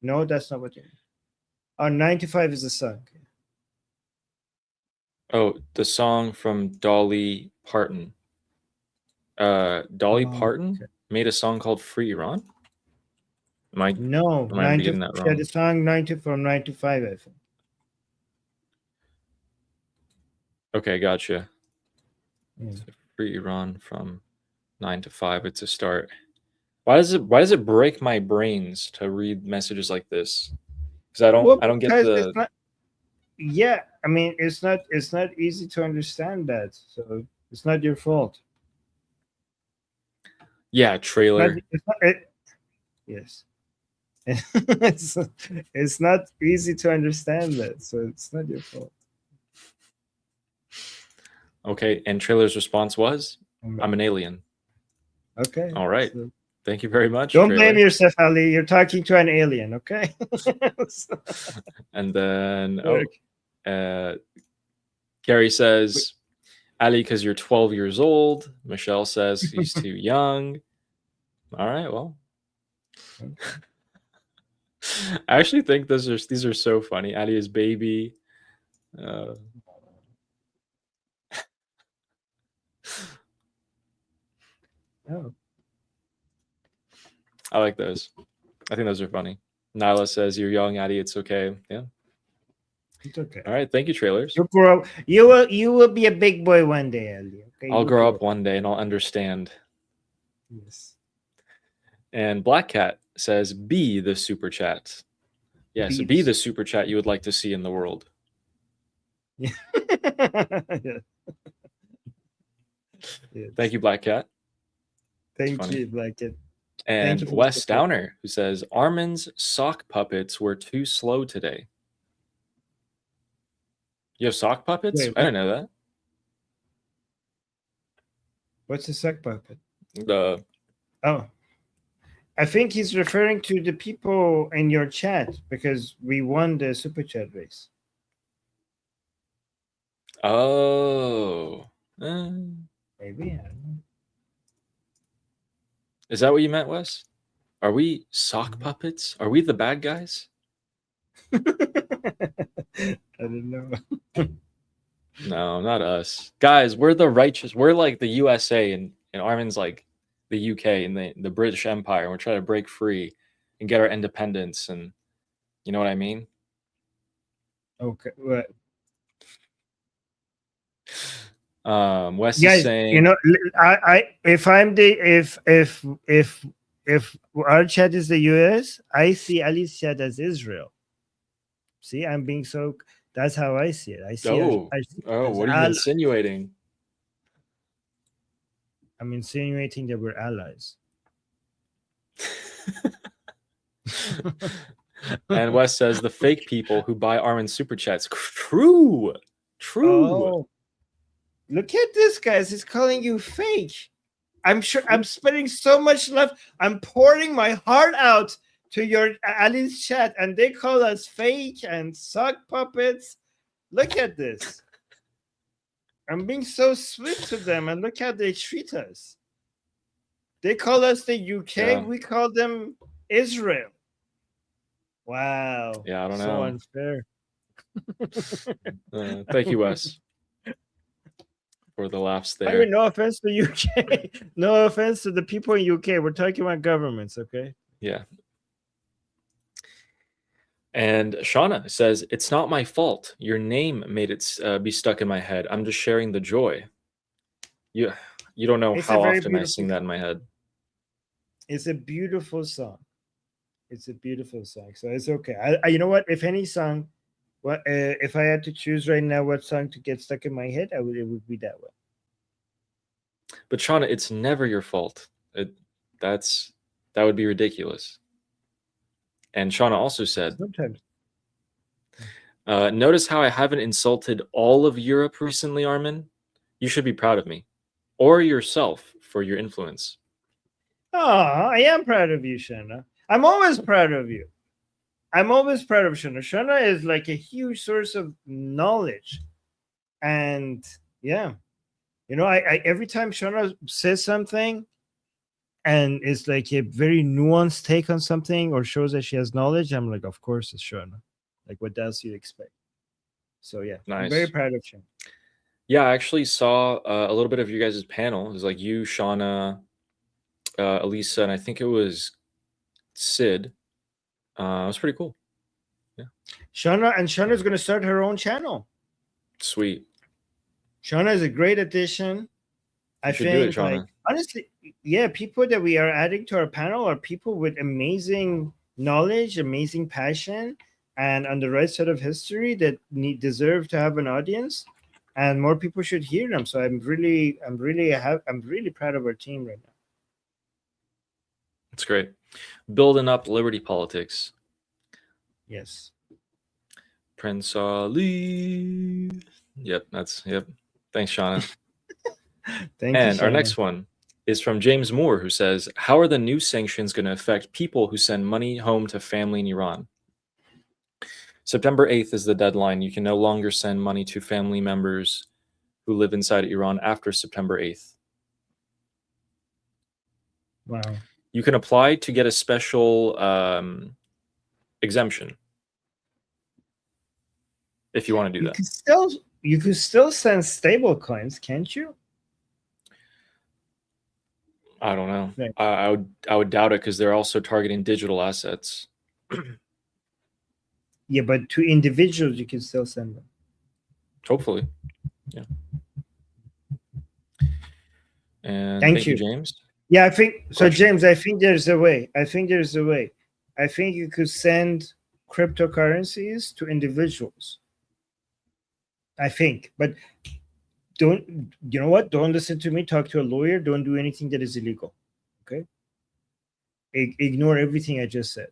No, that's not what you mean. 9 to 5 is the song. Oh, the song from Dolly Parton. Dolly Parton okay. made a song called "Free Iran." Am I No, Am I 9 reading to that wrong? the song 9 to from 9 to 5, I think. Okay, gotcha. Yeah. So Free Iran from 9 to 5. It's a start. Why does it break my brains to read messages like this? Because I don't get because the. it's not. Yeah, I mean, it's not easy to understand that, so it's not your fault. Yeah, trailer. Yes. It's not easy to understand that, so it's not your fault. Okay, and trailer's response was, "I'm an alien." Okay. All right. so Thank you very much. don't trailer. blame yourself, Ali. You're talking to an alien, okay? And then Okay. Gary says, Ali, because you're 12 years old. Michelle says he's too young. All right, well. I actually think these are so funny. Ali is baby. Oh. I like those. I think those are funny. Nyla says, "You're young, Ali. It's okay." Yeah. It's okay. All right. Thank you, trailers. You grow up. You will be a big boy one day, Ali. Okay. I'll grow up one day and I'll understand. Yes. And Black Cat says, "Be the super chat." Yes, be the super chat you would like to see in the world. Yeah. Yeah. Yes. Thank you, Black Cat. Thank you, Black Cat. And you for Wes the support. Downer, who says, "Armin's sock puppets were too slow today." You have sock puppets? Wait, I didn't know that. What's a sock puppet? The Oh, I think he's referring to the people in your chat because we won the super chat race. Oh. Maybe. I don't know. Is that what you meant, Wes? Are we sock puppets? Are we the bad guys? I don't know. No, not us. Guys, we're the righteous. We're like the USA, and Armin's like the UK and the British Empire. And we're trying to break free and get our independence. And you know what I mean? Okay. Well, Wes guys, is saying, you know, if our chat is the US, I see Ali's chat as Israel. See, I'm being so. That's how I see it. I see. What are you insinuating? I'm insinuating that we're allies. And Wes says the fake people who buy Armin super chats. True. Oh, look at this, guys. He's calling you fake. I'm sure I'm spending so much love. I'm pouring my heart out to your Ali's chat, and they call us fake and sock puppets. Look at this. I'm being so sweet to them, and look how they treat us. They call us the UK. Yeah. We call them Israel. Wow. Yeah, I don't know. So unfair. Thank you, Wes, for the laughs there. I mean, no offense to UK. No offense to the people in UK. We're talking about governments, okay? Yeah. And Shauna says, "It's not my fault. Your name made it be stuck in my head. I'm just sharing the joy." You don't know how often I sing that in my head. It's a beautiful song. It's a beautiful song. So it's okay. You know what? If any song, if I had to choose right now what song to get stuck in my head, it would be that one. But Shauna, it's never your fault. That would be ridiculous. And Shauna also said, sometimes. Notice how I haven't insulted all of Europe recently, Armin? You should be proud of me. Or yourself for your influence. Oh, I am proud of you, Shauna. I'm always proud of you. I'm always proud of Shona. Shona is like a huge source of knowledge, and yeah, I every time Shona says something, and it's like a very nuanced take on something or shows that she has knowledge, I'm like, of course it's Shona. Like, what else do you expect? So yeah, I'm very Nice. proud of Shona. Yeah, I actually saw a little bit of you guys' panel. It was like you, Shauna, Elisa, and I think it was Sid. It was pretty cool. Shauna's going to start her own channel. Sweet. Shauna is a great addition. I You should do it, think, like, Shauna. honestly, yeah, people that we are adding to our panel are people with amazing knowledge, amazing passion, and on the right side of history that deserve to have an audience, and more people should hear them. So I'm really proud of our team right now. It's great. Building up liberty politics. Yes. Prince Ali. Yep. Thanks, Shauna. Thank And you, our Shauna. next one is from James Moore, who says, how are the new sanctions going to affect people who send money home to family in Iran? September 8th is the deadline. You can no longer send money to family members who live inside Iran after September 8th. Wow. You can apply to get a special exemption if you want to do that. You could still send stable coins, can't you? I don't know. Right. I would doubt it because they're also targeting digital assets. Yeah, but to individuals, you can still send them. Hopefully. Yeah. And Thank thank you, you. James. Yeah, I think so, Question. James. I think there's a way. I think you could send cryptocurrencies to individuals. I think, but don't. You know what? Don't listen to me. Talk to a lawyer. Don't do anything that is illegal. Okay. Ignore everything I just said.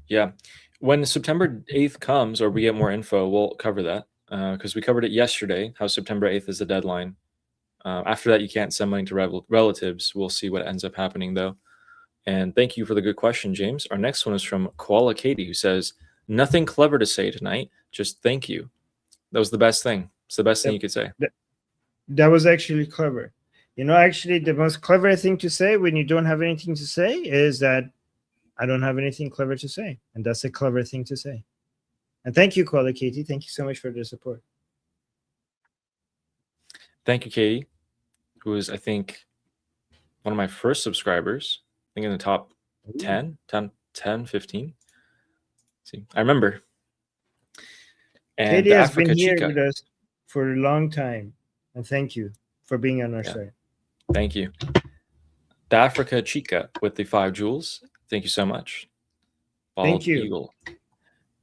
Yeah. When September 8th comes, or we get more info, we'll cover that because we covered it yesterday, how September 8th is the deadline. After that, you can't send money to relatives. We'll see what ends up happening, though. And thank you for the good question, James. Our next one is from Koala Katie, who says, nothing clever to say tonight, just thank you. That was the best thing. It's the best thing you could say. That was actually clever. Actually, the most clever thing to say when you don't have anything to say is that I don't have anything clever to say. And that's a clever thing to say. And thank you, Koala Katie. Thank you so much for the support. Thank you, Katie, who is, I think, one of my first subscribers. I think in the top 10, 15. See, I remember. And Katie the has Africa been here Chica. with us for a long time. And thank you for being on our side. Thank you. The Africa Chica with the 5 jewels. Thank you so much. Thank you. Eagle.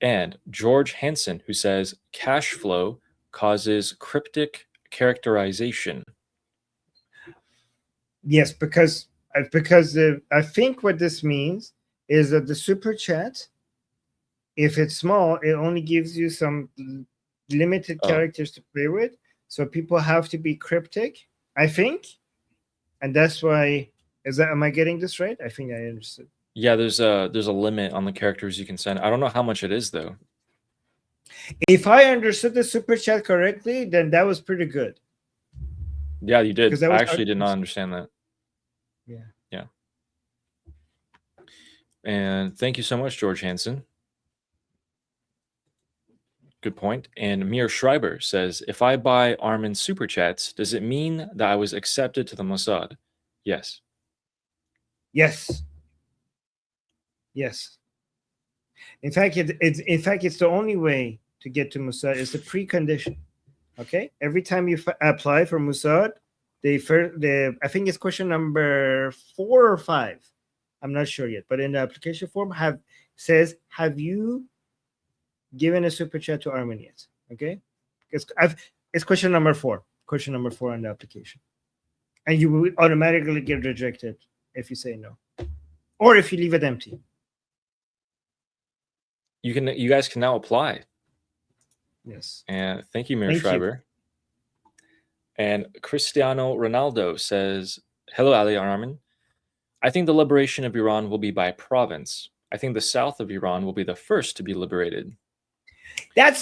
And George Hansen, who says cash flow causes cryptic characterization. Yes, because I think what this means is that the super chat, if it's small, it only gives you some limited characters to play with. So people have to be cryptic, I think. And that's why, am I getting this right? I think I understood. Yeah, there's a limit on the characters you can send. I don't know how much it is, though. If I understood the super chat correctly, then that was pretty good. Yeah, you did. I actually did not hard. understand that. Yeah. Yeah. And thank you so much, George Hansen. Good point. And Mir Schreiber says, if I buy Armin super chats, does it mean that I was accepted to the Mossad? Yes. Yes. Yes. In fact, it's the only way to get to Mossad. It's a precondition. Okay. Every time you apply for Mossad, I think it's question number 4 or 5. I'm not sure yet, but in the application form says, have you given a super chat to Armin yet? Okay. It's question number 4. Question number 4 on the application. And you will automatically get rejected if you say no. Or if you leave it empty. You guys can now apply. Yes. And thank you, Mir Schreiber. And Cristiano Ronaldo says, hello, Ali Armin. I think the liberation of Iran will be by province. I think the south of Iran will be the first to be liberated. That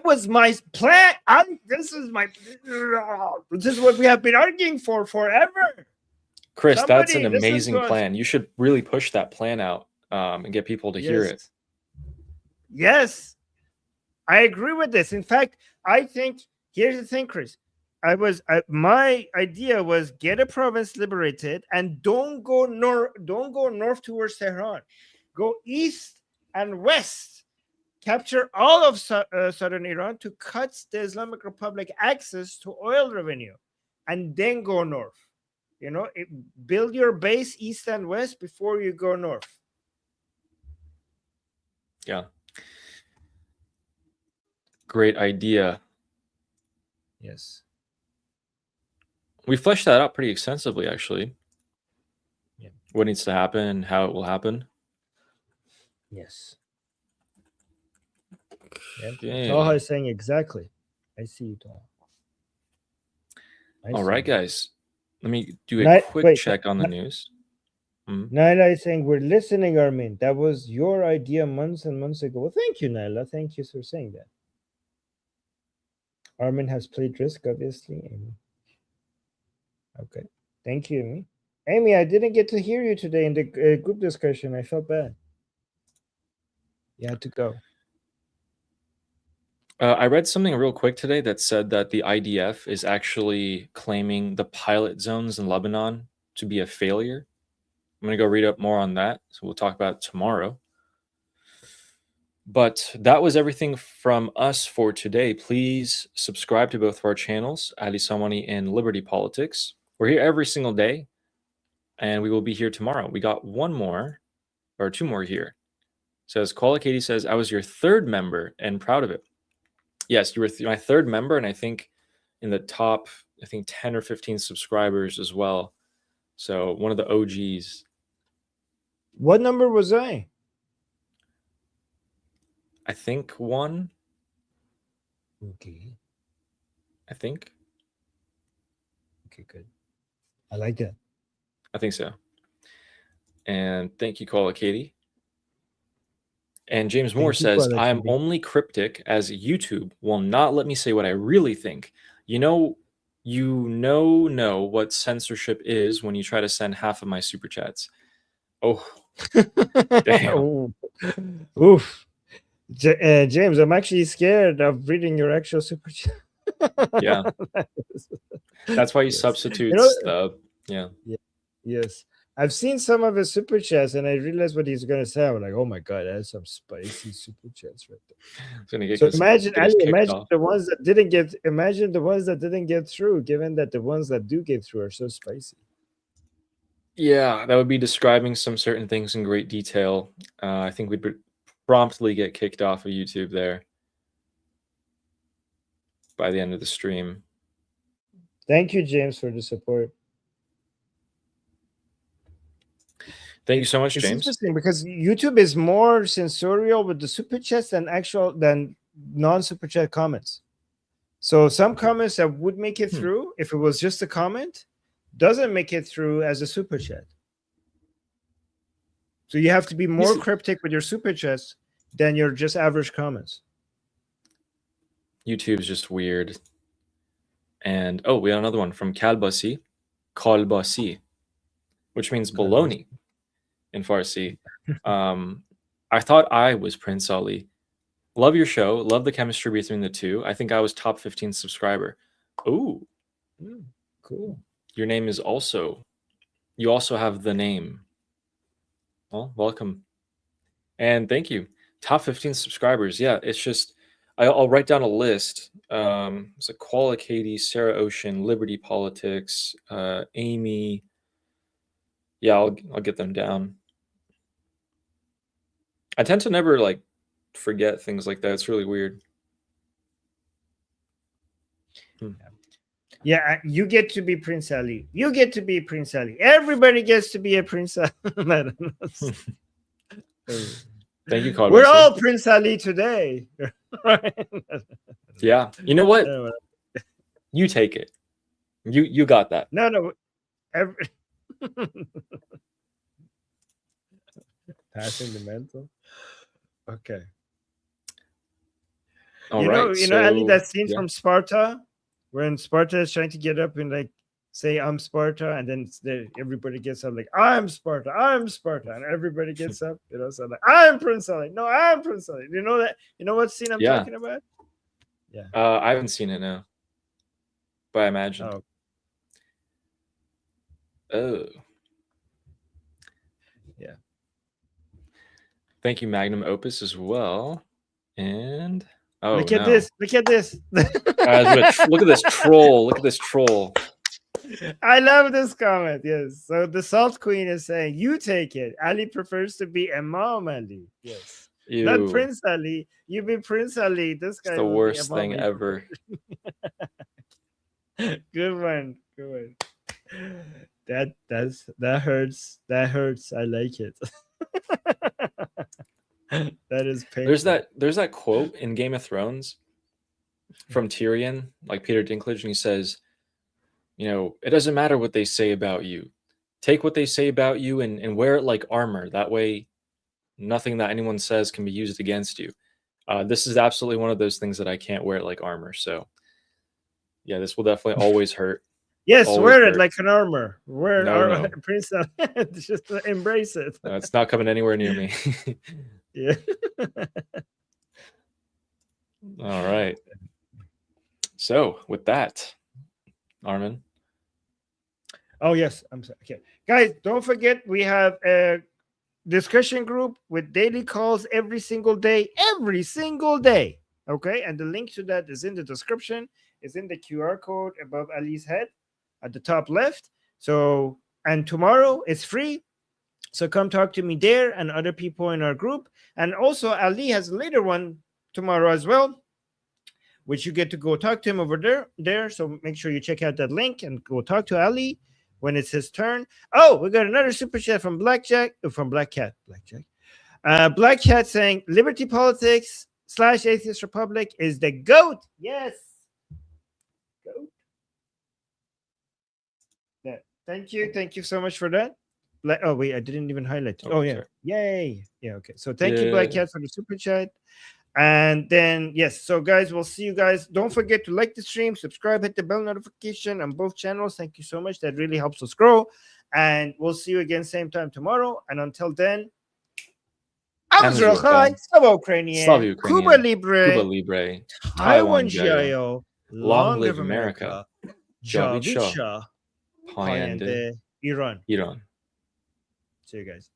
was my plan. This is what we have been arguing for forever. Chris, that's an Somebody listen amazing to us. plan. You should really push that plan out and get people to hear it. Yes, I agree with this. In fact, I think here's the thing, Chris. My idea was get a province liberated and don't go north towards Tehran. Go east and west. Capture all of southern Iran to cut the Islamic Republic access to oil revenue, and then go north. You know, build your base east and west before you go north. Yeah. Great idea. Yes. We fleshed that out pretty extensively, actually. Yeah. What needs to happen and how it will happen. Yes. Okay. Taha is saying exactly. I see you, Taha. All right, guys. Let me do a quick check on the news. Naila is saying, we're listening, Armin. That was your idea months and months ago. Well, thank you, Naila. Thank you for saying that. Armin has played Risk, obviously. Amy. Okay. Thank you, Amy. Amy, I didn't get to hear you today in the group discussion. I felt bad. You had to go. I read something real quick today that said that the IDF is actually claiming the pilot zones in Lebanon to be a failure. I'm going to go read up more on that. So we'll talk about it tomorrow. But that was everything from us for today. Please subscribe to both of our channels, Ali Samani and Liberty Politics. We're here every single day, and we will be here tomorrow. We got one more, or two more here. It says, Koala Katie says, I was your third member and proud of it. Yes, you were my third member, and I think in the top, 10 or 15 subscribers as well. So one of the OGs. What number was I? I think one. Okay. I think. Okay, good. I like that. I think so. And thank you, Koala Katie. And James Moore says, I am only cryptic as YouTube will not let me say what I really think. You know what censorship is when you try to send half of my super chats. Oh, damn. Oof. James, I'm actually scared of reading your actual super chat. Yeah. That's why you substitute the, yeah. Yes. I've seen some of his super chats and I realized what he's going to say. I'm like, oh my God, that's some spicy super chats right there. So imagine the ones that didn't get through, given that the ones that do get through are so spicy. Yeah, that would be describing some certain things in great detail. I think we'd promptly get kicked off of YouTube there by the end of the stream. Thank you, James, for the support. Thank you so much, It's James. interesting because YouTube is more censorial with the super chats than non-super chat comments. So some comments that would make it through if it was just a comment doesn't make it through as a super chat. So you have to be more cryptic with your super chats than your just average comments. YouTube's just weird. And we got another one from Kalbasi, which means baloney in Farsi. I thought I was Prince Ali. Love your show. Love the chemistry between the two. I think I was top 15 subscriber. Ooh. Cool. Your name is also, you also have the name. Well, welcome. And thank you. Top 15 subscribers. Yeah, it's just, I'll write down a list. It's like Koala Katie, Sarah Ocean, Liberty Politics, Amy. Yeah, I'll get them down. I tend to never forget things like that. It's really weird. Yeah, you get to be Prince Ali. You get to be Prince Ali. Everybody gets to be a Prince Ali. Thank you, Carlos. We're all Prince Ali today. Yeah. You know what? You take it. You got that. No. Passing the mental. Okay. All you right. know, Ali, that scene yeah. from Sparta, when Sparta is trying to get up and like say I'm Sparta, and then everybody gets up like I'm Sparta, and everybody gets up, you know, so like I'm Prince Ali, no, I'm Prince Ali. You know that? You know what scene I'm Yeah. talking about? Yeah. I haven't seen it now, but I imagine. Oh. Yeah. Thank you, Magnum Opus, as well. And look at this. Look at this. Guys, look at this troll. Look at this troll. I love this comment. Yes. So the Salt Queen is saying, "You take it. Ali prefers to be Imam Ali." Yes. Ew. Not Prince Ali. You be Prince Ali. This guy. It's the will be worst Imam thing Ali. ever. Good one. Good one. That hurts. That hurts. I like it. That is painful. There's that quote in Game of Thrones from Tyrion, like Peter Dinklage, and he says, you know, it doesn't matter what they say about you. Take what they say about you and wear it like armor. That way, nothing that anyone says can be used against you. This is absolutely one of those things that I can't wear it like armor. So, yeah, this will definitely always hurt. Yes, always wear hurt. it like an armor. Wear No. Prince Ali. Just embrace it. No, it's not coming anywhere near me. Yeah. All right. So, with that, Armin. Oh, yes. I'm sorry. Okay. Guys, don't forget we have a discussion group with daily calls every single day. Every single day. Okay. And the link to that is in the description. It's in the QR code above Ali's head at the top left. So, and tomorrow it's free. So come talk to me there and other people in our group. And also Ali has a later one tomorrow as well, which you get to go talk to him over there. So make sure you check out that link and go talk to Ali when it's his turn. Oh, we got another super chat from Black Cat saying Liberty Politics / Atheist Republic is the GOAT. Yes. GOAT. Yeah. Thank you so much for that. Oh wait, I didn't even highlight it. Oh yeah. Sorry. Yay. Yeah, okay. So thank you, Black Cat, for the super chat. And then yes, so guys, we'll see you guys. Don't forget to like the stream, subscribe, hit the bell notification on both channels. Thank you so much. That really helps us grow. And we'll see you again same time tomorrow. And until then, Slava Ukrainian, Cuba Libre, Taiwan Jayo, long live America, Javid Shah, Payende, Iran. Iran. See you guys.